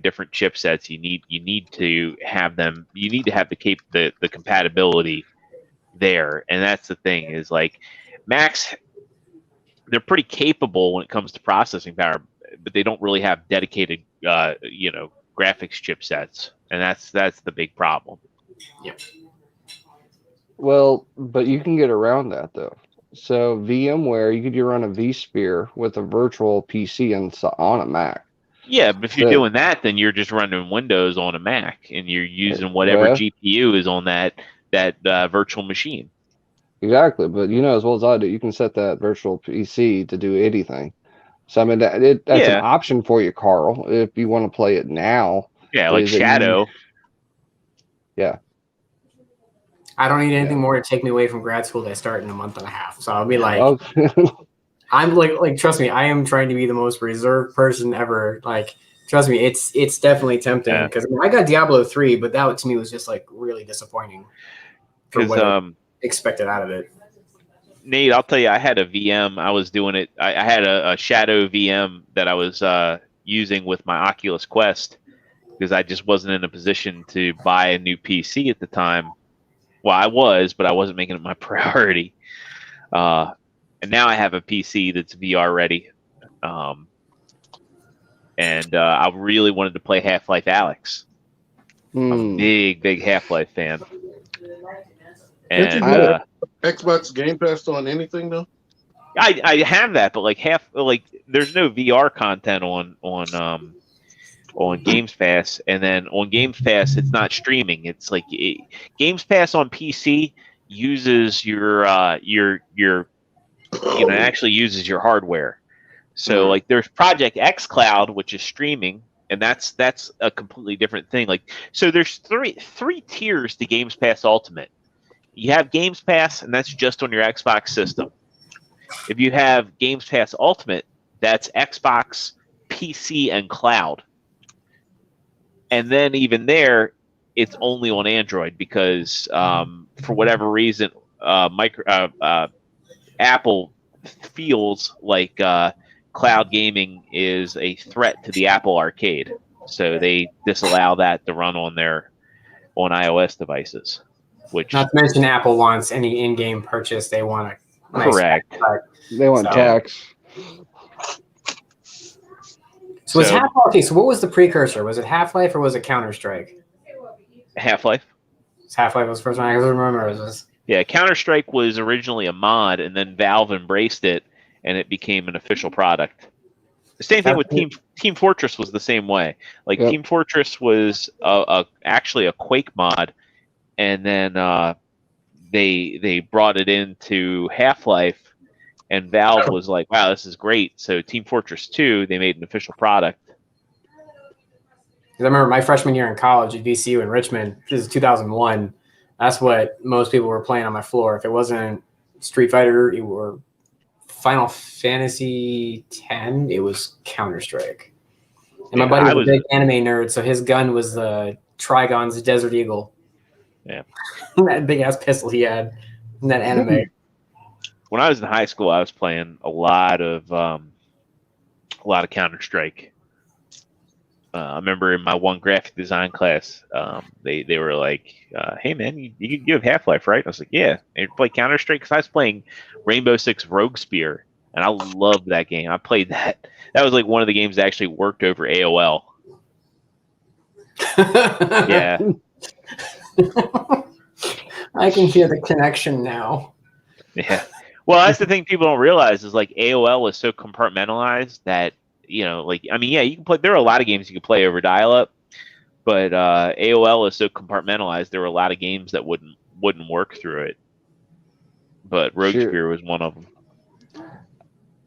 different chipsets, you need to have them. You need to have the compatibility there, and that's the thing is like Macs. They're pretty capable when it comes to processing power, but they don't really have dedicated graphics chipsets, and that's the big problem. Yep. Well, but you can get around that though. So VMware, you could run a vSphere with a virtual PC on a Mac. Yeah, but if you're So- doing that, then you're just running Windows on a Mac, and you're using whatever Well- GPU is on that virtual machine. Exactly, but you know as well as I do, you can set that virtual PC to do anything. So I mean that's an Yeah. option for you, Carl, if you want to play it now. Yeah, like Is that you- Shadow. I don't need anything more to take me away from grad school. They start in a month and a half, so I'll be like, Oh, I'm like, trust me, I am trying to be the most reserved person ever. Like, trust me, it's definitely tempting Yeah. because I got Diablo 3, but that to me was just like really disappointing for Because what I expected out of it. Nate, I'll tell you, I had a VM. I was doing it. I had a Shadow VM that I was using with my Oculus Quest because I just wasn't in a position to buy a new PC at the time. Well, I was, but I wasn't making it my priority. And now I have a PC that's VR ready. And I really wanted to play Half-Life Alyx. I'm a big Half-Life fan. Didn't you And get Xbox Game Pass on anything though? I have that, but like there's no VR content on Games Pass, and then on Games Pass it's not streaming. It's like Games Pass on PC uses your actually uses your hardware. So like there's Project xCloud, which is streaming, and that's a completely different thing. Like so there's three tiers to Games Pass Ultimate. You have Games Pass, and that's just on your Xbox system. If you have Games Pass Ultimate, that's Xbox, PC, and cloud. And then even there, it's only on Android because for whatever reason, Apple feels like cloud gaming is a threat to the Apple Arcade, so they disallow that to run on iOS devices. Which Not to mention Apple wants any in-game purchase they want to. correct. they want So- tax. So was So- Half-Life? So what was the precursor? Was it Half-Life or was it Counter-Strike? Half-Life. Half-Life was the first one. I don't remember. It was Yeah, Counter-Strike was originally a mod, and then Valve embraced it, and it became an official product. The same thing with Team Fortress was the same way. Like Yep. Team Fortress was actually a Quake mod, and then they brought it into Half-Life, and Valve was like, "Wow, this is great." So Team Fortress 2, they made an official product. 'cause I remember my freshman year in college at VCU in Richmond. This is 2001. That's what most people were playing on my floor. If it wasn't Street Fighter or Final Fantasy X, it was Counter-Strike. And my Yeah, buddy I was was- a big anime nerd, so his gun was the Trigon's Desert Eagle. Yeah. That big ass pistol he had in that anime. When I was in high school, I was playing a lot of Counter-Strike. I remember in my one graphic design class, they were like, "Hey man, you have Half-Life, right?" I was like, "Yeah." And you play Counter-Strike because I was playing Rainbow Six Rogue Spear, and I loved that game. I played that. That was like one of the games that actually worked over AOL. Yeah, I can hear the connection now. yeah. Well, that's the thing people don't realize is like AOL is so compartmentalized that like I mean, yeah, you can play. There are a lot of games you can play over dial-up, but AOL is so compartmentalized. There were a lot of games that wouldn't work through it. But Rogue Sure. Spear was one of them.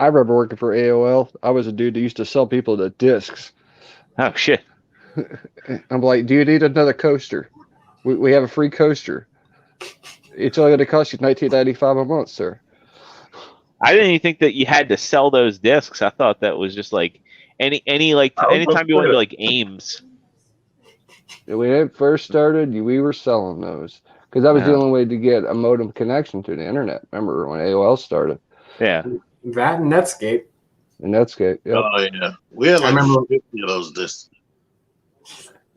I remember working for AOL. I was a dude that used to sell people the discs. Oh shit! I'm like, do you need another coaster? We have a free coaster. It's only going to cost you $19.95 a month, sir. I didn't even think that you had to sell those discs. I thought that was just like anytime you went to like Ames. When it first started, we were selling those because that was the Yeah. only way to get a modem connection to the internet. Remember when AOL started? Yeah, That and Netscape. And Netscape. Yep. Oh yeah, we had I like remember- 50 of those discs.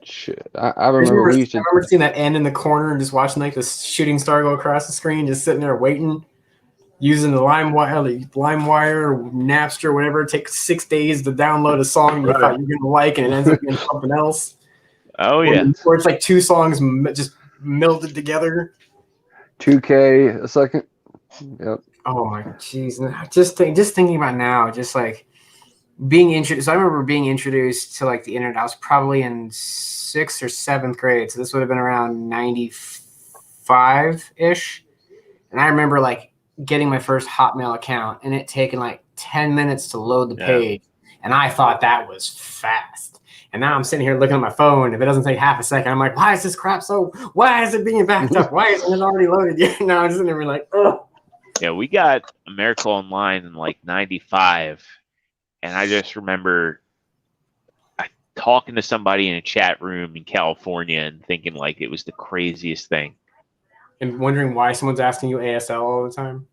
Shit. I remember we used I to. remember seeing that end in the corner and just watching like this shooting star go across the screen, just sitting there waiting, using the LimeWire, Napster, whatever. It takes 6 days to download a song you thought you were gonna like, and it ends up being something else. oh yeah. Or it's like two songs just melded together. 2K a second. Yep. Oh my jeez! Just thinking about now, just like being introduced. So I remember being introduced to like the internet. I was probably in 6th or 7th grade. So this would have been around 95-ish. And I remember like getting my first Hotmail account and it taking like 10 minutes to load the page. And I thought that was fast. And now I'm sitting here looking at my phone. If it doesn't take half a second, I'm like, why is this crap why is it being backed up? Why isn't it already loaded yet? No, I'm just sitting there like, oh. Yeah, we got America Online in like 95. And I just remember talking to somebody in a chat room in California and thinking like it was the craziest thing. And wondering why someone's asking you ASL all the time.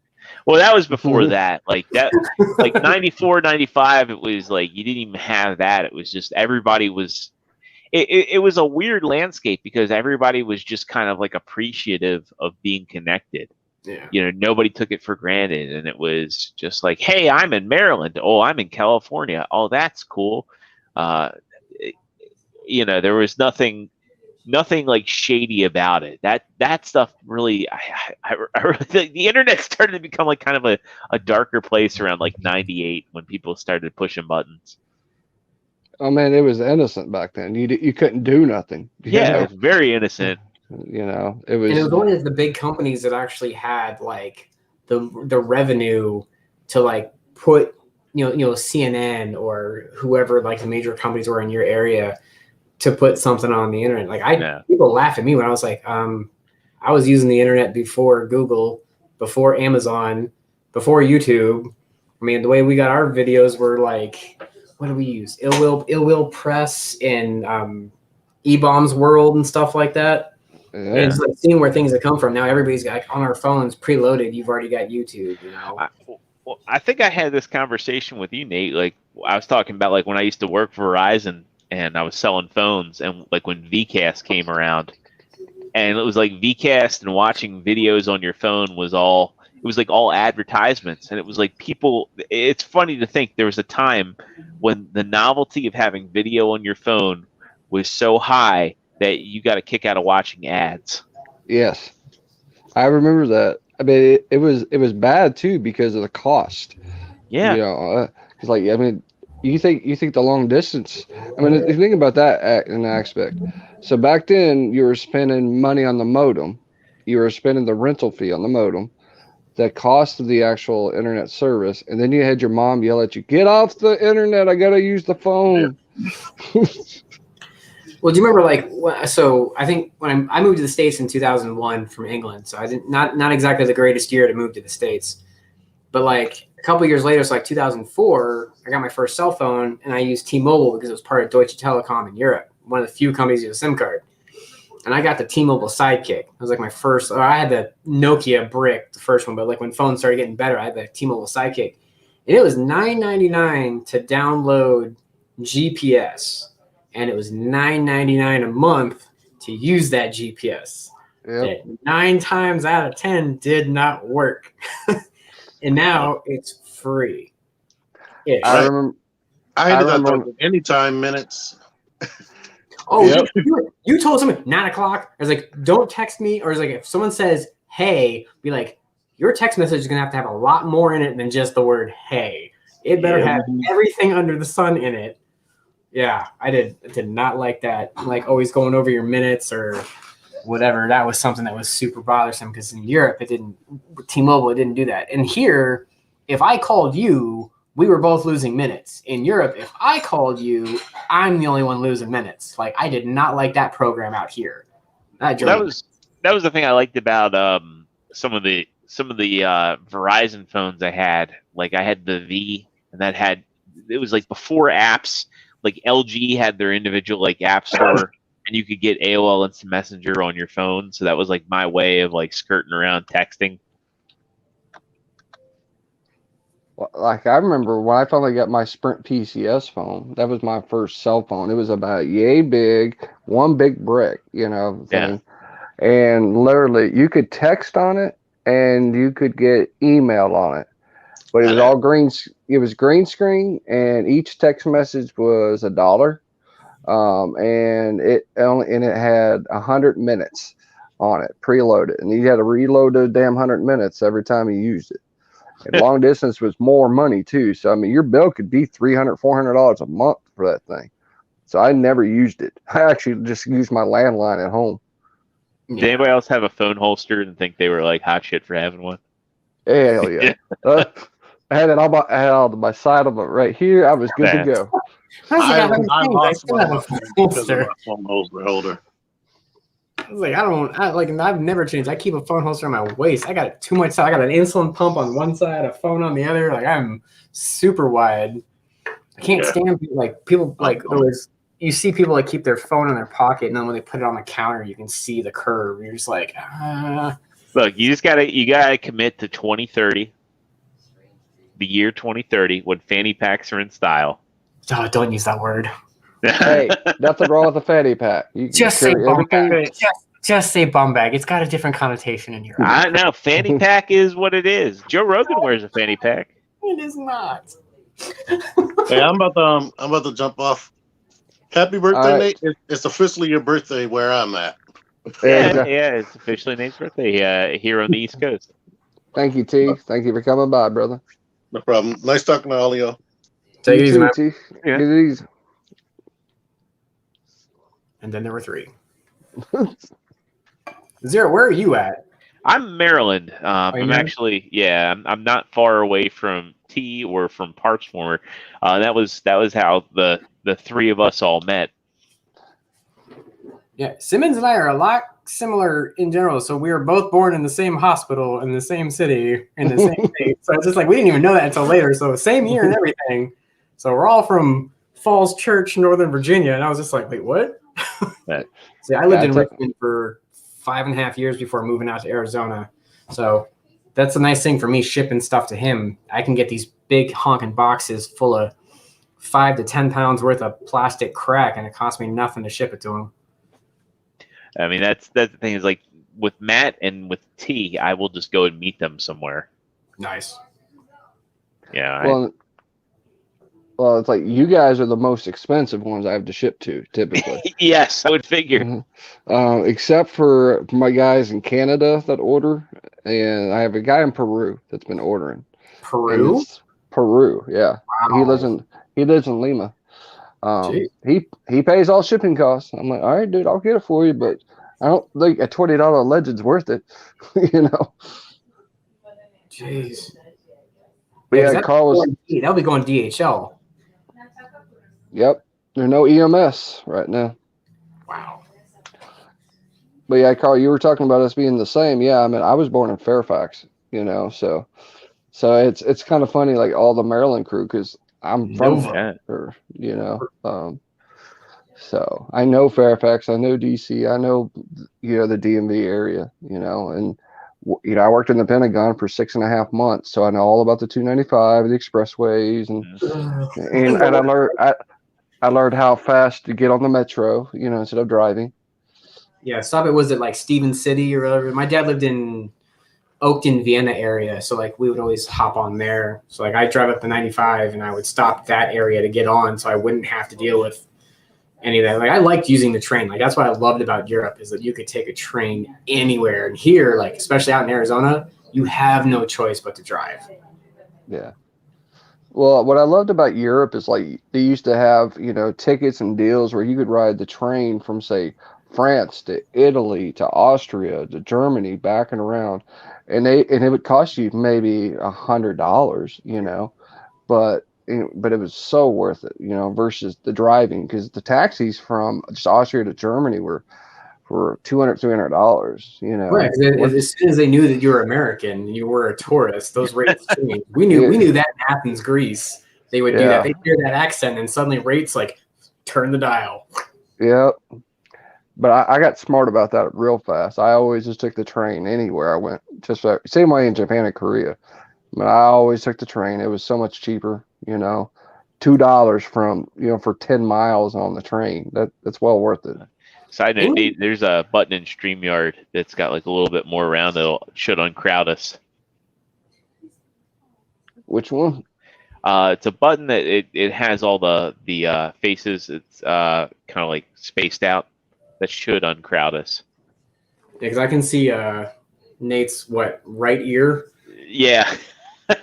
Well, that was before that. Like 94, 95, it was like you didn't even have that. It was just everybody was it was a weird landscape because everybody was just kind of like appreciative of being connected. Yeah. You know, nobody took it for granted, and it was just like, hey, I'm in Maryland. Oh, I'm in California. Oh, that's cool. You know, there was nothing like shady about it. That stuff really, I really, the internet started to become like kind of a darker place around like 98 when people started pushing buttons. Oh man, it was innocent back then. You couldn't do nothing. Yeah, it was very innocent. You know, it was. And it was only the big companies that actually had like the revenue to like put you know CNN or whoever like the major companies were in your area to put something on the internet. Like people laugh at me when I was like, I was using the internet before Google, before Amazon, before YouTube. I mean, the way we got our videos were like, what do we use? Ill Will Press and E-Bombs World and stuff like that. Yeah. And it's like seeing where things have come from. Now everybody's got on our phones preloaded. You've already got YouTube, you know. I think I had this conversation with you, Nate. Like I was talking about like when I used to work for Verizon and I was selling phones, and like when VCast came around, and it was like VCast and watching videos on your phone was all advertisements, and it was like people. It's funny to think there was a time when the novelty of having video on your phone was so high that you got a kick out of watching ads. Yes, I remember that. I mean, it was bad too because of the cost. Yeah, you know, it's like I mean, you think the long distance. I mean, if you think about that in an aspect. So back then, you were spending money on the modem, you were spending the rental fee on the modem, the cost of the actual internet service, and then you had your mom yell at you, "Get off the internet! I gotta use the phone." Yeah. Well, do you remember like so? I think when I moved to the States in 2001 from England, so I didn't not exactly the greatest year to move to the States, but like a couple of years later, so like 2004, I got my first cell phone and I used T-Mobile because it was part of Deutsche Telekom in Europe, one of the few companies with a SIM card. And I got the T-Mobile Sidekick. It was like my first. Or I had the Nokia Brick, the first one, but like when phones started getting better, I had the T-Mobile Sidekick, and it was $9.99 to download GPS. And it was $9.99 a month to use that GPS. Yep. 9 times out of 10 did not work. And now it's free. I remember. I remember anytime minutes. Oh, yep. You told someone 9 o'clock. I was like, don't text me. Or it's like if someone says, hey, be like, your text message is going to have a lot more in it than just the word hey. It better have everything under the sun in it. Yeah, I did not like that. Like always going over your minutes or whatever. That was something that was super bothersome because in Europe, T-Mobile didn't do that. And here, if I called you, we were both losing minutes. In Europe, if I called you, I'm the only one losing minutes. Like I did not like that program out here. That was the thing I liked about some of the Verizon phones I had. Like I had the V, and it was like before apps. Like LG had their individual like app store, and you could get AOL Instant Messenger on your phone. So that was like my way of like skirting around texting. Like I remember when I finally got my Sprint PCS phone. That was my first cell phone. It was about yay big, one big brick, you know, thing. Yeah. And literally, you could text on it, and you could get email on it. But it was all green. It was green screen, and each text message was $1. And it had 100 minutes on it, preloaded, and you had to reload the damn 100 minutes every time you used it. And long distance was more money too. So I mean, your bill could be $300, $400 a month for that thing. So I never used it. I actually just used my landline at home. Did anybody else have a phone holster and think they were like hot shit for having one? Hell yeah. I had it I had all my side of it right here. I was good to go. I lost my phone because of my phone holder. I was like, I've never changed. I keep a phone holster on my waist. I got too much. I got an insulin pump on one side, a phone on the other. Like I'm super wide. I can't stand people you see people like keep their phone in their pocket, and then when they put it on the counter, you can see the curve. You're just like, Look, you gotta commit to 2030, the year 2030, when fanny packs are in style. Oh, don't use that word. Hey, nothing wrong with a fanny pack. You Just say bum bag. Just say bum bag. It's got a different connotation in your I know. Fanny pack is what it is. Joe Rogan wears a fanny pack. It is not. Hey, I'm about to jump off. Happy birthday, Nate! It's officially your birthday where I'm at. Yeah, it's officially Nate's birthday here on the East Coast. Thank you, T. Thank you for coming by, brother. No problem. Nice talking to all of y'all. Take it easy, man. T. Take it easy. And then there were 3. Zero, where are you at? I'm Maryland. I'm there? actually, I'm not far away from T or from Parksformer. That was how the 3 of us all met. Yeah, Simmons and I are a lot similar in general. So we were both born in the same hospital in the same city in the same state. So it's just like we didn't even know that until later. So same year and everything. So we're all from Falls Church, Northern Virginia, and I was just like, wait, what? See, I lived in Richmond for 5.5 years before moving out to Arizona. So that's a nice thing for me shipping stuff to him. I can get these big honking boxes full of 5 to 10 pounds worth of plastic crack, and it costs me nothing to ship it to him. I mean, that's the thing is like with Matt and with T, I will just go and meet them somewhere. Nice. Yeah. Well, it's like you guys are the most expensive ones I have to ship to, typically. Yes, I would figure. Except for my guys in Canada that order, and I have a guy in Peru that's been ordering. Peru? Peru, yeah. Wow. He lives in Lima. He pays all shipping costs. I'm like, all right, dude, I'll get it for you, but I don't think a $20 Legend's worth it, you know. Jeez. But yeah, Carl was. That'll be going DHL. Yep, there's no EMS right now. Wow. But yeah, Carl, you were talking about us being the same. Yeah, I mean, I was born in Fairfax, you know, so it's kind of funny, like all the Maryland crew, because I'm from there, you know. So I know Fairfax, I know DC, I know, you know, the DMV area, you know, and you know, I worked in the Pentagon for 6.5 months, so I know all about the 295, the expressways, and I learned how fast to get on the metro, you know, instead of driving. Yeah, stop it. Was it like Stevens City or whatever? My dad lived in Oakton, Vienna area, so like we would always hop on there. So like I drive up the 95 and I would stop that area to get on, so I wouldn't have to deal with any of that. Like I liked using the train. Like that's what I loved about Europe is that you could take a train anywhere. And here, like especially out in Arizona, you have no choice but to drive. Yeah. Well, what I loved about Europe is like they used to have, you know, tickets and deals where you could ride the train from, say, France to Italy to Austria to Germany back and around, and it would cost you maybe $100, you know, but it was so worth it, you know, versus the driving, because the taxis from just Austria to Germany were $200-$300, you know. Right. As soon as they knew that you were American and you were a tourist, those rates changed. We knew that in Athens, Greece, they would do that. They'd hear that accent and suddenly rates like turn the dial. Yep. But I got smart about that real fast. I always just took the train anywhere I went. Just same way in Japan and Korea. But I always took the train. It was so much cheaper, you know. $2 from, you know, for 10 miles on the train. That's well worth it. Side note, there's a button in StreamYard that's got like a little bit more around that should uncrowd us. Which one? It's a button that it has all the faces. It's kind of like spaced out. That should uncrowd us. Yeah, because I can see Nate's right ear. Yeah. I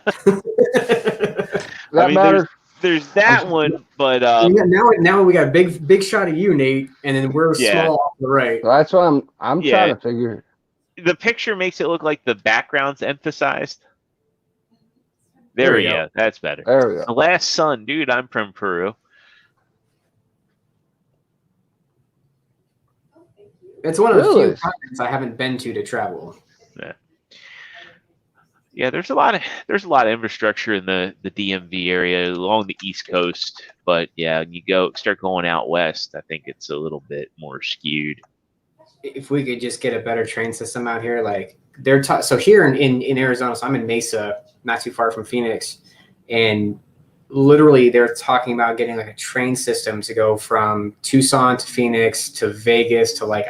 mean, there's that one, but now we got a big shot of you, Nate, and then we're small off the right. So that's what I'm trying to figure. The picture makes it look like the background's emphasized. There we go. That's better. There we go. The Last Sun, dude. I'm from Peru. It's one of the few continents I haven't been to travel. Yeah, there's a lot of infrastructure in the DMV area along the East Coast, but yeah, when you start going out west, I think it's a little bit more skewed. If we could just get a better train system out here, like so here in Arizona, so I'm in Mesa, not too far from Phoenix, and literally they're talking about getting like a train system to go from Tucson to Phoenix to Vegas to like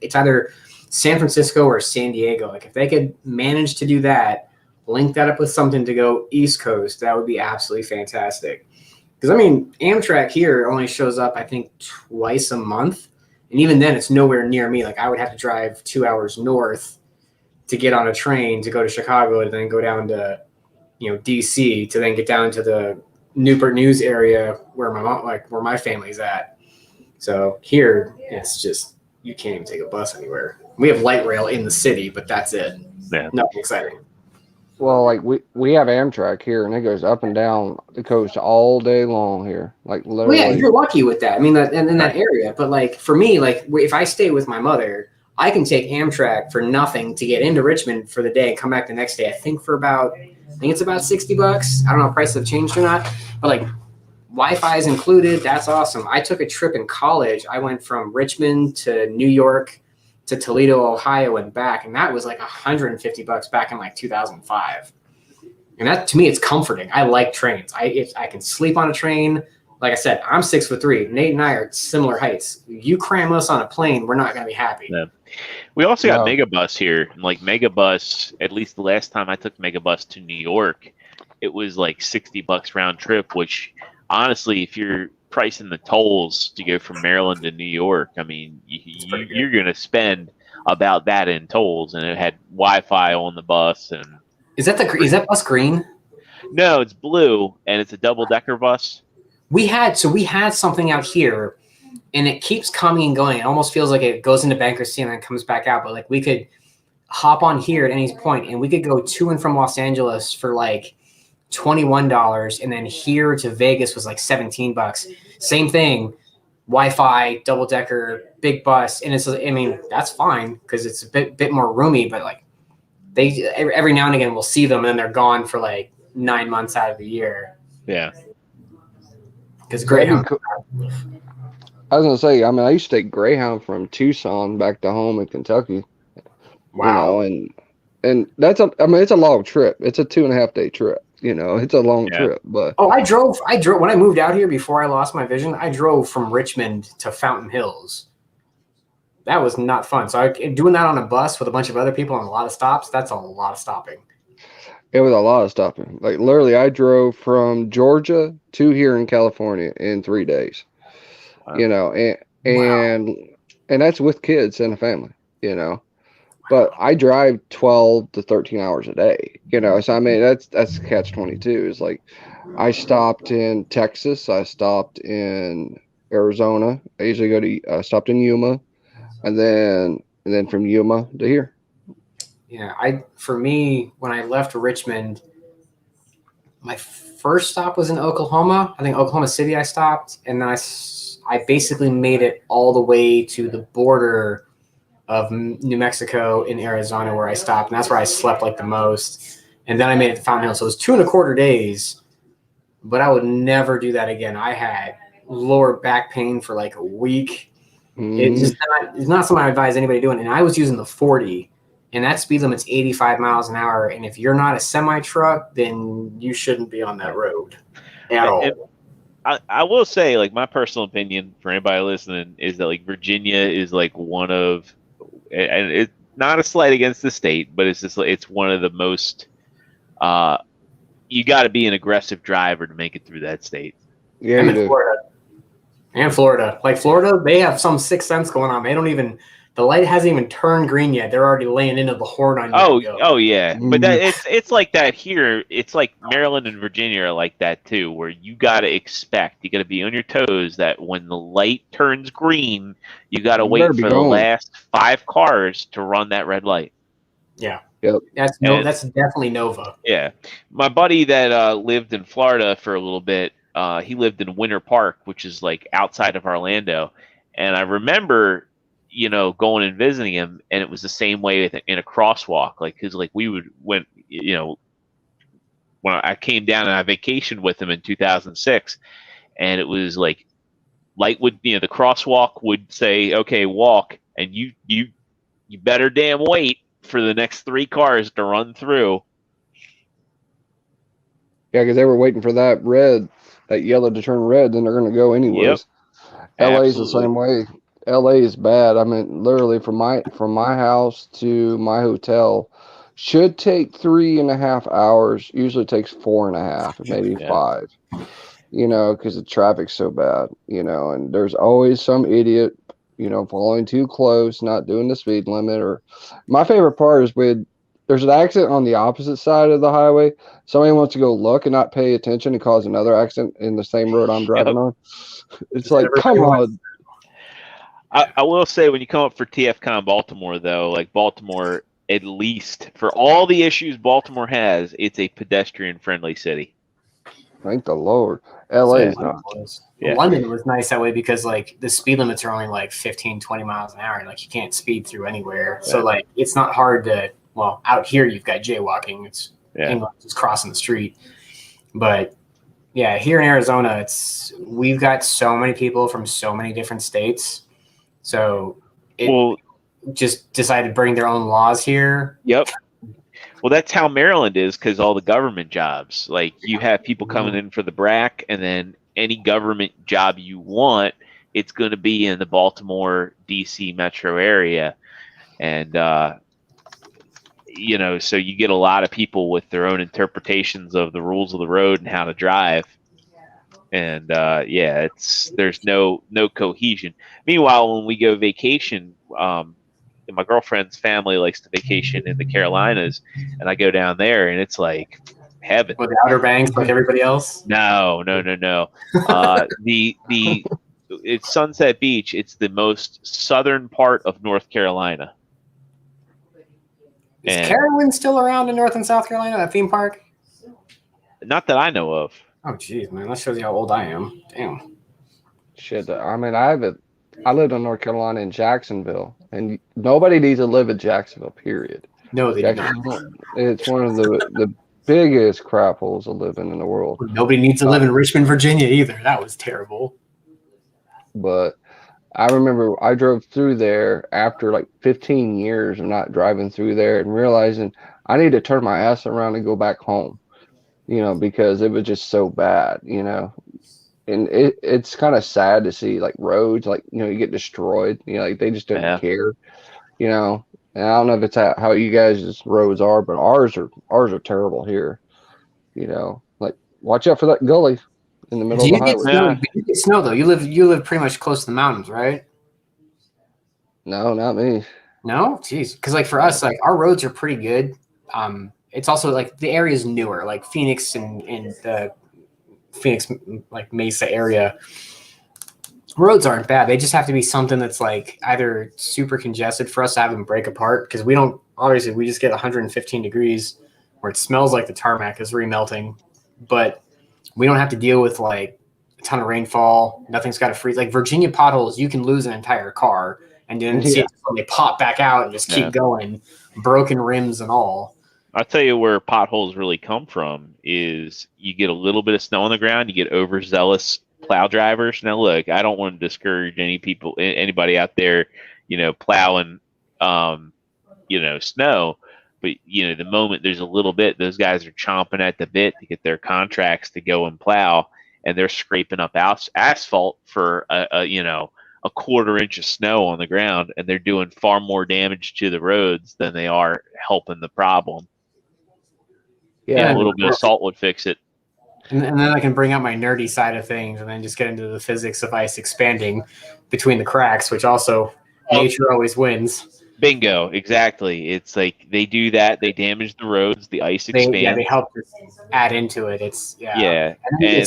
it's either San Francisco or San Diego. Like if they could manage to do that, link that up with something to go East Coast, that would be absolutely fantastic. Because I mean, Amtrak here only shows up I think twice a month, and even then it's nowhere near me. Like I would have to drive 2 hours north to get on a train to go to Chicago and then go down to DC to then get down to the Newport News area where my family's at. So here it's just you can't even take a bus anywhere. We have light rail in the city, but that's it. Yeah. Nothing exciting. Well, like we have Amtrak here, and it goes up and down the coast all day long here. Like literally. Well, yeah, you're lucky with that. I mean, in that area. But like for me, like if I stay with my mother, I can take Amtrak for nothing to get into Richmond for the day and come back the next day. I think it's about $60. I don't know if prices have changed or not, but like Wi-Fi is included. That's awesome. I took a trip in college. I went from Richmond to New York to Toledo, Ohio, and back, and that was like $150 back in like 2005. And that to me, it's comforting. I like trains. I can sleep on a train. Like I said, I'm 6'3". Nate and I are similar heights. You cram us on a plane, we're not going to be happy. Yeah. We also got Megabus here. Like Megabus, at least the last time I took Megabus to New York, it was like $60 round trip, which honestly, if you're pricing the tolls to go from Maryland to New York, I mean, you're going to spend about that in tolls, and it had Wi-Fi on the bus. And is that bus green? No, it's blue, and it's a double-decker bus. We had something out here, and it keeps coming and going. It almost feels like it goes into bankruptcy and then comes back out. But like we could hop on here at any point, and we could go to and from Los Angeles for like $21, and then here to Vegas was like $17. Same thing, Wi-Fi, double decker, big bus, and that's fine because it's a bit more roomy. But like they every now and again we'll see them, and then they're gone for like 9 months out of the year. Yeah, because Greyhound. I was gonna say, I mean, I used to take Greyhound from Tucson back to home in Kentucky. Wow, and that's it's a long trip. It's a 2.5 day trip. It's a long trip, but I drove when I moved out here before I lost my vision. I drove from Richmond to Fountain Hills. That was not fun. So doing that on a bus with a bunch of other people on a lot of stops, that's a lot of stopping. It was a lot of stopping. Like literally, I drove from Georgia to here in California in 3 days. Wow. And that's with kids and a family. But I drive 12 to 13 hours a day, so I mean, that's catch 22 is like, I stopped in Texas. I stopped in Arizona. I usually stopped in Yuma and then from Yuma to here. Yeah. For me, when I left Richmond, my first stop was in Oklahoma. I think Oklahoma City I stopped. And then I basically made it all the way to the border of New Mexico in Arizona where I stopped, and that's where I slept like the most. And then I made it to Fountain Hills. So it was 2.25 days, but I would never do that again. I had lower back pain for like a week. It's not something I advise anybody doing. And I was using the 40, and that speed limit's 85 miles an hour. And if you're not a semi truck, then you shouldn't be on that road at all. I will say, like, my personal opinion for anybody listening is that like Virginia is like one of, and it's not a slight against the state, but it's one of the most, you got to be an aggressive driver to make it through that state. Yeah, Florida. Like Florida, they have some sixth sense going on. They the light hasn't even turned green yet. They're already laying into the horn on you. Oh yeah. But it's like that here. It's like Maryland and Virginia are like that too, where you gotta be on your toes that when the light turns green, you gotta wait for the last 5 cars to run that red light. Yeah. Yep. That's definitely Nova. Yeah. My buddy that lived in Florida for a little bit, he lived in Winter Park, which is like outside of Orlando. And I remember, going and visiting him, and it was the same way in a crosswalk. Like, cause like when I came down and I vacationed with him in 2006, and it was like light would, the crosswalk would say, okay, walk, and you better damn wait for the next 3 cars to run through. Yeah, because they were waiting for that yellow to turn red, then they're going to go anyways. Yep. LA's the same way. LA is bad. I mean, literally from my house to my hotel should take 3.5 hours. Usually takes 4.5, maybe 5. Because the traffic's so bad. And there's always some idiot, following too close, not doing the speed limit. Or my favorite part is when there's an accident on the opposite side of the highway. Somebody wants to go look and not pay attention and cause another accident in the same road I'm driving on. It's like, come on. I will say, when you come up for TFCon Baltimore, though, like Baltimore, at least for all the issues Baltimore has, it's a pedestrian-friendly city. Thank the Lord. LA is not. Yeah. London was nice that way because like the speed limits are only like 15, 20 miles an hour. Like you can't speed through anywhere. Yeah. So like it's not hard to, well, out here you've got jaywalking. It's England, just crossing the street. But yeah, here in Arizona, we've got so many people from so many different states. So just decided to bring their own laws here. Yep. Well, that's how Maryland is, because all the government jobs, like you have people coming in for the BRAC, and then any government job you want, it's going to be in the Baltimore, D.C. metro area. And, so you get a lot of people with their own interpretations of the rules of the road and how to drive. And, there's no cohesion. Meanwhile, when we go vacation, my girlfriend's family likes to vacation in the Carolinas, and I go down there, and it's like heaven. With the Outer Banks, like everybody else? No. It's Sunset Beach. It's the most southern part of North Carolina. Is Carowinds still around in North and South Carolina, that theme park? Not that I know of. Oh, geez, man. That shows you how old I am. Damn. Shit. I mean, I lived in North Carolina in Jacksonville, and nobody needs to live in Jacksonville, period. No, they don't. It's one of the biggest crap holes to live in the world. Nobody needs to live in Richmond, Virginia either. That was terrible. But I remember I drove through there after like 15 years of not driving through there and realizing I need to turn my ass around and go back home, because it was just so bad, And it's kind of sad to see like roads, like, you get destroyed, like they just don't care, and I don't know if it's how you guys' roads are, but ours are terrible here, like watch out for that gully in the middle of the highway. You get snow though. You live pretty much close to the mountains, right? No, not me. No, jeez. Because like for us, like our roads are pretty good. It's also like the area is newer, like Phoenix and the Phoenix like Mesa area. Roads aren't bad. They just have to be something that's like either super congested for us to have them break apart, because we just get 115 degrees where it smells like the tarmac is remelting, but we don't have to deal with like a ton of rainfall. Nothing's got to freeze. Like Virginia potholes, you can lose an entire car and then see it when they pop back out and just keep going, broken rims and all. I'll tell you where potholes really come from is you get a little bit of snow on the ground, you get overzealous plow drivers. Now, look, I don't want to discourage anybody out there, plowing, snow. But, the moment there's a little bit, those guys are chomping at the bit to get their contracts to go and plow, and they're scraping up asphalt for, a quarter inch of snow on the ground, and they're doing far more damage to the roads than they are helping the problem. Yeah, a little bit of salt would fix it. And then I can bring out my nerdy side of things and then just get into the physics of ice expanding between the cracks, which also nature always wins. Bingo, exactly. It's like they do that. They damage the roads. The ice expands. They help to add into it. It's Yeah, and then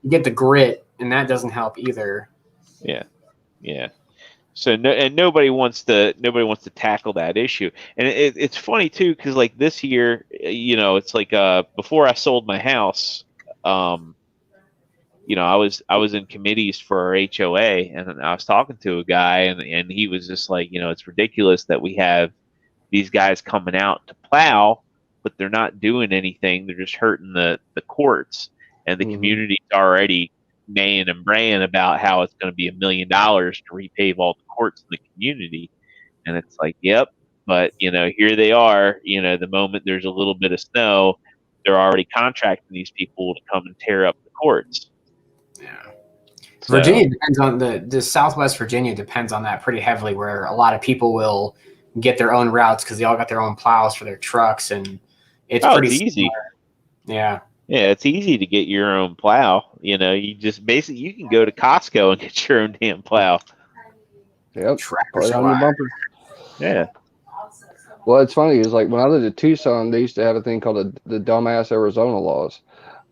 you get the grit, and that doesn't help either. Yeah. So nobody wants to tackle that issue, and it's funny too because like this year, it's like before I sold my house, I was in committees for our HOA, and I was talking to a guy, and he was just like, it's ridiculous that we have these guys coming out to plow, but they're not doing anything. They're just hurting the courts, and the community's already maying and braying about how it's going to be $1 million to repave all the courts in the community. And it's like, yep, but here they are, the moment there's a little bit of snow, they're already contracting these people to come and tear up the courts. Yeah. Virginia depends on the Southwest Virginia depends on that pretty heavily, where a lot of people will get their own routes because they all got their own plows for their trucks, and it's pretty easy. Yeah. Yeah, it's easy to get your own plow. You just basically you can go to Costco and get your own damn plow. Yep. Tractor Put it on the bumper. Yeah. Well, it's funny. It's like when I lived in Tucson, they used to have a thing called the dumbass Arizona laws.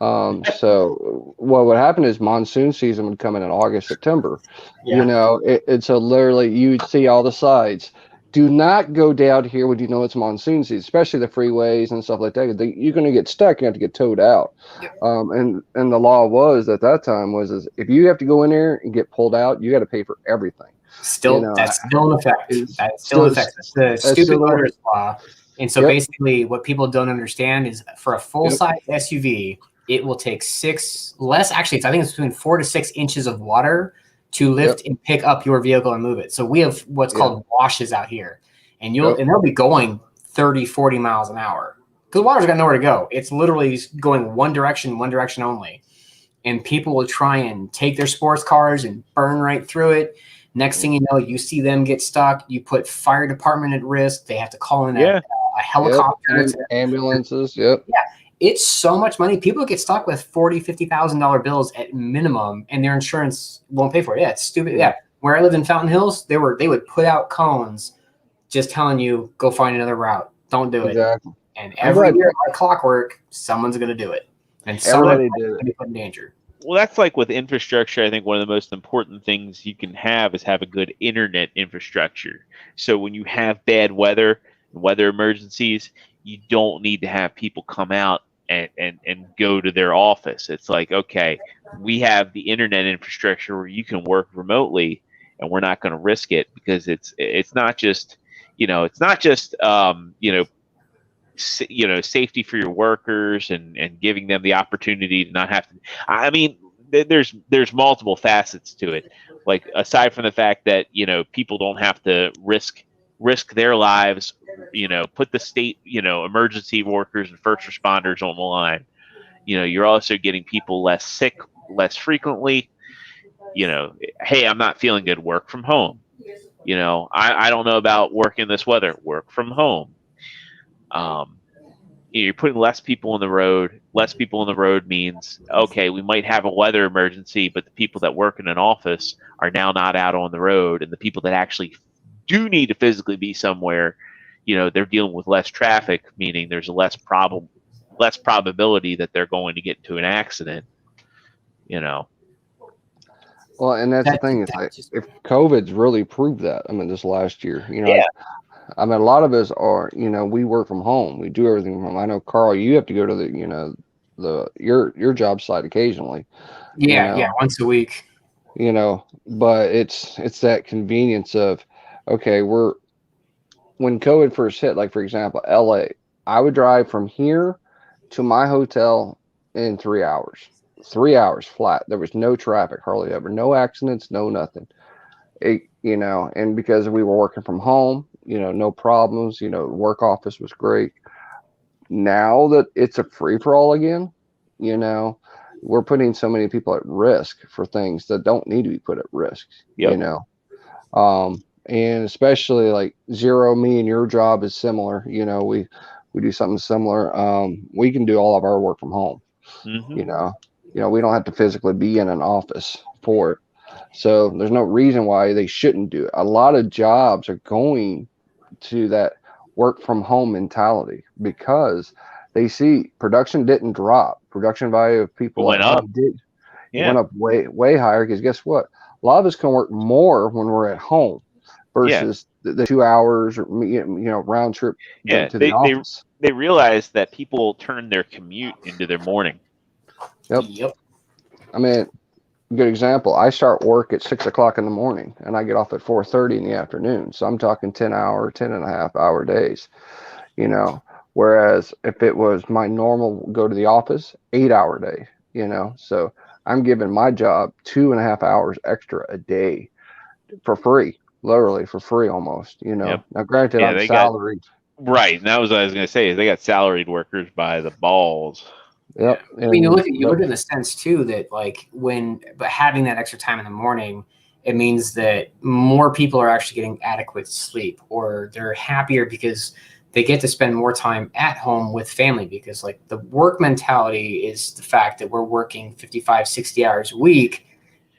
So what would happen is monsoon season would come in August, September. Yeah. It's a literally you'd see all the sides. Do not go down here when you know it's monsoon season, especially the freeways and stuff like that. You're going to get stuck. You have to get towed out. Yep. And the law was at that time is if you have to go in there and get pulled out, you got to pay for everything. That's still in effect. That's still in effect. That's the stupid motorist law. And so basically what people don't understand is for a full-size SUV, it will take I think it's between 4 to 6 inches of water to lift and pick up your vehicle and move it. So we have what's called washes out here, and they'll be going 30, 40 miles an hour because the water's got nowhere to go. It's literally going one direction only. And people will try and take their sports cars and burn right through it. Next thing you know, you see them get stuck. You put fire department at risk. They have to call in a helicopter. Ambulances. Yep. Yeah. It's so much money. People get stuck with $40,000, $50,000 bills at minimum, and their insurance won't pay for it. Yeah, it's stupid. Yeah, where I lived in Fountain Hills, they would put out cones, just telling you go find another route. Don't do it. Exactly. And every year, like clockwork, someone's going to do it, and someone's going to be put in danger. Well, that's like with infrastructure. I think one of the most important things you can have is have a good internet infrastructure. So when you have bad weather emergencies, you don't need to have people come out and go to their office. It's like, okay, we have the internet infrastructure where you can work remotely, and we're not going to risk it because it's not just safety for your workers and giving them the opportunity to not have to. I mean, there's multiple facets to it. Like aside from the fact that people don't have to risk their lives, put the state, emergency workers and first responders on the line. You're also getting people less sick, less frequently. Hey, I'm not feeling good. Work from home. I don't know about working this weather. Work from home. You're putting less people on the road. Less people on the road means, okay, we might have a weather emergency, but the people that work in an office are now not out on the road, and the people that actually do need to physically be somewhere, they're dealing with less traffic, meaning there's less probability that they're going to get into an accident. Well, and that's the thing is like, if COVID's really proved that. I mean, this last year, I mean, a lot of us are, we work from home. We do everything from home. I know, Carl, you have to go to your job site occasionally. Yeah, once a week. But it's that convenience of, okay, when COVID first hit, like for example, LA, I would drive from here to my hotel in 3 hours. 3 hours flat. There was no traffic, hardly ever, no accidents, no nothing. And because we were working from home, no problems, work office was great. Now that it's a free for all again, we're putting so many people at risk for things that don't need to be put at risk, and especially like Zero, me and your job is similar. We do something similar. We can do all of our work from home. We don't have to physically be in an office for it. So there's no reason why they shouldn't do it. A lot of jobs are going to that work from home mentality because they see production didn't drop. Production value of people Went at up. home did. It Yeah. went up way higher because guess what? A lot of us can work more when we're at home versus the 2 hours or round trip Yeah. to the office. They realized that people turn their commute into their morning. Yep. I mean, good example. I start work at 6 o'clock in the morning and I get off at 4:30 in the afternoon. So I'm talking 10 and a half hour days, whereas if it was my normal go to the office, 8 hour day, so I'm giving my job 2.5 hours extra a day for free, literally for free almost, Yep. Now granted, Yeah, I'm they got- salaried. Right. And that was what I was going to say is they got salaried workers by the balls. Yep. I mean, you look at it in the sense too that but having that extra time in the morning, it means that more people are actually getting adequate sleep, or they're happier because they get to spend more time at home with family, because the work mentality is the fact that we're working 55, 60 hours a week.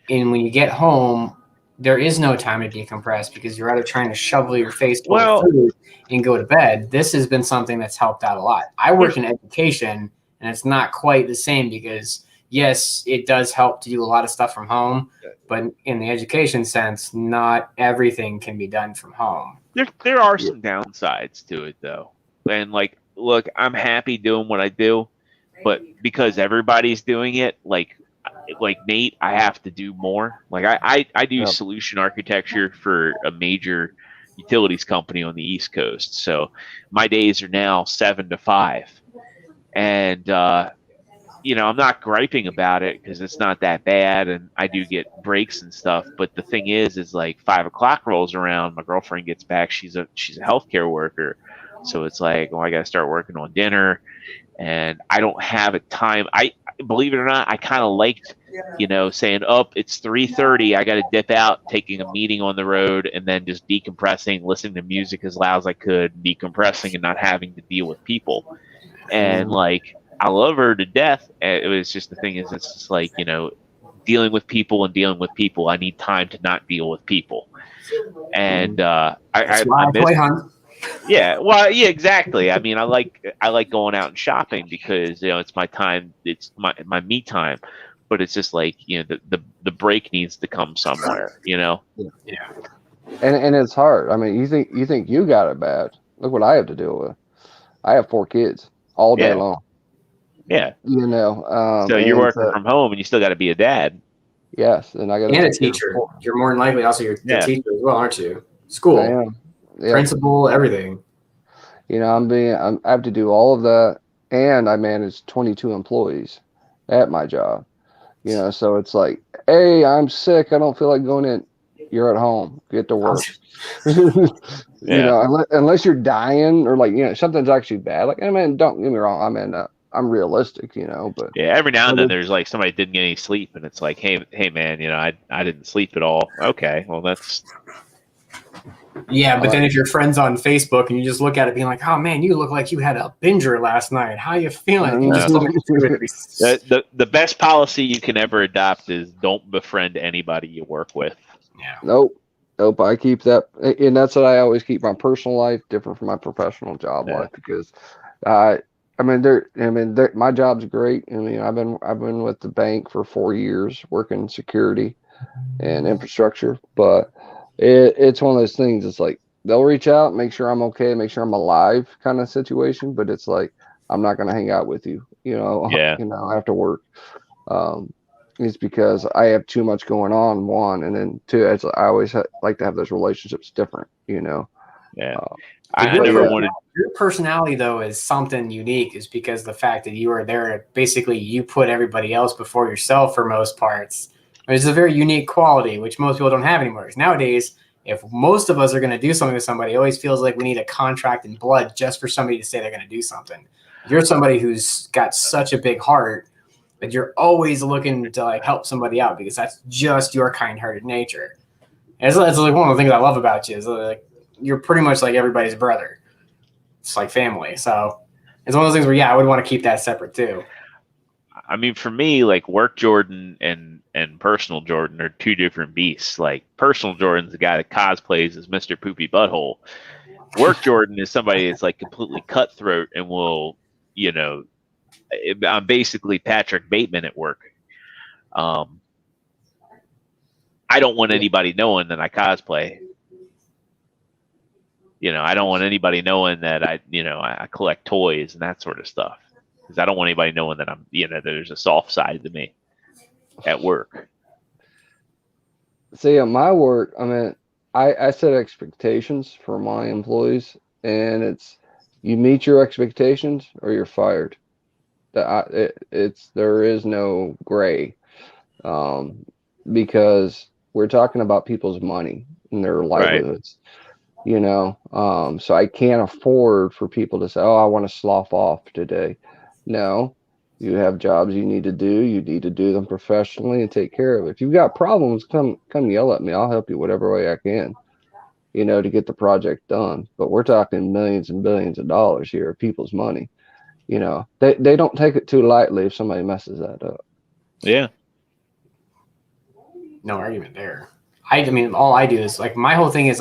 And when you get home, there is no time to decompress because you're either trying to shovel your face full of food and go to bed. This has been something that's helped out a lot. I work in education, and it's not quite the same because, yes, it does help to do a lot of stuff from home, but in the education sense, not everything can be done from home. There are some downsides to it, though. And, look, I'm happy doing what I do, but because everybody's doing it, like Nate, I have to do more. I do solution architecture for a major utilities company on the East Coast. So my days are now 7 to 5. And, I'm not griping about it because it's not that bad. And I do get breaks and stuff. But the thing is 5 o'clock rolls around. My girlfriend gets back. She's a healthcare worker. So it's I got to start working on dinner. And I don't have a time. Believe it or not, I kind of liked, saying, it's 3:30. I got to dip out, taking a meeting on the road, and then just decompressing, listening to music as loud as I could, decompressing and not having to deal with people. And I love her to death. It was just the thing is, it's just dealing with people. I need time to not deal with people. And I miss. Yeah, well, yeah, exactly. I mean, I like going out and shopping because it's my time. It's my me time. But it's just the break needs to come somewhere. Yeah. And it's hard. I mean, you think you got it bad. Look what I have to deal with. I have 4 kids all day long. Yeah. So you're working from home and you still got to be a dad. Yes, and I got a teacher. You're more than likely also your teacher as well, aren't you? School. I am. Yeah. Principal, everything. I have to do all of that, and I manage 22 employees at my job. So it's hey, I'm sick. I don't feel like going in. You're at home. Get to work. Unless you're dying or something's actually bad. Don't get me wrong. I'm realistic, but every now and then there's somebody didn't get any sleep, and it's hey man, I didn't sleep at all. Okay, well that's. Yeah, but then if your friend's on Facebook and you just look at it being oh man, you look like you had a binger last night. How you feeling? You just the best policy you can ever adopt is don't befriend anybody you work with. Yeah. Nope. I keep that, and that's what I always keep my personal life different from my professional job life because, my job's great. I've been with the bank for 4 years working security and infrastructure, but it's one of those things. It's they'll reach out, make sure I'm okay, make sure I'm alive kind of situation, but it's I'm not going to hang out with you, after work. It's because I have too much going on, one, and then two, I always like to have those relationships different, Yeah. I never wanted. Your personality, though, is something unique, is because the fact that you are there, basically you put everybody else before yourself for most parts. It's a very unique quality, which most people don't have anymore. Because nowadays, if most of us are going to do something with somebody, it always feels like we need a contract in blood just for somebody to say they're going to do something. You're somebody who's got such a big heart that you're always looking to help somebody out because that's just your kind-hearted nature. And it's one of the things I love about you is you're pretty much like everybody's brother. It's like family. So it's one of those things where, I would want to keep that separate too. I mean, for me, like work Jordan and personal Jordan are two different beasts. Like personal Jordan's the guy that cosplays as Mr. Poopy Butthole. Work Jordan is somebody that's like completely cutthroat and will, you know, I'm basically Patrick Bateman at work. I don't want anybody knowing that I cosplay. You know, I don't want anybody knowing that I collect toys and that sort of stuff. Because I don't want anybody knowing that there's a soft side to me at work. See, at my work, I mean, I set expectations for my employees, and it's you meet your expectations or you're fired. There is no gray, because we're talking about people's money and their livelihoods. Right. You know, so I can't afford for people to say, "Oh, I want to slough off today." No, you have jobs you need to do. You need to do them professionally and take care of it. If you've got problems, come yell at me. I'll help you whatever way I can, you know, to get the project done. But we're talking millions and billions of dollars here, people's money. You know, they don't take it too lightly if somebody messes that up. Yeah. No argument there. I mean, all I do is like, my whole thing is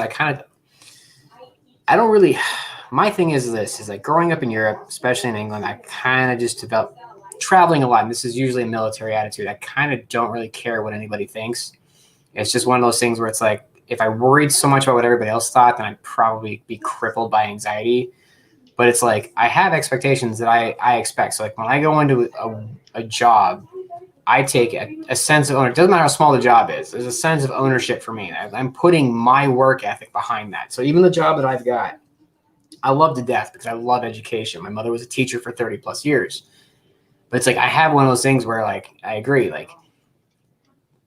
my thing is like growing up in Europe, especially in England, I kind of just developed traveling a lot. And this is usually a military attitude. I kind of don't really care what anybody thinks. It's just one of those things where it's like, if I worried so much about what everybody else thought, then I'd probably be crippled by anxiety. But it's like, I have expectations that I expect. So like when I go into a job, I take a sense of ownership. It doesn't matter how small the job is. There's a sense of ownership for me. I'm putting my work ethic behind that. So even the job that I've got, I love to death because I love education. My mother was a teacher for 30 plus years. But it's like, I have one of those things where like, I agree. Like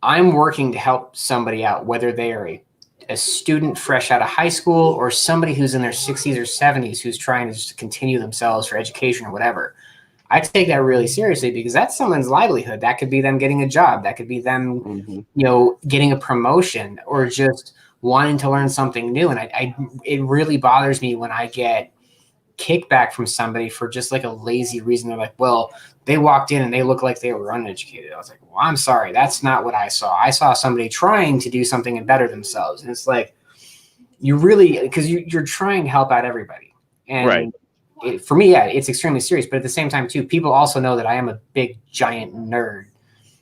I'm working to help somebody out, whether they are a student fresh out of high school or somebody who's in their 60s or 70s who's trying to just continue themselves for education or whatever. I take that really seriously because that's someone's livelihood. That could be them getting a job. That could be them, you know, getting a promotion or just wanting to learn something new. And it really bothers me when I get kickback from somebody for just like a lazy reason. They're like, well, they walked in and they look like they were uneducated. I was like, well, I'm sorry. That's not what I saw. I saw somebody trying to do something and better themselves. And it's like, you really, because you're trying to help out everybody. And right. For me, yeah, it's extremely serious. But at the same time, too, people also know that I am a big, giant nerd.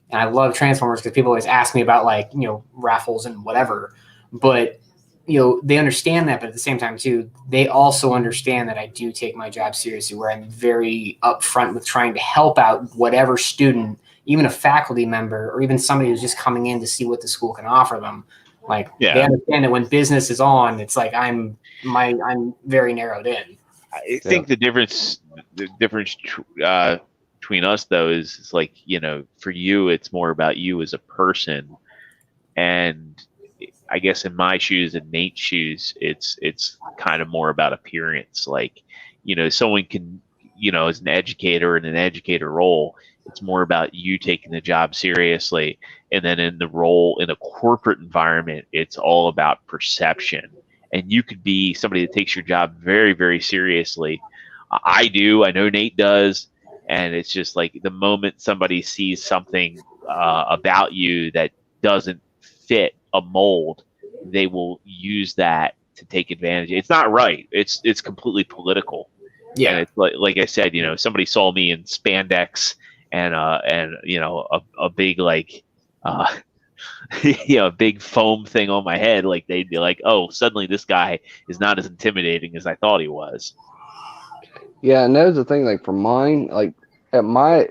And I love Transformers because people always ask me about like, you know, raffles and whatever. But, you know, they understand that. But at the same time, too, they also understand that I do take my job seriously, where I'm very upfront with trying to help out whatever student, even a faculty member, or even somebody who's just coming in to see what the school can offer them. Like, they understand that when business is on, it's like I'm very narrowed in. I think the difference between us, though, is like, you know, for you, it's more about you as a person. And I guess in my shoes and Nate's shoes, it's kind of more about appearance. Like, you know, someone can, you know, as an educator in an educator role, it's more about you taking the job seriously. And then in the role in a corporate environment, it's all about perception. And you could be somebody that takes your job very, very seriously. I do. I know Nate does. And it's just like the moment somebody sees something about you that doesn't fit a mold, they will use that to take advantage. It's not right. It's completely political. Yeah. And it's like I said, you know, somebody saw me in spandex and you know, a big like you know, a big foam thing on my head, like they'd be like, oh, suddenly this guy is not as intimidating as I thought he was. Yeah, and that's the thing, like for mine, like at my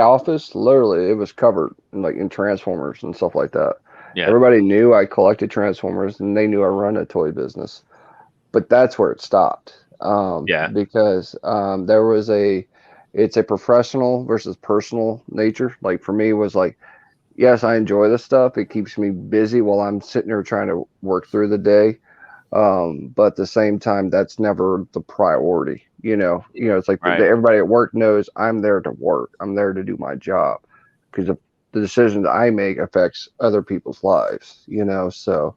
office, literally it was covered in Transformers and stuff like that. Yeah. Everybody knew I collected Transformers and they knew I run a toy business. But that's where it stopped. Because there was it's a professional versus personal nature. Like for me, it was like, yes, I enjoy this stuff. It keeps me busy while I'm sitting there trying to work through the day. But at the same time, that's never the priority. You know, it's like everybody at work knows I'm there to work. I'm there to do my job, because the decision that I make affects other people's lives. You know, so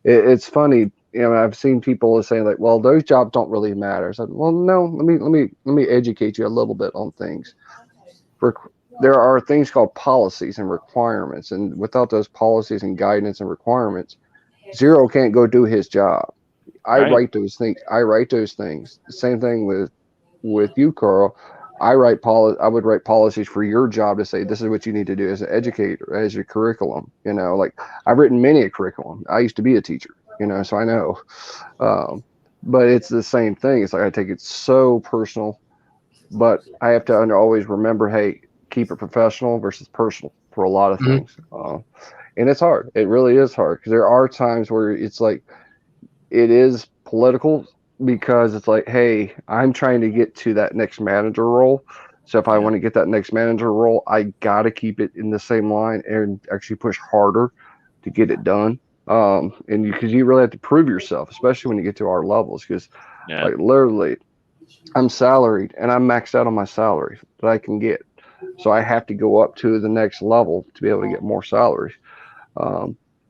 it's funny. You know, I've seen people saying like, "Well, those jobs don't really matter." So, well, no. Let me educate you a little bit on things. there are things called policies and requirements, and without those policies and guidance and requirements, Zero can't go do his job. I Right. write those things. I write those things. The same thing with you, Carl. I would write policies for your job to say this is what you need to do as an educator, as your curriculum. Like I've written many a curriculum. I used to be a teacher. So I know. But it's the same thing. It's like I take it so personal, but I have to always remember, hey, keep it professional versus personal for a lot of things. And it's hard. It really is hard because there are times where it's like it is political because it's like, hey, I'm trying to get to that next manager role. So if I want to get that next manager role, I got to keep it in the same line and actually push harder to get it done. And because you really have to prove yourself, especially when you get to our levels, because like literally I'm salaried and I'm maxed out on my salary that I can get. So I have to go up to the next level to be able to get more salaries.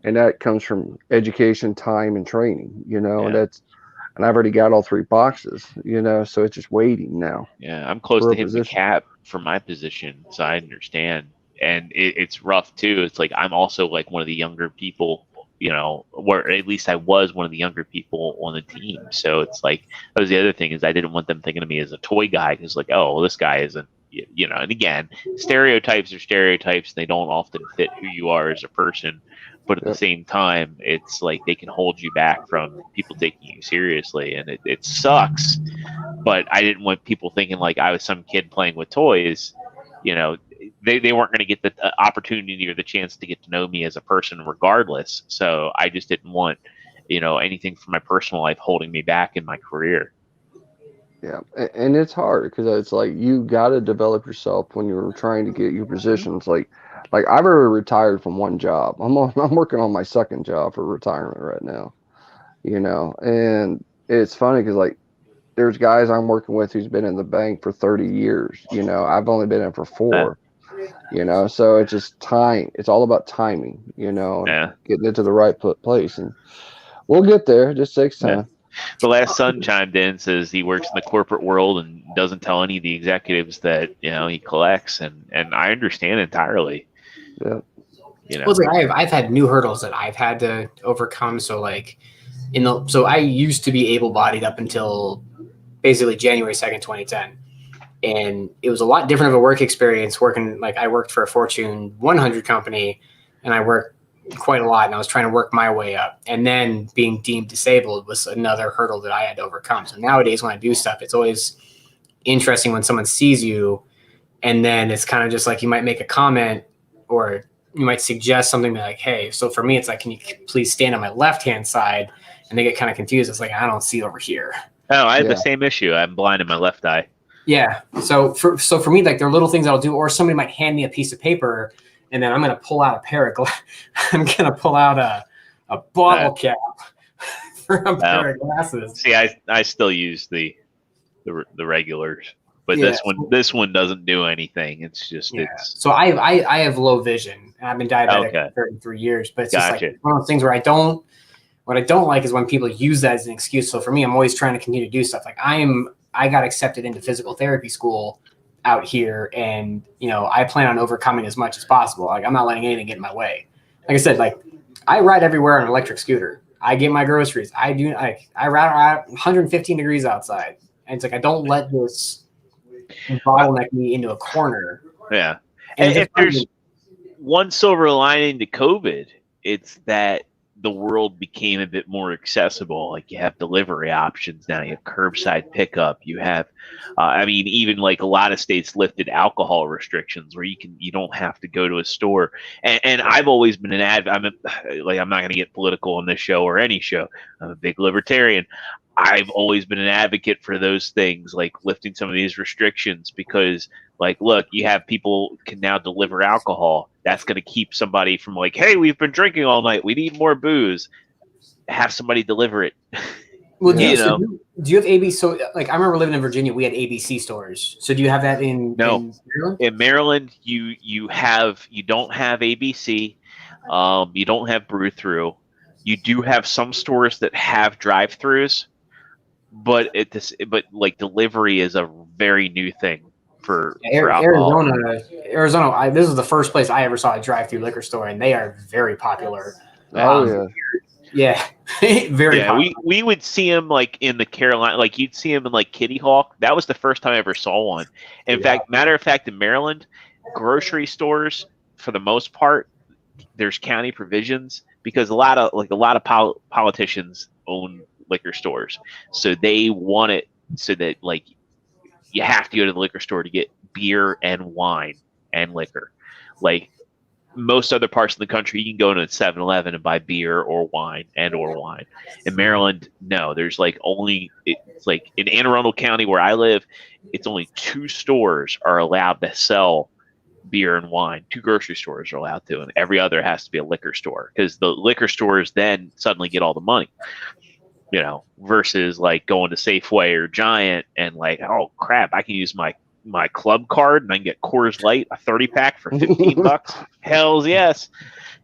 And that comes from education, time, and training, and I've already got all 3 boxes, so it's just waiting now. Yeah, I'm close to hitting the cap for my position, so I understand. And it's rough too. It's like I'm also like one of the younger people, or at least I was one of the younger people on the team. So it's like that was the other thing is I didn't want them thinking of me as a toy guy because like, oh, well, this guy isn't, And again, stereotypes are stereotypes. They don't often fit who you are as a person. But at the same time, it's like they can hold you back from people taking you seriously, and it sucks. But I didn't want people thinking like I was some kid playing with toys. They weren't going to get the opportunity or the chance to get to know me as a person regardless. So I just didn't want, anything from my personal life holding me back in my career. Yeah, and it's hard because it's like you got to develop yourself when you're trying to get your positions. Like I've already retired from one job. I'm working on my second job for retirement right now. And it's funny because like there's guys I'm working with who's been in the bank for 30 years. I've only been in for 4. So it's just time. It's all about timing. Getting into the right place, and we'll get there. It just takes time. Yeah. The last son chimed in, says he works in the corporate world and doesn't tell any of the executives that he collects, and I understand entirely. Yeah. Well, it's like I've had new hurdles that I've had to overcome. So like so I used to be able-bodied up until basically January 2nd, 2010, and it was a lot different of a work experience working. Like I worked for a Fortune 100 company, and I worked quite a lot, and I was trying to work my way up, and then being deemed disabled was another hurdle that I had to overcome. So nowadays when I do stuff, it's always interesting when someone sees you, and then it's kind of just like you might make a comment or you might suggest something like, hey, so for me it's like, can you please stand on my left hand side? And they get kind of confused. It's like, I don't see over here. Oh, I have the same issue. I'm blind in my left eye. Yeah. So for me, like there are little things I'll do, or somebody might hand me a piece of paper, and then I'm going to pull out a pair of I'm going to pull out a bottle cap for a pair of glasses. See, I still use the regulars, but this one doesn't do anything. It's just it's. So I have low vision. I've been diabetic for 33 years, but it's just like one of those things where what I don't like is when people use that as an excuse. So for me, I'm always trying to continue to do stuff. Like I got accepted into physical therapy school out here, and I plan on overcoming as much as possible. Like I'm not letting anything get in my way. Like I said, like I ride everywhere on an electric scooter. I get my groceries. I ride 115 degrees outside, and it's like I don't let this bottleneck me into a corner. Yeah, and if there's one silver lining to COVID, it's that the world became a bit more accessible. Like you have delivery options now, you have curbside pickup, you have even like a lot of states lifted alcohol restrictions where you don't have to go to a store. And I've always been an I'm not going to get political on this show or any show. I'm a big libertarian. I've always been an advocate for those things, like lifting some of these restrictions, because like, look, you have people can now deliver alcohol. That's going to keep somebody from like, hey, we've been drinking all night, we need more booze. Have somebody deliver it. Well, do you have ABC? So like, I remember living in Virginia, we had ABC stores. So do you have that in Maryland? In Maryland, you don't have ABC. You don't have brew through. You do have some stores that have drive-throughs. But like delivery is a very new thing for alcohol. Arizona. This is the first place I ever saw a drive-through liquor store, and they are very popular. Oh yeah, very. Yeah, popular. we would see them like in the Carolina, like you'd see them in like Kitty Hawk. That was the first time I ever saw one. In fact, matter of fact, in Maryland, grocery stores for the most part, there's county provisions because a lot of politicians own liquor stores, so they want it so that like you have to go to the liquor store to get beer and wine and liquor. Like most other parts of the country, you can go to a 7-Eleven and buy beer or wine. In Maryland, no, there's like it's like in Anne Arundel County where I live, it's only 2 stores are allowed to sell beer and wine. 2 grocery stores are allowed to, and every other has to be a liquor store because the liquor stores then suddenly get all the money. You know, versus like going to Safeway or Giant and like, oh crap, I can use my club card and I can get Coors Light, a 30-pack for $15. Hells yes.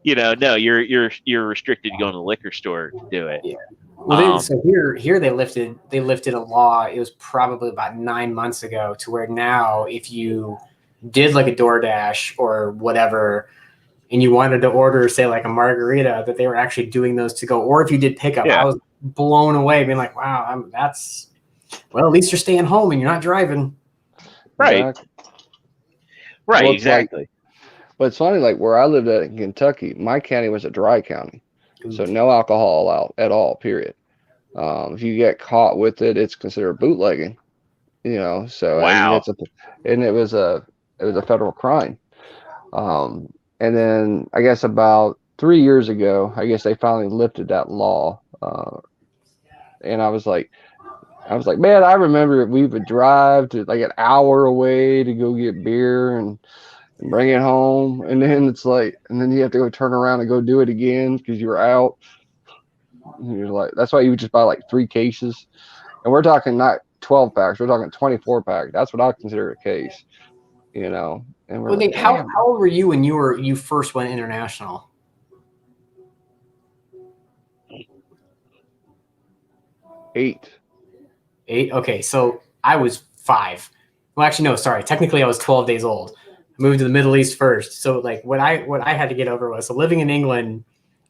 You know, no, you're restricted to going to the liquor store to do it. Yeah. Well, so here they lifted a law. It was probably about 9 months ago to where now if you did like a DoorDash or whatever, and you wanted to order, say, like a margarita, that they were actually doing those to go. Or if you did pickup, I was blown away, being like, wow, at least you're staying home and you're not driving. Right. Right, well, exactly. But it's funny, like where I lived at in Kentucky, my county was a dry county. So no alcohol allowed at all, period. If you get caught with it, it's considered bootlegging. You know, so wow. And it was a federal crime. And then I guess about 3 years ago, I guess they finally lifted that law. And I was like, man, I remember we would drive to like an hour away to go get beer and bring it home. And then it's like, and then you have to go turn around and go do it again because you were out. And you're like, that's why you would just buy like 3 cases. And we're talking not 12 packs, we're talking 24 pack. That's what I consider a case, you know. And we're like, how old were you when you first went international? 8. Okay, so I was 5. Well, actually, no, sorry. Technically, I was 12 days old. I moved to the Middle East first. So, like, what I had to get over was, so living in England,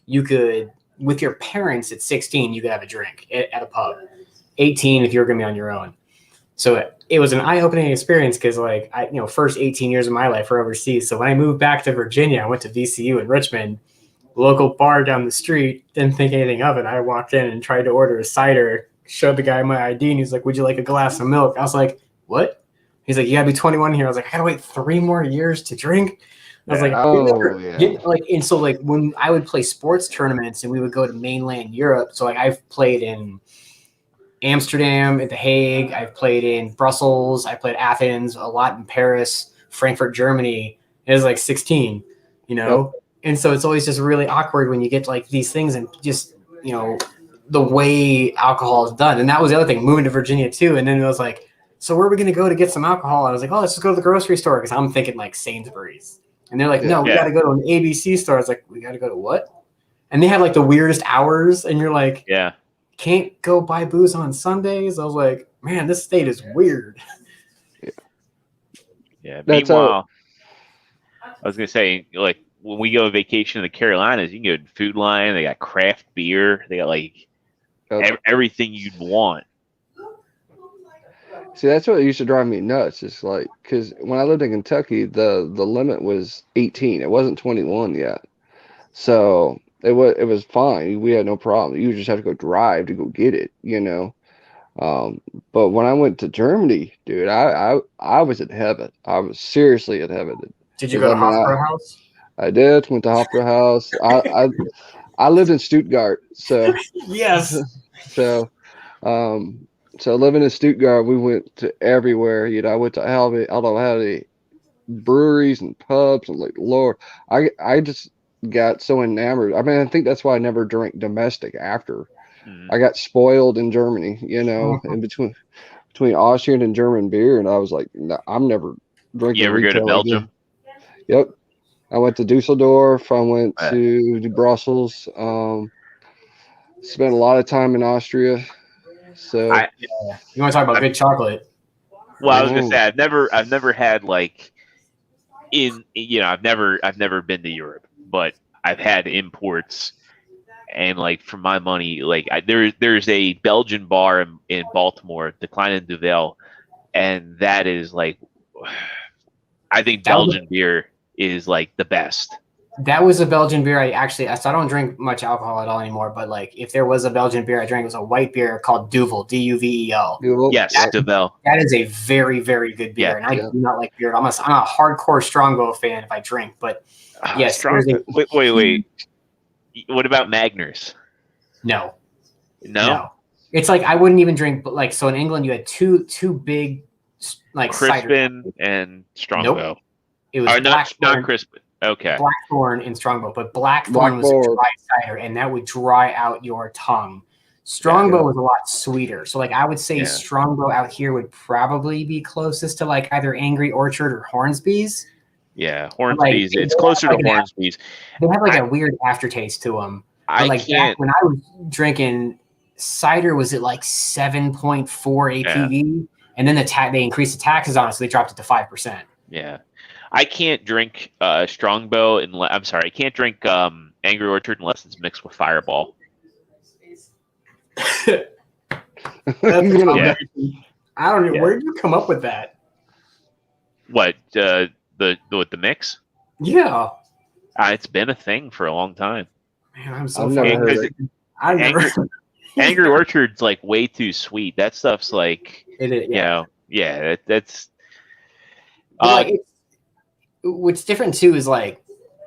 you could, with your parents at 16, you could have a drink at a pub. 18 if you're going to be on your own. So it was an eye-opening experience because, like, first 18 years of my life were overseas. So when I moved back to Virginia, I went to VCU in Richmond, local bar down the street, didn't think anything of it. I walked in and tried to order a cider, showed the guy my ID, and he's like, would you like a glass of milk? I was like, what? He's like, you gotta be 21 here. I was like, I gotta wait 3 more years to drink. I was like, and so like when I would play sports tournaments and we would go to mainland Europe. So like I've played in Amsterdam, at The Hague. I've played in Brussels. I played Athens, a lot in Paris, Frankfurt, Germany. It was like 16, you know? Yep. And so it's always just really awkward when you get to like these things and just, you know, the way alcohol is done. And that was the other thing, moving to Virginia too. And then it was like, so where are we going to go to get some alcohol? I was like, oh, let's just go to the grocery store. Cause I'm thinking like Sainsbury's. And they're like, no, we got to go to an ABC store. I was like, we got to go to what? And they had like the weirdest hours. And you're like, can't go buy booze on Sundays. I was like, man, this state is weird. Yeah. Meanwhile, I was going to say, like, when we go on vacation in the Carolinas, you can go to Food Lion. They got craft beer. They got like everything you'd want. See, that's what used to drive me nuts. It's like, because when I lived in Kentucky, the limit was 18. It wasn't 21 yet. So it was fine. We had no problem. You just had to go drive to go get it, you know. But when I went to Germany, dude, I was in heaven. I was seriously in heaven. Did you go to Hofbrauhaus? I did. Went to Hofbrauhaus. I lived in Stuttgart, so yes. So living in Stuttgart, we went to everywhere. You know, I went to how many breweries and pubs, and like, Lord, I just got so enamored. I mean, I think that's why I never drank domestic after. I got spoiled in Germany, you know, in between Austrian and German beer, and I was like, no, I'm never drinking. You ever go to Belgium? Again. Yep. I went to Dusseldorf. I went to Brussels. Spent a lot of time in Austria. So you want to talk about good chocolate? Well, I was gonna say I've never had like I've never been to Europe, but I've had imports, and like for my money, like there's a Belgian bar in Baltimore, Decline and Duvel, and that is like, I think Belgian beer is like the best. That was a Belgian beer. So I don't drink much alcohol at all anymore. But like, if there was a Belgian beer I drank, it was a white beer called Duvel, Duvel. Yes, Duvel. That is a very, very good beer, and I do not like beer. I'm a hardcore Strongbow fan if I drink. But yes, wait. What about Magners? No. It's like I wouldn't even drink. But like, so in England, you had two big like Crispin and Strongbow. Nope. It was not Crispin. Okay. Blackthorn and Strongbow, but Blackthorn was a dry cider, and that would dry out your tongue. Strongbow was a lot sweeter. So like I would say Strongbow out here would probably be closest to like either Angry Orchard or Hornsby's. Yeah, Hornsby's. It's closer to Hornsby's. They have like a weird aftertaste to them. But like back when I was drinking, cider was at like 7.4 ABV, and then they increased the taxes on it, so they dropped it to 5%. Yeah. I can't drink Strongbow I can't drink Angry Orchard unless it's mixed with Fireball. I don't know. Where did you come up with that? What the mix? Yeah, it's been a thing for a long time. Man, I'm so Angry Orchard's like way too sweet. That stuff's like that's. What's different too is like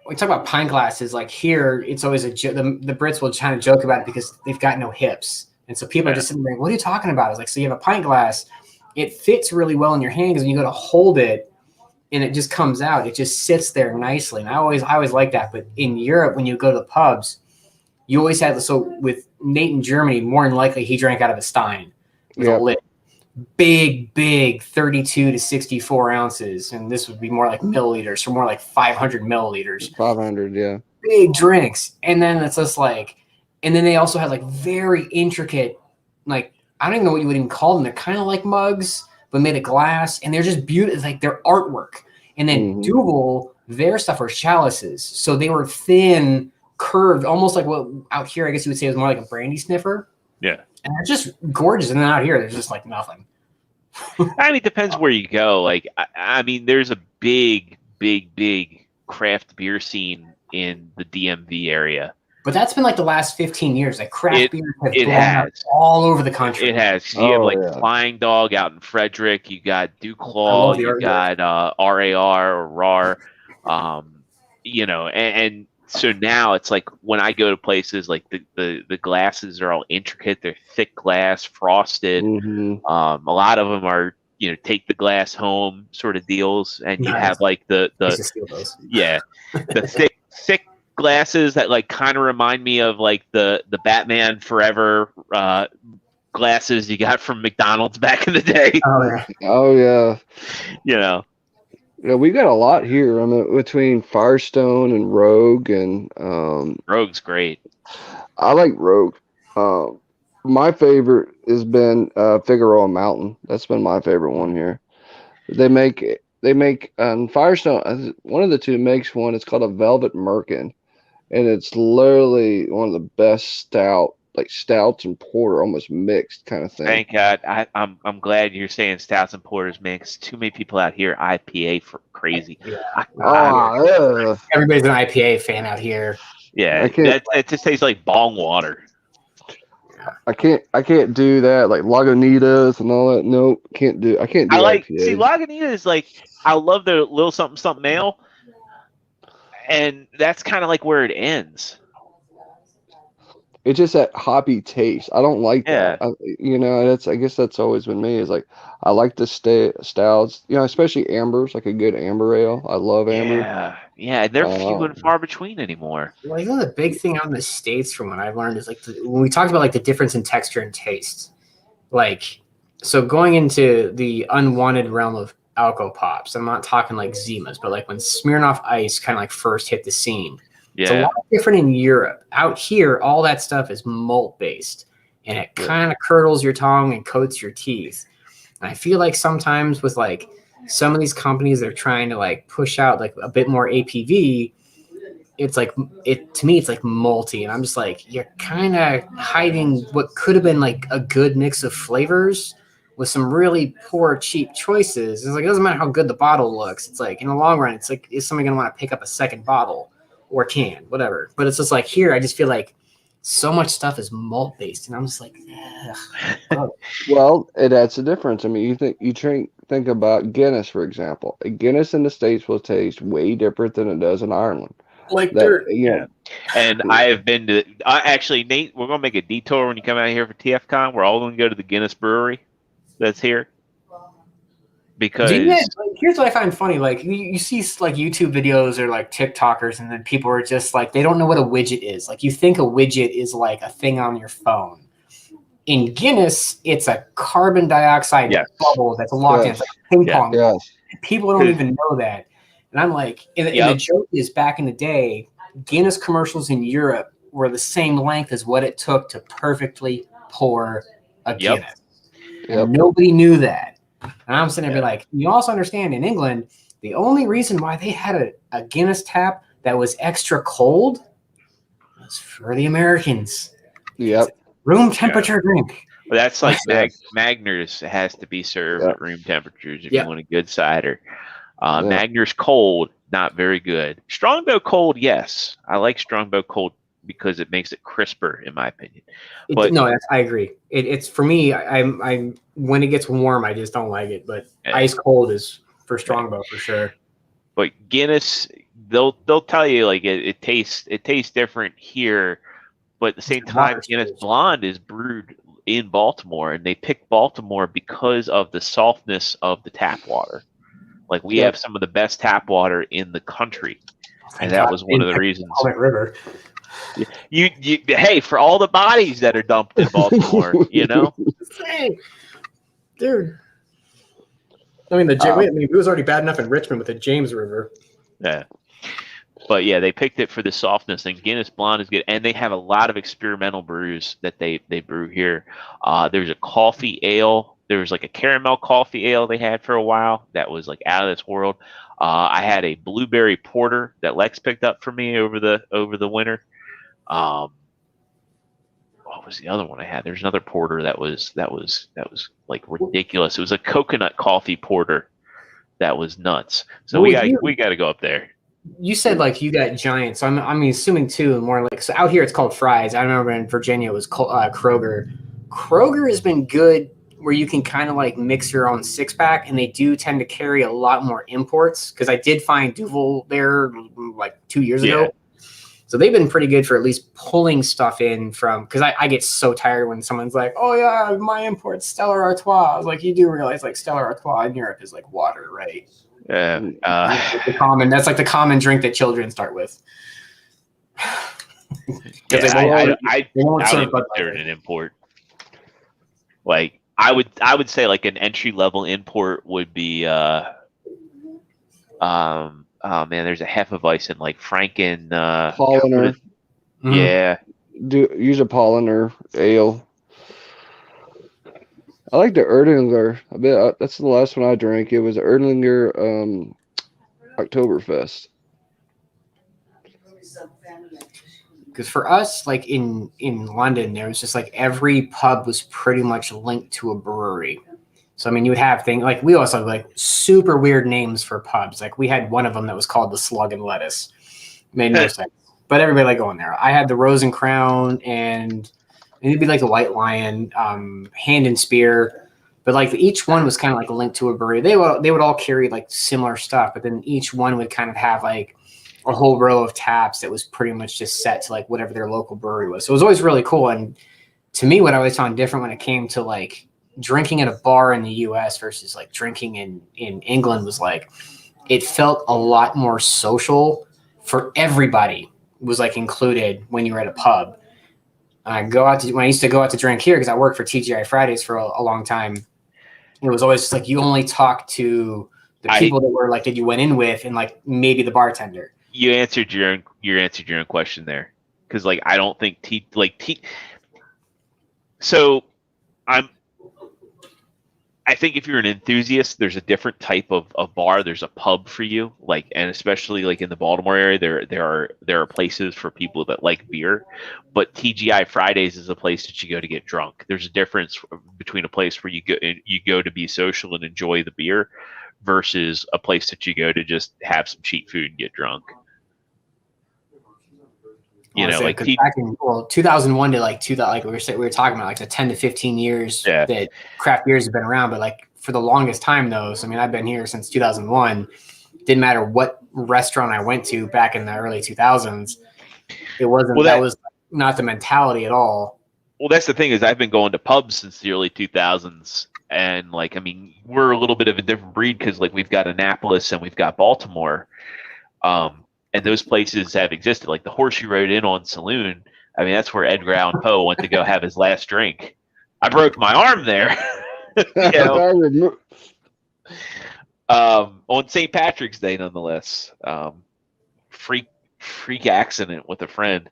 we talk about pint glasses. Like here, it's always the Brits will kind of joke about it because they've got no hips, and so people are just sitting there. What are you talking about? It's like, so you have a pint glass, it fits really well in your hand because when you go to hold it, and it just comes out, it just sits there nicely. And I always like that. But in Europe, when you go to the pubs, you always have with Nate in Germany, more than likely he drank out of a Stein with a lid. Big 32 to 64 ounces, and this would be more like milliliters, so more like 500 milliliters. 500, yeah. Big drinks, and then it's just like, and then they also had like very intricate, like I don't even know what you would even call them. They're kind of like mugs, but made of glass, and they're just beautiful, like their artwork. And then Duvel, their stuff are chalices, so they were thin, curved, almost like what out here I guess you would say was more like a brandy sniffer. Yeah. And they're just gorgeous. And then out here, there's just like nothing. I mean, it depends where you go. Like, I mean, there's a big craft beer scene in the DMV area. But that's been like the last 15 years. Like craft beer has all over the country. It has. You have like Flying Dog out in Frederick. You got Duclaw. You got RAR or RAR. And so now it's like when I go to places, like the glasses are all intricate. They're thick glass, frosted. A lot of them are, take the glass home sort of deals. And you have like the thick glasses that like kind of remind me of like the Batman Forever glasses you got from McDonald's back in the day. Oh yeah. Yeah, we got a lot here. I mean, between Firestone and Rogue, and Rogue's great. I like Rogue. My favorite has been Figueroa Mountain. That's been my favorite one here. They make Firestone. One of the two makes one. It's called a Velvet Merkin, and it's literally one of the best stouts and porter, almost mixed kind of thing. Thank God. I'm glad you're saying stouts and porters, man, because too many people out here IPA for crazy. Yeah. Everybody's an IPA fan out here. Yeah, it just tastes like bong water. I can't do that, like Lagunitas and all that. No, can't do. I can't do. Lagunitas, like I love their little something ale, and that's kind of like where it ends. It's just that hoppy taste. I don't like that. I guess that's always been me. Is like I like the stouts. Especially ambers, like a good amber ale. I love amber. Yeah, they're few and far between anymore. Well, the big thing out in the States, from what I've learned, is like when we talked about like the difference in texture and taste. Like, so going into the unwanted realm of alco pops, I'm not talking like Zimas, but like when Smirnoff Ice kind of like first hit the scene. It's a lot different in Europe. Out here, all that stuff is malt based, and it kind of curdles your tongue and coats your teeth. And I feel like sometimes with like some of these companies that are trying to like push out like a bit more APV, it's like to me it's like multi, and I'm just like, you're kind of hiding what could have been like a good mix of flavors with some really poor cheap choices. It's like, it doesn't matter how good the bottle looks. It's like in the long run, it's like, is somebody gonna want to pick up a second bottle or can, whatever? But it's just like here, I just feel like so much stuff is malt based, and I'm just like, ugh. Well, it adds a difference. I mean, think about Guinness, for example. A Guinness in the States will taste way different than it does in Ireland. Like dirt. Yeah. And I have been to actually, Nate, we're gonna make a detour when you come out here for TFCon. We're all gonna go to the Guinness brewery that's here. Because here's what I find funny. Like you see like YouTube videos or like TikTokers, and then people are just like, they don't know what a widget is. Like you think a widget is like a thing on your phone. In Guinness, it's a carbon dioxide bubble that's locked in. It's like ping pong. Yes. People don't even know that. And I'm like, and the joke is, back in the day, Guinness commercials in Europe were the same length as what it took to perfectly pour a Guinness. And nobody knew that. And I'm sitting there be like, you also understand in England, the only reason why they had a Guinness tap that was extra cold was for the Americans. Yep. Room temperature drink. Well, that's like Magners has to be served at room temperatures if you want a good cider. Magners cold, not very good. Strongbow cold, yes. I like Strongbow cold because it makes it crisper, in my opinion. But I agree. It's for me. I'm when it gets warm, I just don't like it. But ice cold is for Strongbow for sure. But Guinness, they'll tell you like it tastes different here, but at the same time, Guinness Blonde is brewed in Baltimore, and they picked Baltimore because of the softness of the tap water. Like we have some of the best tap water in the country, and that was one of the reasons. River. You hey, for all the bodies that are dumped in Baltimore, you know. Hey, dude. I mean, it was already bad enough in Richmond with the James River. Yeah. But yeah, they picked it for the softness, and Guinness Blonde is good. And they have a lot of experimental brews that they brew here. There's a coffee ale. There was like a caramel coffee ale they had for a while that was like out of this world. I had a blueberry porter that Lex picked up for me over the winter. What was the other one I had? There's another porter that was like ridiculous. It was a coconut coffee porter that was nuts. So we got to go up there. You said like you got Giant, so I'm assuming too more like, so out here it's called Fry's. I remember in Virginia it was called Kroger. Kroger has been good where you can kind of like mix your own 6-pack, and they do tend to carry a lot more imports, because I did find Duvel there like 2 years ago. So they've been pretty good for at least pulling stuff in from, because I get so tired when someone's like, oh yeah, my import's Stella Artois. I was like, you do realize like Stella Artois in Europe is like water, right? That's like the common drink that children start with. I won't consider it an import. Like I would say like an entry level import would be oh man, there's a Hefeweizen like Franken Paulaner. Yeah. Use a Paulaner ale. I like the Erdinger a bit. That's the last one I drank. It was Erdinger Oktoberfest. Because for us, like in London, there was just like every pub was pretty much linked to a brewery. So I mean, you would have things like, we also have like super weird names for pubs. Like we had one of them that was called the Slug and Lettuce. Made no sense. But everybody liked going there. I had the Rose and Crown, and it'd be like the White Lion, Hand and Spear. But like each one was kind of like linked to a brewery. They would all carry like similar stuff, but then each one would kind of have like a whole row of taps that was pretty much just set to like whatever their local brewery was. So it was always really cool. And to me, what I always found different when it came to like drinking at a bar in the US versus like drinking in England was like, it felt a lot more social for everybody. Was like included when you were at a pub. When I used to go out to drink here, because I worked for TGI Fridays for a long time, it was always just like you only talk to the people that were like that you went in with, and like maybe the bartender. You answered your own question there, because like I don't think So I think if you're an enthusiast, there's a different type of bar. There's a pub for you, like, and especially like in the Baltimore area, there are places for people that like beer. But TGI Fridays is a place that you go to get drunk. There's a difference between a place where you go to be social and enjoy the beer, versus a place that you go to just have some cheap food and get drunk. You know, like back in 2001 to like like we were talking about, like the 10 to 15 years that craft beers have been around. But like for the longest time, though, so I mean, I've been here since 2001. Didn't matter what restaurant I went to back in the early 2000s. It wasn't. That was not the mentality at all. Well, that's the thing, is I've been going to pubs since the early 2000s, and like, I mean, we're a little bit of a different breed because like we've got Annapolis and we've got Baltimore. And those places have existed, like the Horseshoe Road Inn on Saloon. I mean, that's where Edgar Allan Poe went to go have his last drink. I broke my arm there. On St. Patrick's Day, nonetheless. Freak accident with a friend,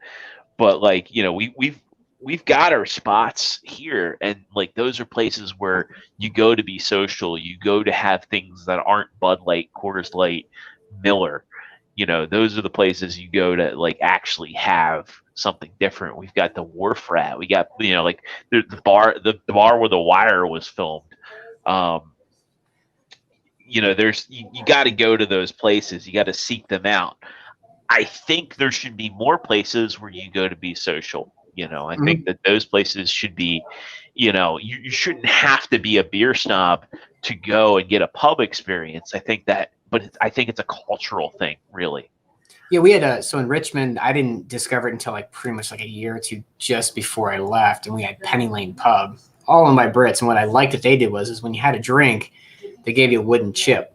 but like, you know, we've got our spots here, and like those are places where you go to be social. You go to have things that aren't Bud Light, Coors Light, Miller. You know, those are the places you go to like actually have something different. We've got the Wharf Rat. We got, you know, like the bar where The Wire was filmed. You know, you got to go to those places. You got to seek them out. I think there should be more places where you go to be social. You know, I think that those places should be, you know, you shouldn't have to be a beer snob to go and get a pub experience. I think it's a cultural thing, really. Yeah, we had so in Richmond, I didn't discover it until like pretty much like a year or two just before I left, and we had Penny Lane Pub, all owned by Brits. And what I liked that they did was when you had a drink, they gave you a wooden chip.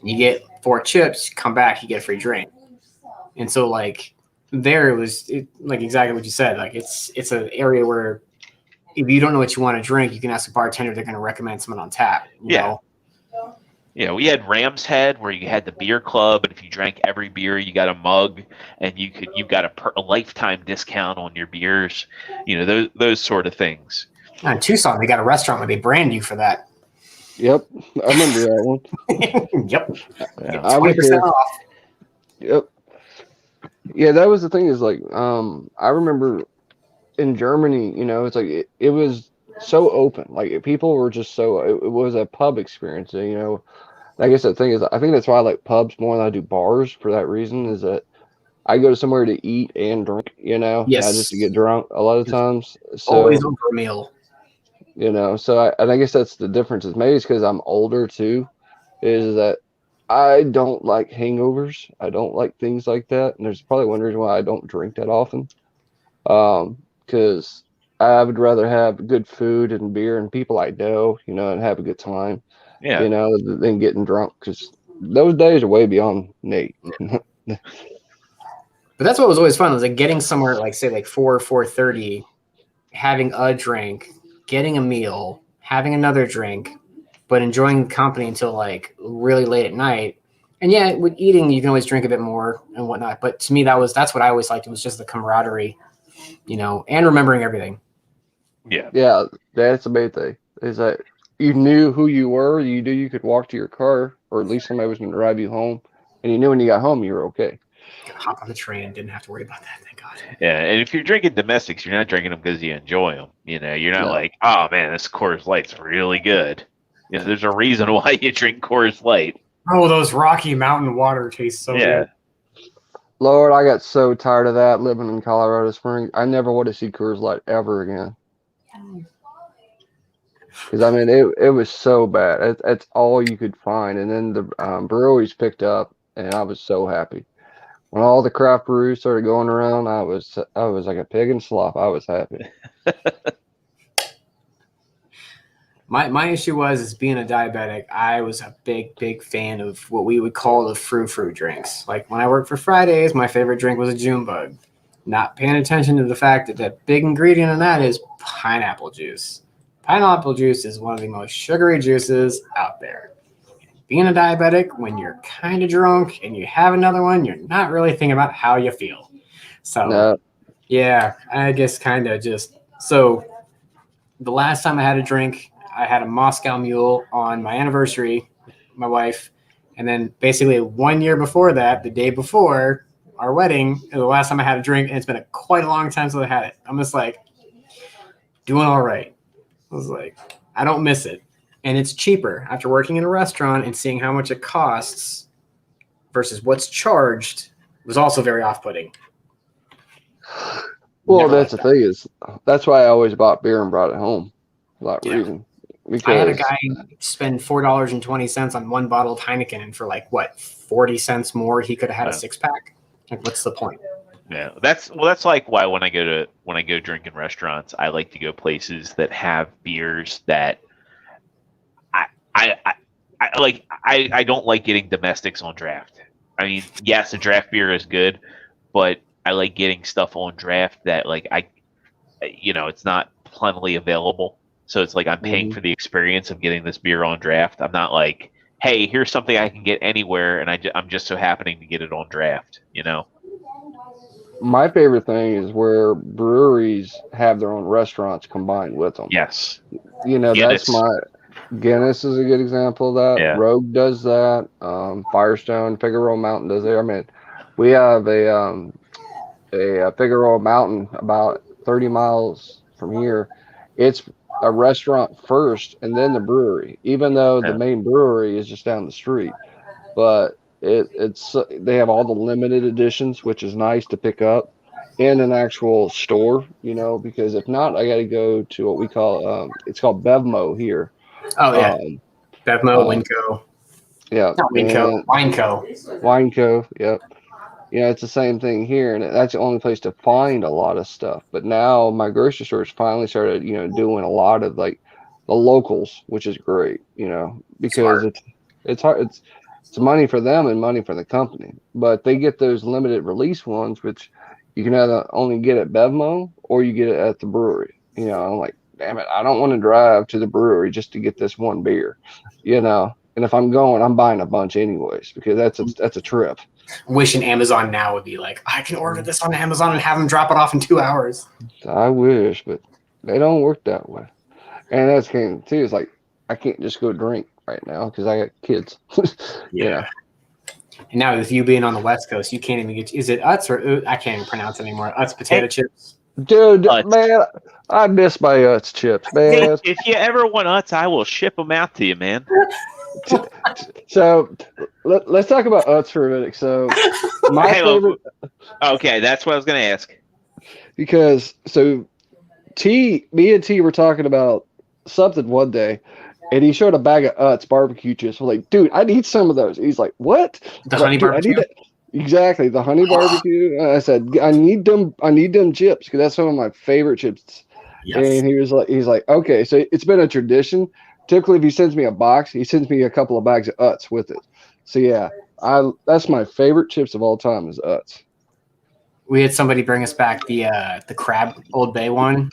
You get 4 chips, you come back, you get a free drink. And so like there it was like exactly what you said. Like it's an area where if you don't know what you want to drink, you can ask a bartender. They're going to recommend someone on tap. You know? You know, we had Ram's Head where you had the beer club, and if you drank every beer, you got a mug, and you got a lifetime discount on your beers. You know, those sort of things. In Tucson, they got a restaurant where they brand you for that. Yep, I remember that one. Yep, yeah, 20% off. Yep. Yeah, that was the thing. Is like, I remember in Germany, you know, it's like it was so open. Like people were just it was a pub experience. You know, I guess the thing is, I think that's why I like pubs more than I do bars. For that reason, is that I go to somewhere to eat and drink. You know, not just to get drunk a lot of times. So, always over a meal. You know, so I guess that's the difference. Is maybe it's because I'm older too. Is that I don't like hangovers. I don't like things like that, and there's probably one reason why I don't drink that often. Because I would rather have good food and beer and people I know, you know, and have a good time. Yeah. You know, than getting drunk, because those days are way beyond Nate. But that's what was always fun, was like getting somewhere like say like 4:30, having a drink, getting a meal, having another drink, but enjoying the company until like really late at night. And yeah, with eating, you can always drink a bit more and whatnot. But to me, that's what I always liked. It was just the camaraderie, you know, and remembering everything. Yeah, that's the main thing. Is that you knew who you were. You knew you could walk to your car, or at least somebody was going to drive you home, and you knew when you got home you were okay. Hop on the train, didn't have to worry about that. Thank God. Yeah, and if you're drinking domestics, you're not drinking them because you enjoy them. You know, you're not like, oh man, this Coors Light's really good. You know, there's a reason why you drink Coors Light. Oh, those Rocky Mountain water tastes so good. Lord, I got so tired of that living in Colorado Springs. I never want to see Coors Light ever again. Because, I mean, it was so bad. That's all you could find. And then the breweries picked up, and I was so happy. When all the craft brews started going around, I was like a pig in slop. I was happy. My issue is being a diabetic, I was a big fan of what we would call the frou-frou drinks. Like when I worked for Fridays, my favorite drink was a June bug. Not paying attention to the fact that the big ingredient in that is pineapple juice. Pineapple juice is one of the most sugary juices out there. Being a diabetic, when you're kind of drunk and you have another one, you're not really thinking about how you feel. So, yeah, I guess kind of just. So the last time I had a drink, I had a Moscow Mule on my anniversary, with my wife, and then basically 1 year before that, the day before our wedding, the last time I had a drink, and it's been quite a long time since I had it. I'm just like doing all right. I was like, I don't miss it, and it's cheaper after working in a restaurant and seeing how much it costs versus what's charged was also very off-putting. Well, Never that's the liked that. thing is, that's why I always bought beer and brought it home for that Yeah. reason. I had a Because guy spend $4.20 on one bottle of Heineken, and for like what 40 cents more, he could have had a Yeah. 6-pack. Like, what's the point? Yeah, that's like why when I go drink in restaurants, I like to go places that have beers that I like. I don't like getting domestics on draft. I mean, yes, a draft beer is good, but I like getting stuff on draft that like it's not plentifully available. So it's like I'm paying for the experience of getting this beer on draft. I'm not like, hey, here's something I can get anywhere, and I'm just so happening to get it on draft. my favorite thing is where breweries have their own restaurants combined with them. Yes. That's Guinness is a good example of that. Yeah. Rogue does that. Firestone, Figueroa Mountain does it. I mean, we have a Figueroa Mountain about 30 miles from here. It's a restaurant first and then the brewery, even though the main brewery is just down the street. But they have all the limited editions, which is nice to pick up in an actual store, because if not, I got to go to what we call it's called Bevmo here. Oh yeah, Bevmo, Winco. Yeah, Not Winco, Wineco. Wineco. Yep. It's the same thing here, and that's the only place to find a lot of stuff. But now my grocery stores finally started, doing a lot of like the locals, which is great, because it's hard. It's money for them and money for the company. But they get those limited release ones, which you can either only get at Bevmo or you get it at the brewery. I'm like, damn it, I don't want to drive to the brewery just to get this one beer, And if I'm going, I'm buying a bunch anyways because that's a trip. Wishing Amazon now would be like, I can order this on Amazon and have them drop it off in 2 hours. I wish, but they don't work that way. And that's the thing too. It's like I can't just go drink right now because I got kids. Yeah. And now with you being on the West Coast, you can't even get. Is it Utz or I can't even pronounce it anymore? Utz potato chips. Dude, Utz. man, I miss my Utz chips, man. If you ever want Utz, I will ship them out to you, man. So let's talk about Utz for a minute. So my favorite. Okay, that's what I was going to ask. Because me and T were talking about something one day, and he showed a bag of Utz barbecue chips. I'm like, dude, I need some of those. He's like, what? The honey barbecue. Exactly, the honey barbecue. I said, I need them chips because that's some of my favorite chips. Yes. And he's like, okay, so it's been a tradition. Typically, if he sends me a box, he sends me a couple of bags of Utz with it. So yeah, that's my favorite chips of all time is Utz. We had somebody bring us back the crab Old Bay one.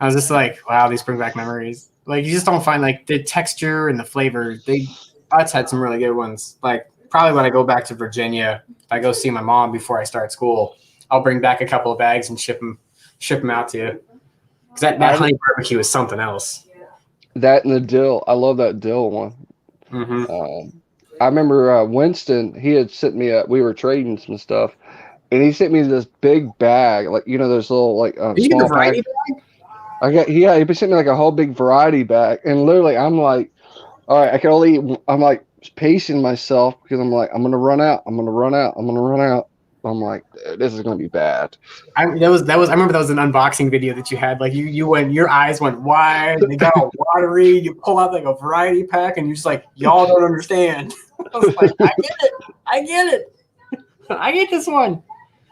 I was just like, wow, these bring back memories. Like you just don't find like the texture and the flavor. Utz had some really good ones. Like probably when I go back to Virginia, if I go see my mom before I start school, I'll bring back a couple of bags and ship them out to you. Because that honey barbecue is something else. That and the dill. I love that dill one. Mm-hmm. I remember Winston, he had sent me we were trading some stuff, and he sent me this big bag, like, those little, like, Did you get the variety bag? He sent me like a whole big variety bag, and literally I'm like, all right, I can only eat, I'm like pacing myself because I'm like, I'm going to run out. I'm like, this is going to be bad. I remember that was an unboxing video that you had. Like your eyes went wide. They got all watery. You pull out like a variety pack, and you're just like, y'all don't understand. I was like, I get it. I get this one.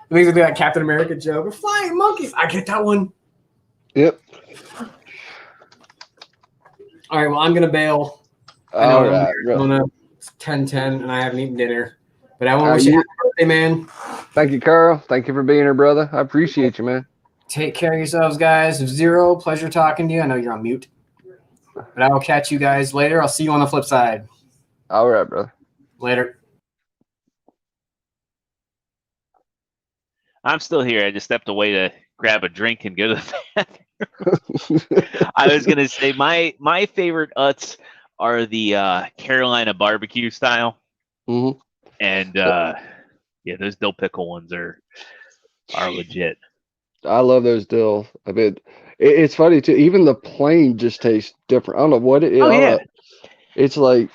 It makes me like Captain America joke. We're flying monkeys. I get that one. Yep. All right. Well, I'm gonna bail. I know it's 10:10, and I haven't eaten dinner. But I want to wish you a happy birthday, man. Thank you, Carl. Thank you for being here, brother. I appreciate you, man. Take care of yourselves, guys. Zero, pleasure talking to you. I know you're on mute. But I will catch you guys later. I'll see you on the flip side. All right, brother. Later. I'm still here. I just stepped away to grab a drink and go to the bathroom. I was gonna say my favorite Utz are the Carolina barbecue style, Mhm. and yeah, those dill pickle ones are legit. I love those dill. I mean, it's funny too. Even the plain just tastes different. I don't know what it is. Oh I don't yeah, know. It's like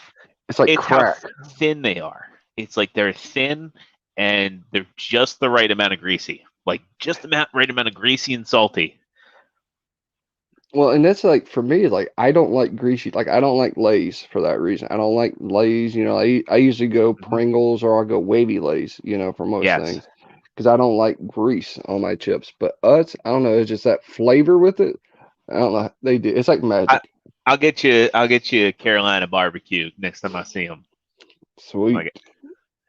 it's crack. how thin they are. It's like they're thin and they're just the right amount of greasy, like just the right amount of greasy and salty. Well, and that's like for me, like I don't like greasy. Like I don't like Lay's for that reason. I don't like Lay's. You know, I usually go Pringles or I'll go wavy Lay's. You know, for most Yes. things, because I don't like grease on my chips. But Utz, I don't know. It's just that flavor with it. I don't know. They do. It's like magic. I'll get you a Carolina barbecue next time I see them. Sweet. Like,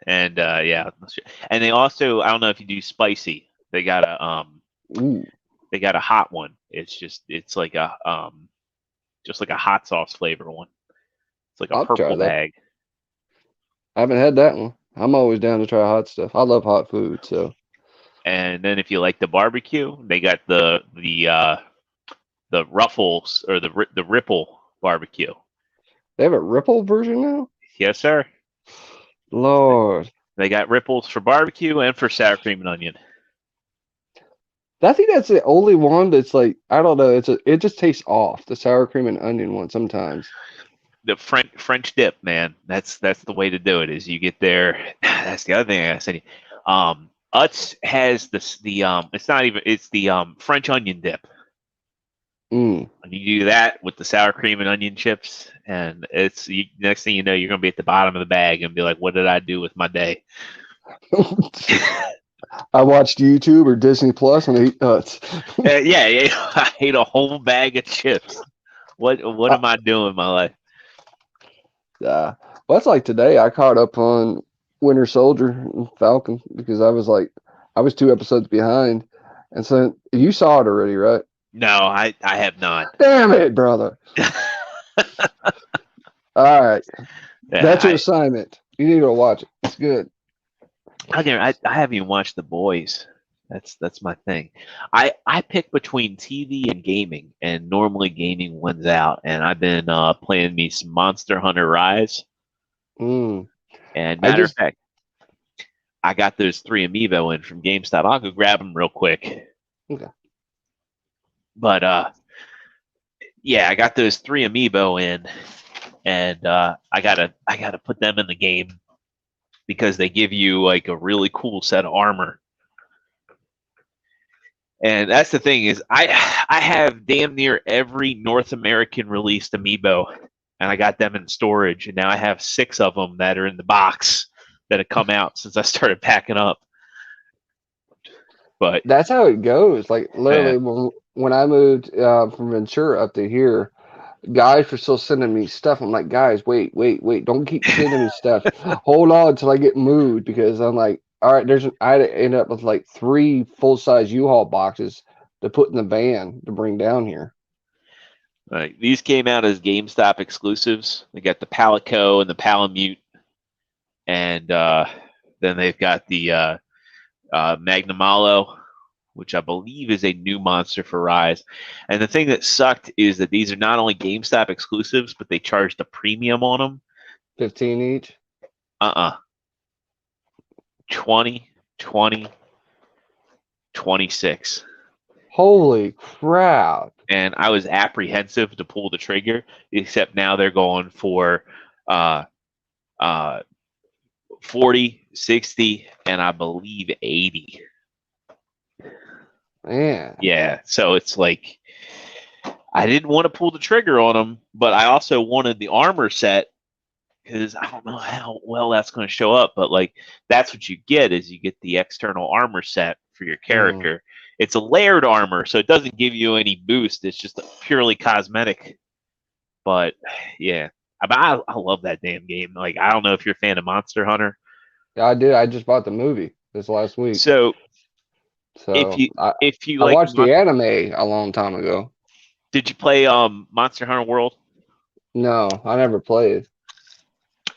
and yeah, and they also, I don't know if you do spicy. They got a Ooh. they got a hot one. It's like a just like a hot sauce flavor one. It's like a I'll try purple that. bag. I haven't had that one. I'm always down to try hot stuff. I love hot food. So. And then if you like the barbecue, they got the Ruffles or the Ripple barbecue. They have a Ripple version now? Yes, sir. Lord. They got Ripples for barbecue and for sour cream and onion. I think that's the only one that's like, I don't know, it just tastes off, the sour cream and onion one sometimes. The French dip, man. That's the way to do it. Is you get there. That's the other thing I said. Utz has it's the French onion dip. Mm. And you do that with the sour cream and onion chips, and next thing you know, you're gonna be at the bottom of the bag and be like, "What did I do with my day?" I watched YouTube or Disney Plus and ate Utz. Yeah, I ate a whole bag of chips. What am I doing in my life? Well, it's like today I caught up on Winter Soldier and Falcon because I was 2 episodes behind, and so you saw it already, right? No, I have not. Damn it, brother. All right. Yeah, That's your assignment. You need to watch it. It's good. I haven't even watched The Boys. That's my thing. I pick between TV and gaming, and normally gaming wins out. And I've been playing me some Monster Hunter Rise. Mm. And matter of fact, I got those 3 amiibo in from GameStop. I'll go grab them real quick. Okay. But yeah, I got those 3 amiibo in, and I gotta put them in the game because they give you like a really cool set of armor. And that's the thing is I have damn near every North American released amiibo, and I got them in storage, and now I have 6 of them that are in the box that have come out since I started packing up. But that's how it goes. Like literally, when I moved from Ventura up to here, guys were still sending me stuff. I'm like, guys, wait, don't keep sending me stuff. Hold on till I get moved, because I'm like, all right, I ended up with like 3 full-size U-Haul boxes to put in the van to bring down here. These came out as GameStop exclusives. They got the Palico and the Palamute, and then they've got the Magnamalo, which I believe is a new monster for Rise. And the thing that sucked is that these are not only GameStop exclusives, but they charged a premium on them. 15 each? 20, 26. Holy crap. And I was apprehensive to pull the trigger, except now they're going for 40, 60, and I believe 80. Man. Yeah, so it's like I didn't want to pull the trigger on them, but I also wanted the armor set because I don't know how well that's going to show up, but like that's what you get is you get the external armor set for your character. It's a layered armor, so it doesn't give you any boost. It's just purely cosmetic. But yeah, I love that damn game. Like, I don't know if you're a fan of Monster Hunter. Yeah, I did. I just bought the movie this last week. So if you like, I watched the anime a long time ago. Did you play Monster Hunter World? No, I never played.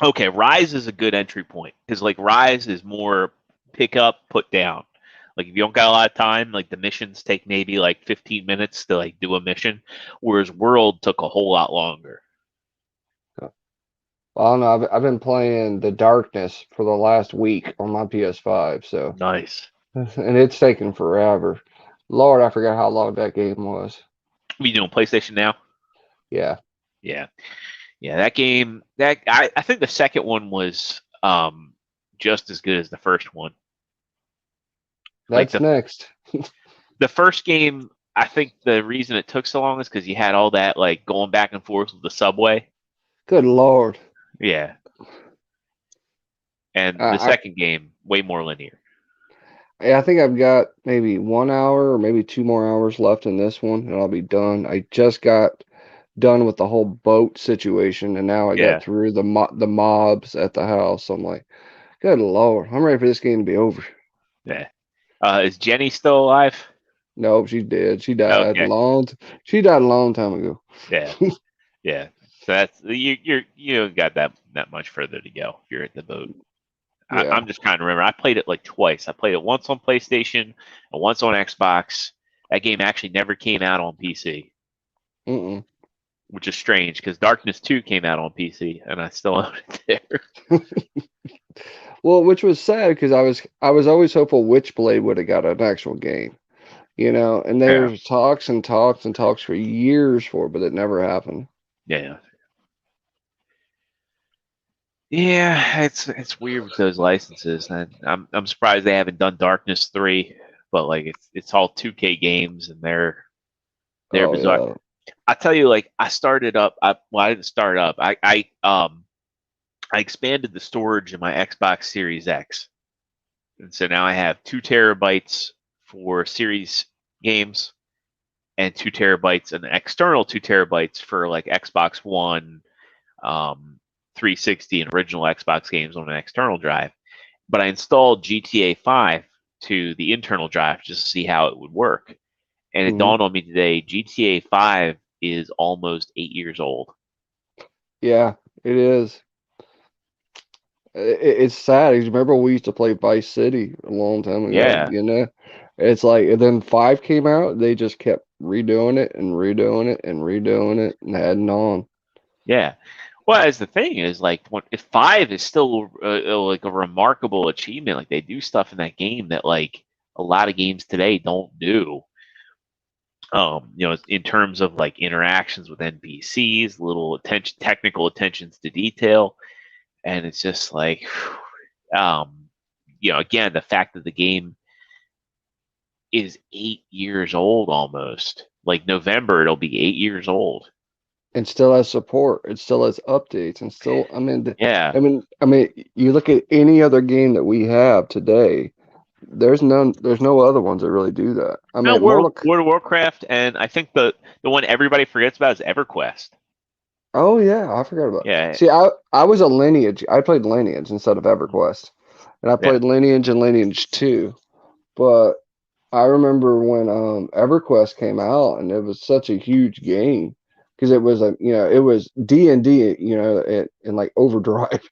Okay, Rise is a good entry point because like Rise is more pick up, put down. Like if you don't got a lot of time, like the missions take maybe like 15 minutes to like do a mission, whereas World took a whole lot longer. Well, I don't know. I've been playing The Darkness for the last week on my PS5, so Nice. and it's taken forever. Lord, I forgot how long that game was. What are you doing, PlayStation now? Yeah. Yeah. Yeah, that game, I think the second one was just as good as the first one. That's next. The first game, I think the reason it took so long is because you had all that like going back and forth with the subway. Good Lord. Yeah. And the second game, way more linear. I think I've got maybe 1 hour or maybe 2 more hours left in this one, and I'll be done. I just got done with the whole boat situation, and now I got through the mobs at the house. So I'm like, good Lord, I'm ready for this game to be over. Yeah. Is Jenny still alive? No, she's dead. She died She died a long time ago. Yeah. Yeah. So that's you got that much further to go if you're at the boat. Yeah. I'm just trying to remember. I played it like twice. I played it once on PlayStation and once on Xbox. That game actually never came out on PC. Which is strange because Darkness 2 came out on PC and I still own it there. Well, which was sad because I was always hopeful Witchblade would have got an actual game, and there was talks and talks and talks for years for it, but it never happened. Yeah. Yeah, it's weird with those licenses, and I'm surprised they haven't done Darkness 3, but like it's all 2K games and they're bizarre. Yeah. I tell you, like I started up. I didn't start up. I expanded the storage in my Xbox Series X, and so now I have 2 terabytes for Series games, and 2 terabytes, an external 2 terabytes for like Xbox One, 360, and original Xbox games on an external drive. But I installed GTA 5 to the internal drive just to see how it would work. And it dawned on me today, GTA 5 is almost 8 years old. Yeah, it is. It's sad. Remember we used to play Vice City a long time ago. Yeah. It's like, and then 5 came out. They just kept redoing it and redoing it and redoing it and adding on. Yeah. Well, as the thing is, like, if 5 is still like a remarkable achievement, like they do stuff in that game that like a lot of games today don't do. In terms of like interactions with NPCs, little technical attentions to detail, and it's just like, again, the fact that the game is 8 years old almost. Like November, it'll be 8 years old. And still has support. It still has updates, and still, I mean, yeah. I mean, you look at any other game that we have today. There's no other ones that really do that. I mean, World of Warcraft, and I think the one everybody forgets about is EverQuest. Oh yeah, I forgot about. Yeah. See, I was a Lineage. I played Lineage instead of EverQuest, and I played Lineage and Lineage 2. But I remember when EverQuest came out, and it was such a huge game because it was it was D&D, in like Overdrive.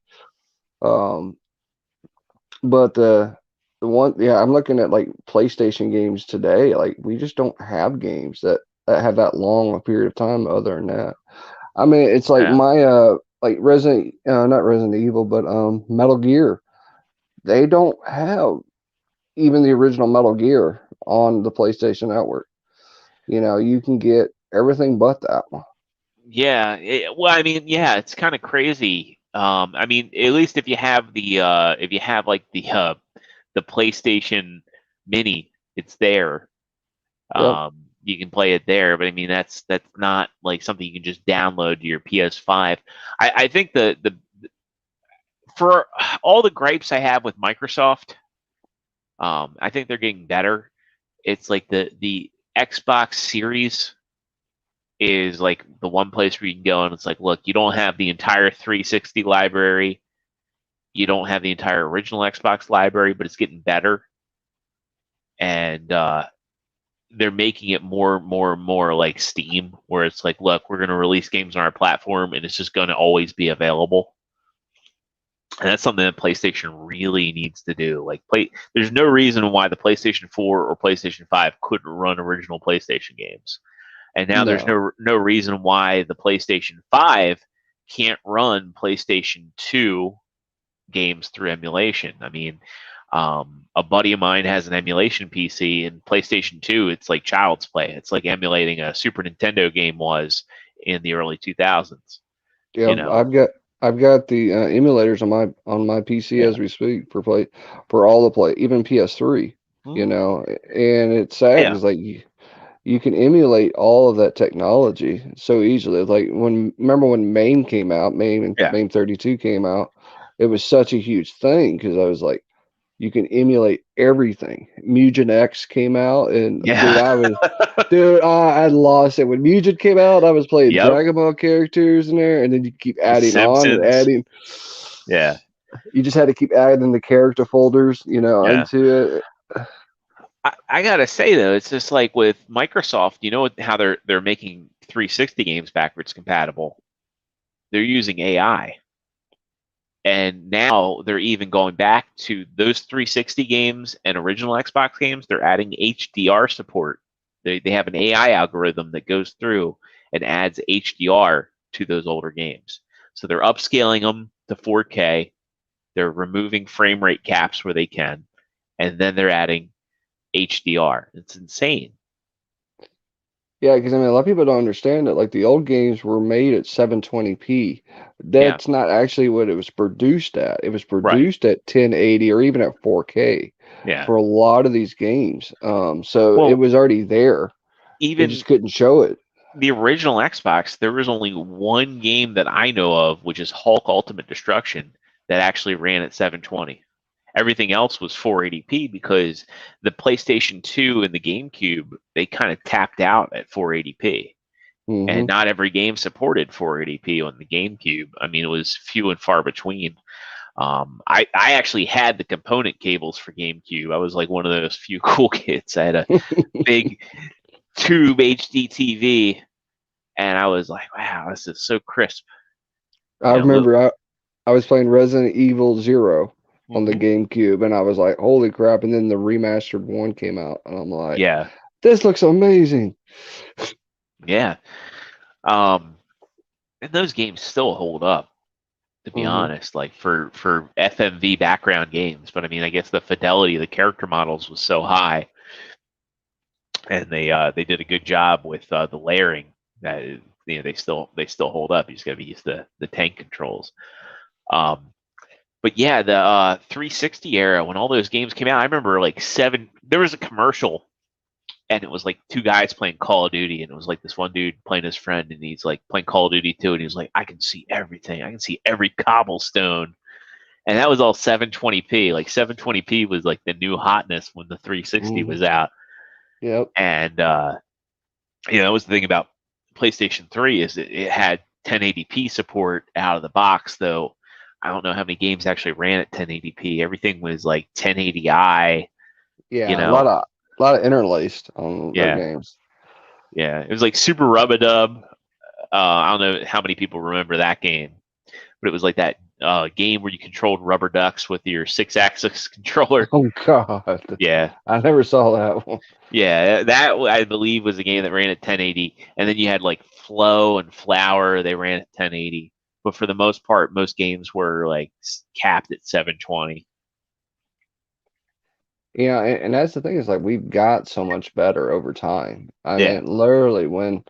But the one, I'm looking at like PlayStation games today. Like we just don't have games that have that long a period of time. Other than that, I mean, it's like my like not Resident Evil, but Metal Gear. They don't have even the original Metal Gear on the PlayStation Network. You can get everything but that one. Yeah. It's kind of crazy. I mean, at least if you have like the PlayStation Mini, it's there. Yep. You can play it there, but I mean that's not like something you can just download to your PS5. I think the for all the gripes I have with Microsoft, I think they're getting better. It's like the Xbox Series is like the one place where you can go and it's like, look, you don't have the entire 360 library. You don't have the entire original Xbox library, but it's getting better. And they're making it more like Steam, where it's like, look, we're going to release games on our platform and it's just going to always be available. And that's something that PlayStation really needs to do. Like, there's no reason why the PlayStation 4 or PlayStation 5 couldn't run original PlayStation games. And now there's no reason why the PlayStation 5 can't run PlayStation 2 games through emulation. I mean, a buddy of mine has an emulation PC, and PlayStation 2, it's like child's play. It's like emulating a Super Nintendo game was in the early 2000s. Yeah, you know? I've got the emulators on my PC as we speak for all the play, even PS3. You know, and it's sad because like you can emulate all of that technology so easily. Like remember when MAME came out, MAME 32 came out, it was such a huge thing because I was like, you can emulate everything. Mugen X came out, and dude, I lost it when Mugen came out. I was playing Dragon Ball characters in there, and then you keep adding on and adding. Yeah, you just had to keep adding the character folders, into it. I gotta say though, it's just like with Microsoft. You know how they're making 360 games backwards compatible. They're using AI. And now they're even going back to those 360 games and original Xbox games. They're adding HDR support. They have an AI algorithm that goes through and adds HDR to those older games. So they're upscaling them to 4K. They're removing frame rate caps where they can. And then they're adding HDR. It's insane. Yeah, because I mean, a lot of people don't understand that. Like the old games were made at 720p. That's not actually what it was produced at. It was produced at 1080 or even at 4K. Yeah. For a lot of these games, so it was already there. They just couldn't show it. The original Xbox, there was only one game that I know of, which is Hulk Ultimate Destruction, that actually ran at 720. Everything else was 480p because the PlayStation 2 and the GameCube, they kind of tapped out at 480p. And not every game supported 480p on the GameCube. I mean, it was few and far between. I actually had the component cables for GameCube. I was like one of those few cool kids. I had a big tube HD TV, and I was like, wow, this is so crisp. I remember I was playing Resident Evil 0 on the GameCube, and I was like, holy crap. And then the remastered one came out, and I'm like, this looks amazing. Yeah. And those games still hold up, to be honest, like for FMV background games. But I mean, I guess the fidelity of the character models was so high, and they did a good job with the layering that they still hold up. You just got to be used to the tank controls. But yeah, the 360 era, when all those games came out, I remember like there was a commercial, and it was like two guys playing Call of Duty, and it was like this one dude playing his friend, and he's like playing Call of Duty too, and he was like, I can see everything. I can see every cobblestone. And that was all 720p. Like 720p was like the new hotness when the 360 was out. Yep. And that was the thing about PlayStation 3 is it had 1080p support out of the box, though. I don't know how many games actually ran at 1080p. Everything was like 1080i. Yeah, a lot of interlaced on their games. Yeah, it was like Super Rub-a-Dub. I don't know how many people remember that game, but it was like that game where you controlled rubber ducks with your 6-axis controller. Oh God! Yeah, I never saw that one. Yeah, that I believe was a game that ran at 1080, and then you had like Flow and Flower. They ran at 1080. But for the most part, most games were like capped at 720. Yeah, and that's the thing is like we've got so much better over time. I mean, literally when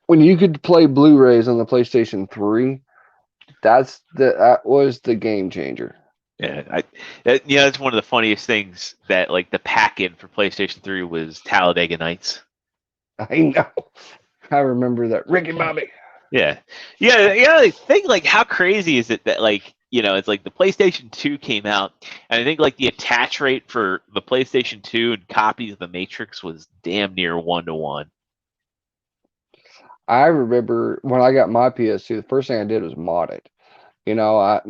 you could play Blu-rays on the PlayStation 3, that was the game changer. Yeah, that's one of the funniest things that like the pack-in for PlayStation 3 was Talladega Nights. I know. I remember that. Ricky Bobby. Yeah. Think like how crazy is it that like, it's like the PlayStation 2 came out, and I think like the attach rate for the PlayStation 2 and copies of the Matrix was damn near 1-to-1. I remember when I got my PS2, the first thing I did was mod it.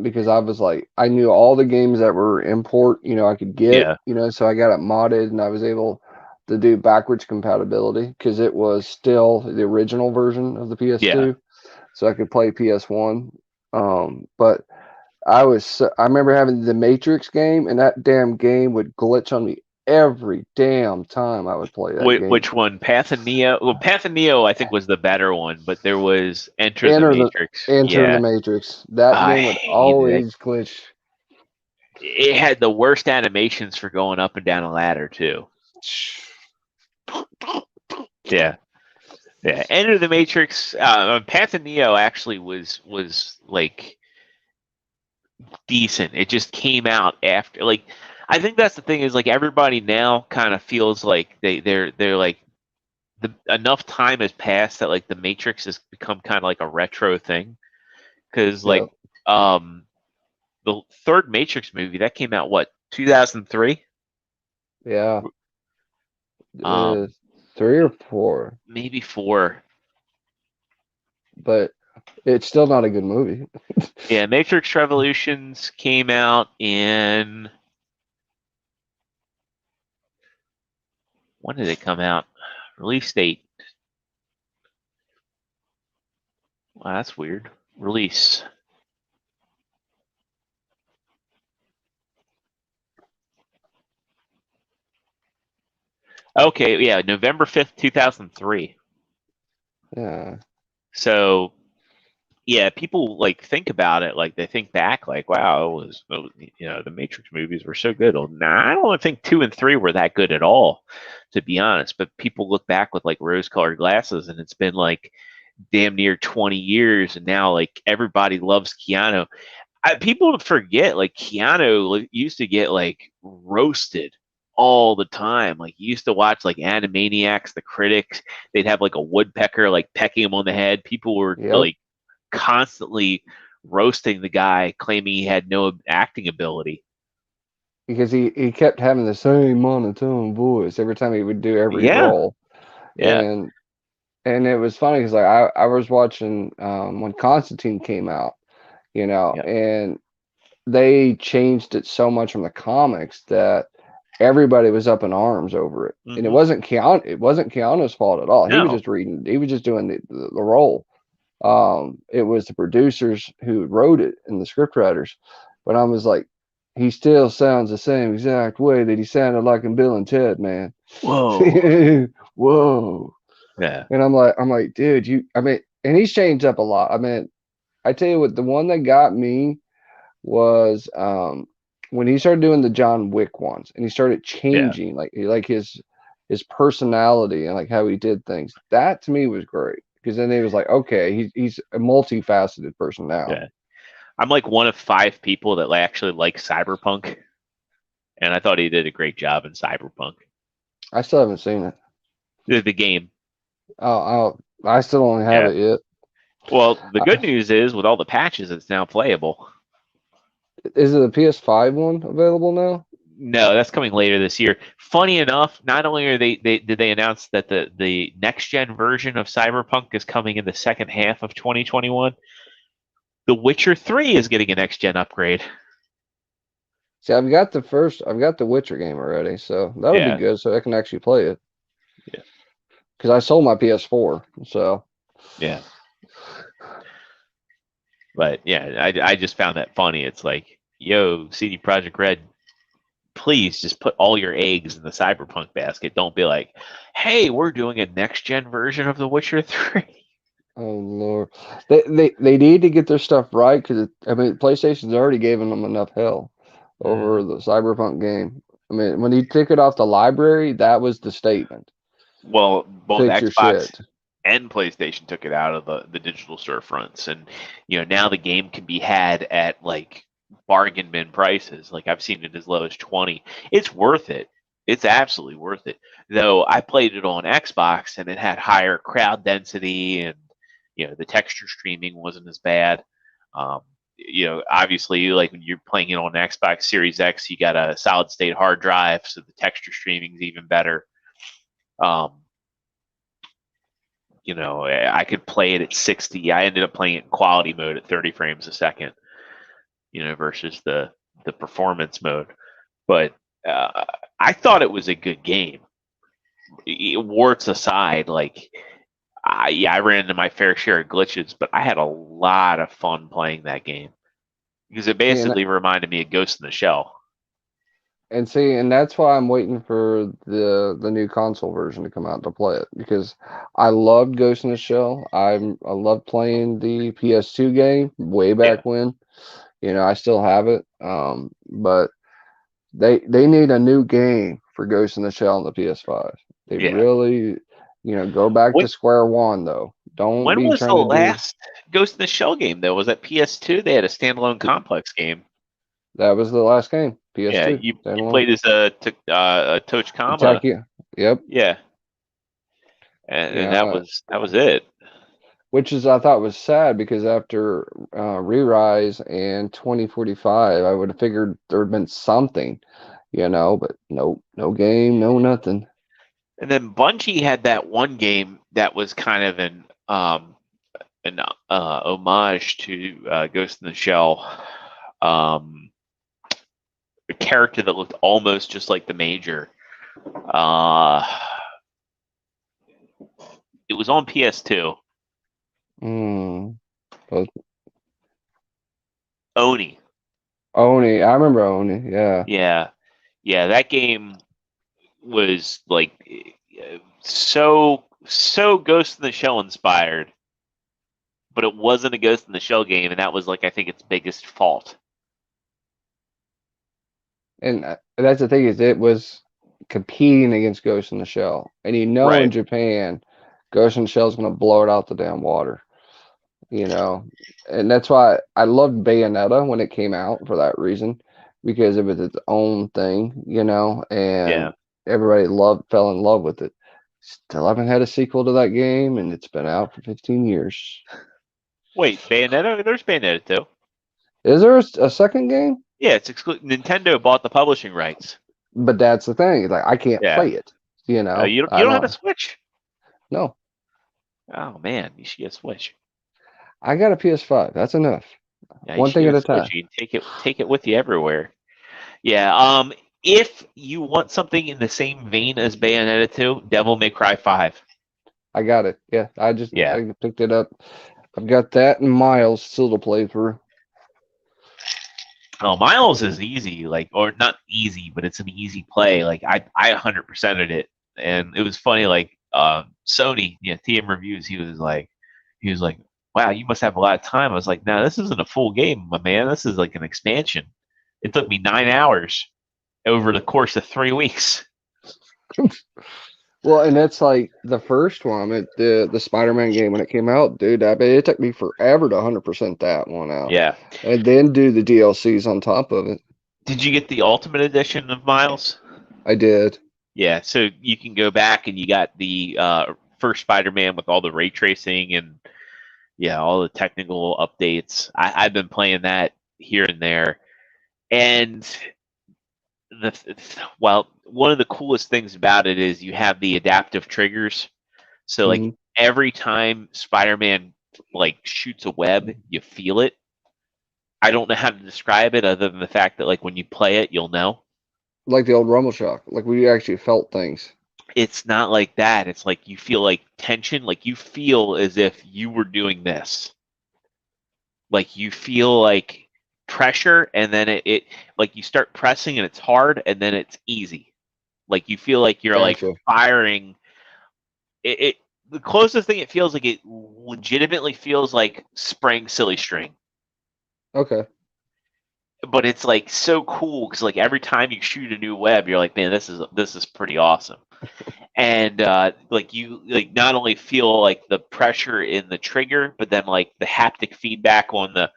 Because I was like, I knew all the games that were import, I could get, so I got it modded, and I was able to do backwards compatibility because it was still the original version of the PS2. So I could play PS1 But I remember having the Matrix game, and that damn game would glitch on me every damn time I would play that game. Which one? Path and Neo? Well, Path and Neo, I think, was the better one, but there was Enter the Matrix. Enter the Matrix. That game would always glitch. It had the worst animations for going up and down a ladder too. Yeah. Enter the Matrix. Path and Neo actually was like decent. It just came out after. Like, I think that's the thing is like everybody now kind of feels like they're like enough time has passed that like the Matrix has become kind of like a retro thing because like the third Matrix movie that came out 2003? Yeah. 3 or 4. Maybe 4. But it's still not a good movie. Yeah, Matrix Revolutions came out in... When did it come out? Release date. Wow, that's weird. Release. Okay, yeah, November 5th, 2003. Yeah. So, yeah, people like think about it, like they think back, like, wow, it was the Matrix movies were so good. Well, nah, I don't think 2 and 3 were that good at all, to be honest. But people look back with like rose-colored glasses, and it's been like damn near 20 years, and now like everybody loves Keanu. People forget like Keanu used to get like roasted all the time. Like you used to watch like Animaniacs, the critics, they'd have like a woodpecker like pecking him on the head. People were like constantly roasting the guy, claiming he had no acting ability. Because he kept having the same monotone voice every time he would do every role. Yeah. And it was funny because like I was watching when Constantine came out, and they changed it so much from the comics that everybody was up in arms over it. And it wasn't Keanu's fault at all. No. He was just doing the role. It was the producers who wrote it and the scriptwriters. But I was like, he still sounds the same exact way that he sounded like in Bill and Ted, man. Whoa. Whoa. Yeah. And I'm like, dude, and he's changed up a lot. I mean, I tell you what, the one that got me was when he started doing the John Wick ones and he started changing like his personality and like how he did things. That to me was great because then he was like, okay, he's a multifaceted person now. Yeah. I'm like one of 5 people that actually like Cyberpunk, and I thought he did a great job in Cyberpunk. I still haven't seen it. The game. Oh, I still don't have it yet. Well, the good news is with all the patches, it's now playable. Is it a PS5 one available now? No, that's coming later this year. Funny enough, not only are did they announce that the next gen version of Cyberpunk is coming in the second half of 2021, The Witcher 3 is getting a next gen upgrade. See, I've got the Witcher game already, so that'll be good. So I can actually play it. Yeah. Because I sold my PS4, so. Yeah. But yeah, I just found that funny. It's like, yo, CD Projekt Red, please just put all your eggs in the Cyberpunk basket. Don't be like, hey, we're doing a next gen version of The Witcher 3. Oh Lord, they need to get their stuff right because PlayStation's already given them enough hell over the Cyberpunk game. I mean, when you took it off the library, that was the statement. Well, both Xbox and PlayStation took it out of the digital storefronts, and now the game can be had at like bargain bin prices. Like I've seen it as low as 20. It's worth it. It's absolutely worth it. Though I played it on Xbox and it had higher crowd density and the texture streaming wasn't as bad. Obviously, like when you're playing it on Xbox Series X, you got a solid state hard drive, so the texture streaming is even better. I could play it at 60. I ended up playing it in quality mode at 30 frames a second, versus the performance mode. But I thought it was a good game. Warts aside, like I ran into my fair share of glitches, but I had a lot of fun playing that game because it basically reminded me of Ghost in the Shell. And that's why I'm waiting for the new console version to come out to play it, because I loved Ghost in the Shell. I loved playing the PS2 game way back when. I still have it. But they need a new game for Ghost in the Shell on the PS5. They really, go back to square one though. When was the last Ghost in the Shell game though? Was that PS2? They had a standalone complex game. That was the last game. PS2. Yeah, you played as a Toch Kama. Yep. Yeah. And that was it. Which I thought was sad, because after Re-Rise and 2045, I would have figured there would have been something, but nope, no game, no nothing. And then Bungie had that one game that was kind of an homage to Ghost in the Shell. A character that looked almost just like the Major. It was on PS2. Oni. I remember Oni. Yeah. That game was like so Ghost in the Shell inspired, but it wasn't a Ghost in the Shell game, and that was like I think its biggest fault. And that's the thing, is it was competing against Ghost in the Shell, and in Japan, Ghost in the Shell is going to blow it out the damn water. And that's why I loved Bayonetta when it came out, for that reason, because it was its own thing, and everybody fell in love with it. Still haven't had a sequel to that game, and it's been out for 15 years. Wait, Bayonetta? There's Bayonetta too. Is there a second game? Yeah, it's exclusive. Nintendo bought the publishing rights. But that's the thing. Like, I can't play it. You don't have a Switch? No. Oh man, you should get a Switch. I got a PS5. That's enough. Yeah, one thing at a time. You can take it with you everywhere. Yeah. If you want something in the same vein as Bayonetta 2, Devil May Cry 5. I got it. Yeah. I picked it up. I've got that and Miles still to play through. Oh, Miles is easy, or not easy, but it's an easy play. Like I 100%ed it, and it was funny. Like Sony, TM Reviews, he was like, wow, you must have a lot of time. I was like, no, this isn't a full game, my man. This is like an expansion. It took me 9 hours over the course of 3 weeks. Well, and that's like the first one, the Spider-Man game when it came out, dude. I bet it took me forever to 100% that one out. Yeah. And then do the DLCs on top of it. Did you get the Ultimate Edition of Miles? I did. Yeah, so you can go back and you got the first Spider-Man with all the ray tracing and all the technical updates. I've been playing that here and there, and one of the coolest things about it is you have the adaptive triggers. So like every time Spider-Man shoots a web, you feel it. I don't know how to describe it other than the fact that when you play it, you'll know. Like the old Rumble Shock, we actually felt things. It's not like that. It's like you feel tension, you feel as if you were doing this. You feel pressure, and then it you start pressing and it's hard, and then it's easy. You feel like you're firing. The closest thing it feels like, it legitimately feels like spraying silly string. Okay. But it's so cool because every time you shoot a new web, you're like, man, this is pretty awesome. And you not only feel the pressure in the trigger, but then the haptic feedback on the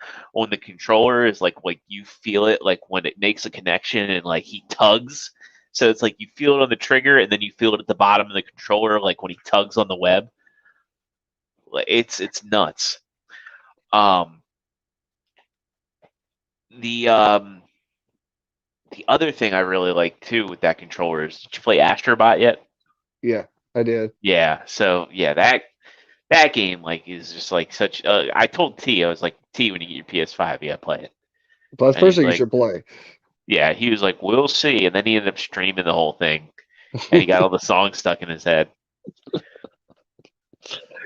controller is you feel it when it makes a connection and he tugs. So it's you feel it on the trigger, and then you feel it at the bottom of the controller when he tugs on the web. It's nuts. The other thing I really like too with that controller is, did you play Astrobot yet? Yeah, I did. Yeah, so that game is just such. I told T, I was like, T, when you get your PS5, play it. Well, that's the first thing you should play. Yeah, he was like, we'll see, and then he ended up streaming the whole thing, and he got all the songs stuck in his head.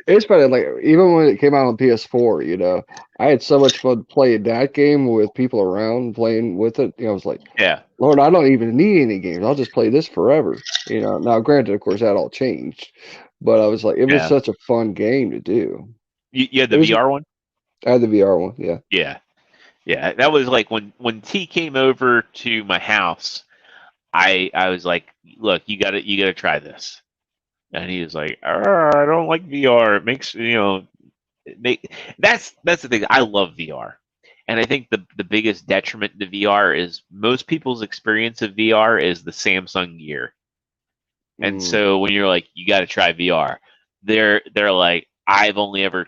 It's funny, like even when it came out on PS4, I had so much fun playing that game with people around playing with it. I was like, Yeah. Lord, I don't even need any games. I'll just play this forever. Now granted, of course, that all changed, but I was like, it was Yeah. such a fun game to do. You had the VR one? I had the VR one, yeah. Yeah. Yeah. That was like when T came over to my house, I was like, look, you gotta try this. And he was like, I don't like VR. It makes that's the thing. I love VR. And I think the biggest detriment to VR is most people's experience of VR is the Samsung Gear. And so when you're like, you got to try VR, they're like, I've only ever,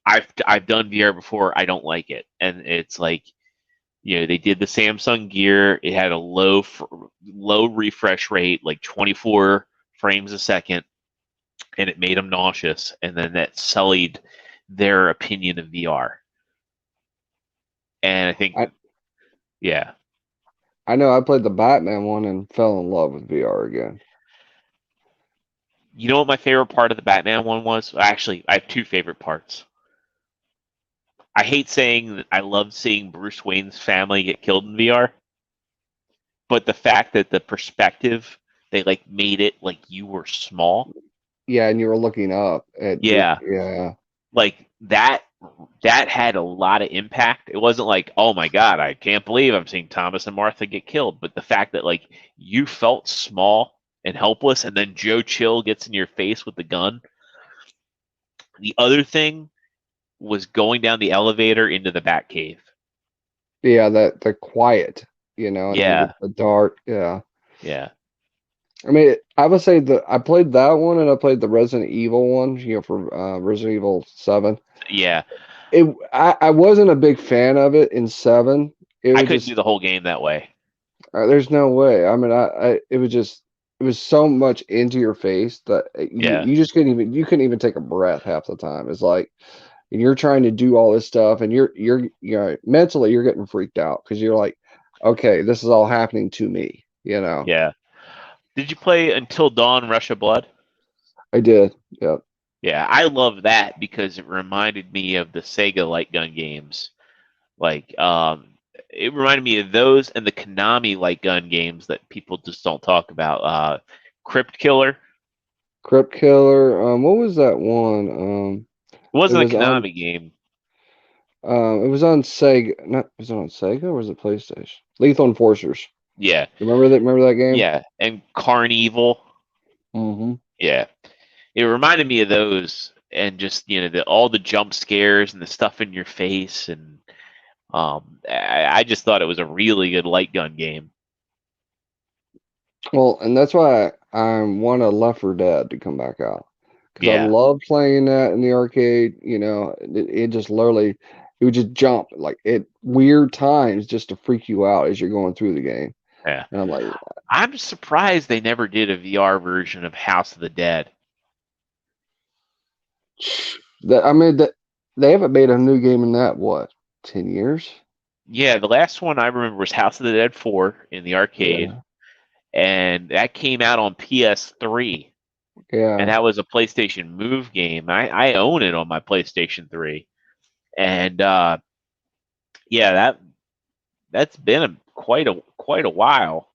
I've done VR before. I don't like it. And it's like, they did the Samsung Gear. It had a low refresh rate, like 24 frames a second, and it made them nauseous. And then that sullied their opinion of VR. And I think, yeah. I know I played the Batman one and fell in love with VR again. You know what my favorite part of the Batman one was? Actually, I have two favorite parts. I hate saying that I love seeing Bruce Wayne's family get killed in VR, but the fact that the perspective, they like made it like you were small. Yeah, and you were looking up at yeah. Like that had a lot of impact. It wasn't like, oh my God, I can't believe I'm seeing Thomas and Martha get killed. But the fact that like you felt small and helpless, and then Joe Chill gets in your face with the gun. The other thing was going down the elevator into the Batcave. Yeah, the quiet, and Yeah. the dark, yeah. Yeah. I mean, I would say that I played that one and I played the Resident Evil one, for Resident Evil 7. Yeah. I wasn't a big fan of it in 7. I couldn't do the whole game that way. There's no way. I mean, it was so much into your face that you just couldn't even take a breath half the time. It's like, and you're trying to do all this stuff, and you're mentally you're getting freaked out because you're like, okay, this is all happening to me, Yeah. Did you play Until Dawn: Rush of Blood? I did. Yep. Yeah, I love that because it reminded me of the Sega light gun games. Like, it reminded me of those and the Konami light gun games that people just don't talk about. Crypt Killer. What was that one? It wasn't a Konami game. It was on Sega. Was it on Sega or was it PlayStation? Lethal Enforcers. Yeah. Remember that game? Yeah, and Carnival. Mm-hmm. Yeah. It reminded me of those, and just all the jump scares and the stuff in your face, and I just thought it was a really good light gun game. Well, and that's why I wanted Left 4 Dead to come back out, because I love playing that in the arcade. It just literally, it would just jump like at weird times just to freak you out as you're going through the game. Yeah, and I'm like, I'm surprised they never did a VR version of House of the Dead. They haven't made a new game in that 10 years? Yeah, the last one I remember was House of the Dead 4 in the arcade, and that came out on PS3. Yeah, and that was a PlayStation Move game. I own it on my PlayStation 3, and that's been quite a while.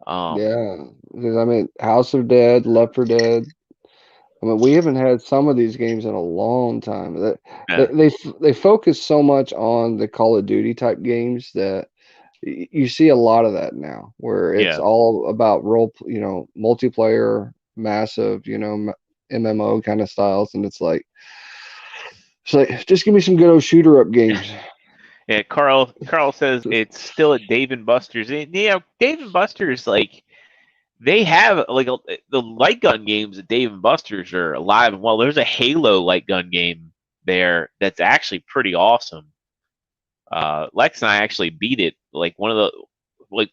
Yeah, because House of Dead, Left 4 Dead. We haven't had some of these games in a long time. They focus so much on the Call of Duty type games that you see a lot of that now, where it's all about multiplayer, massive, MMO kind of styles, and it's like just give me some good old shooter up games. Yeah, Carl says it's still at Dave and Buster's. Dave and Buster's, like, they have the light gun games at Dave and Buster's are alive and well. There's a Halo light gun game there that's actually pretty awesome. Lex and I actually beat it. Like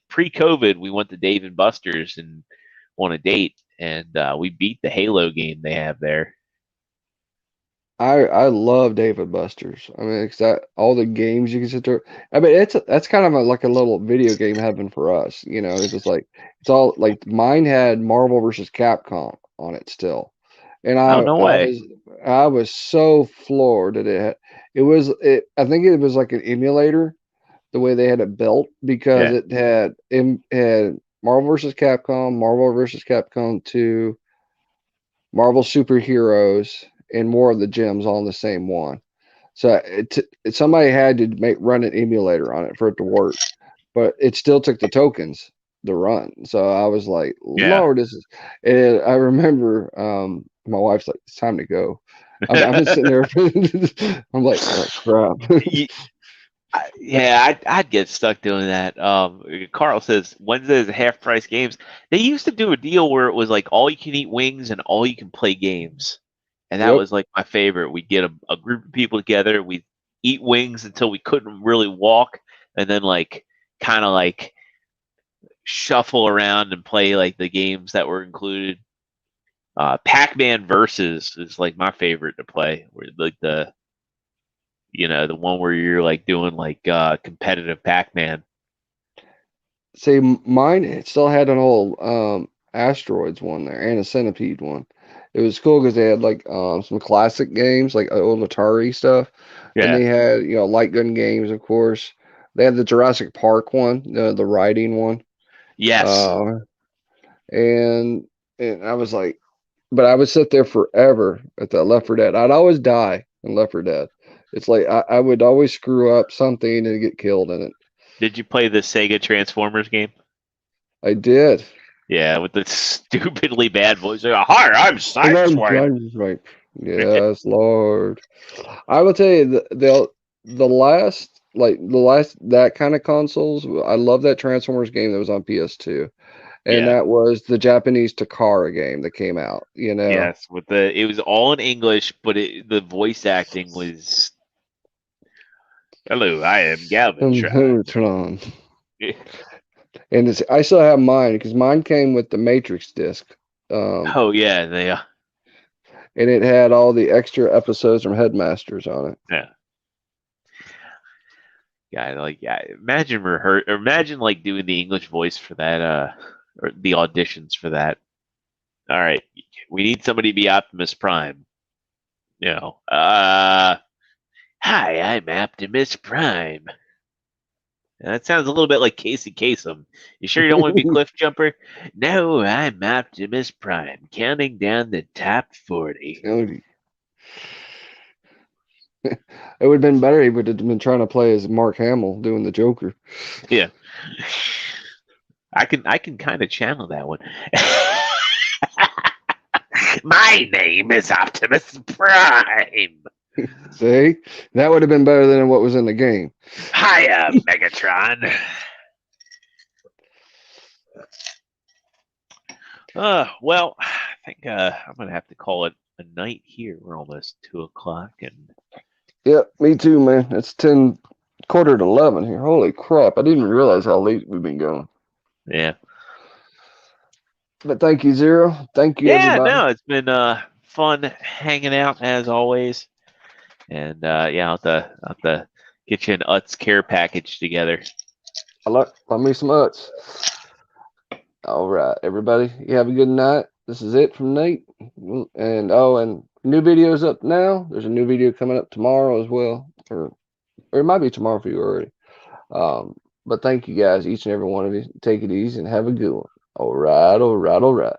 pre-COVID, we went to Dave and Buster's and on a date, and we beat the Halo game they have there. I love Dave and Buster's. It's that all the games you can sit there. That's kind of like a little video game heaven for us. It's just like it's all like mine had Marvel versus Capcom on it still, And Oh, no way. I was so floored that I think it was like an emulator the way they had it built because Yeah. it had Marvel vs. Capcom, Marvel vs. Capcom 2, Marvel Superheroes, and more of the gems all in the same one. So somebody had to run an emulator on it for it to work, but it still took the tokens to run. So I was like, Yeah. Lord, this is. And I remember my wife's like, it's time to go. I've been sitting there. I'm like, oh, crap. Yeah, I'd get stuck doing that. Carl says Wednesdays half price games. They used to do a deal where it was like all you can eat wings and all you can play games, and that Yep. was like my favorite. We'd get a group of people together. We'd eat wings until we couldn't really walk, and then like kind of like shuffle around and play like the games that were included. Pac-Man Versus is like my favorite to play. Where like the one where you're like doing like competitive Pac-Man. See, mine it still had an old asteroids one there and a centipede one. It was cool because they had like some classic games like old Atari stuff. And Yeah. they had light gun games, of course. They had the Jurassic Park one, the riding one. Yes. And I was like, but I would sit there forever at that Left 4 Dead. I'd always die in Left 4 Dead. It's like I would always screw up something and get killed in it. Did you play the Sega Transformers game? I did. Yeah, with the stupidly bad voice. Like, hi, I'm Sideswipe. Yes, Lord. I will tell you the last that kind of consoles. I love that Transformers game that was on PS2, and Yeah. that was the Japanese Takara game that came out. Yes, it was all in English, but the voice acting was. Hello, I am Galvatron. And I still have mine because mine came with the Matrix disc. Oh yeah, they are. And it had all the extra episodes from Headmasters on it. Yeah. Imagine like doing the English voice for that, or the auditions for that. All right, we need somebody to be Optimus Prime. Hi, I'm Optimus Prime. That sounds a little bit like Casey Kasem. You sure you don't want to be Cliff Jumper? No, I'm Optimus Prime, counting down the top 40. It would have been better if he would have been trying to play as Mark Hamill doing the Joker. Yeah. I can kind of channel that one. My name is Optimus Prime. See? That would have been better than what was in the game. Hiya, Megatron. Well, I think I'm going to have to call it a night here. We're almost 2:00 and... Yep, me too, man. It's 10:15 to 11 here. Holy crap. I didn't even realize how late we've been going. Yeah. But thank you, Zero. Thank you, everybody. No, it's been fun hanging out as always. And I'll have to get you an Utz care package together. Love me some Utz. All right, everybody. You have a good night. This is it from Nate. And new videos up now. There's a new video coming up tomorrow as well. Or it might be tomorrow for you already. But thank you guys, each and every one of you. Take it easy and have a good one. All right.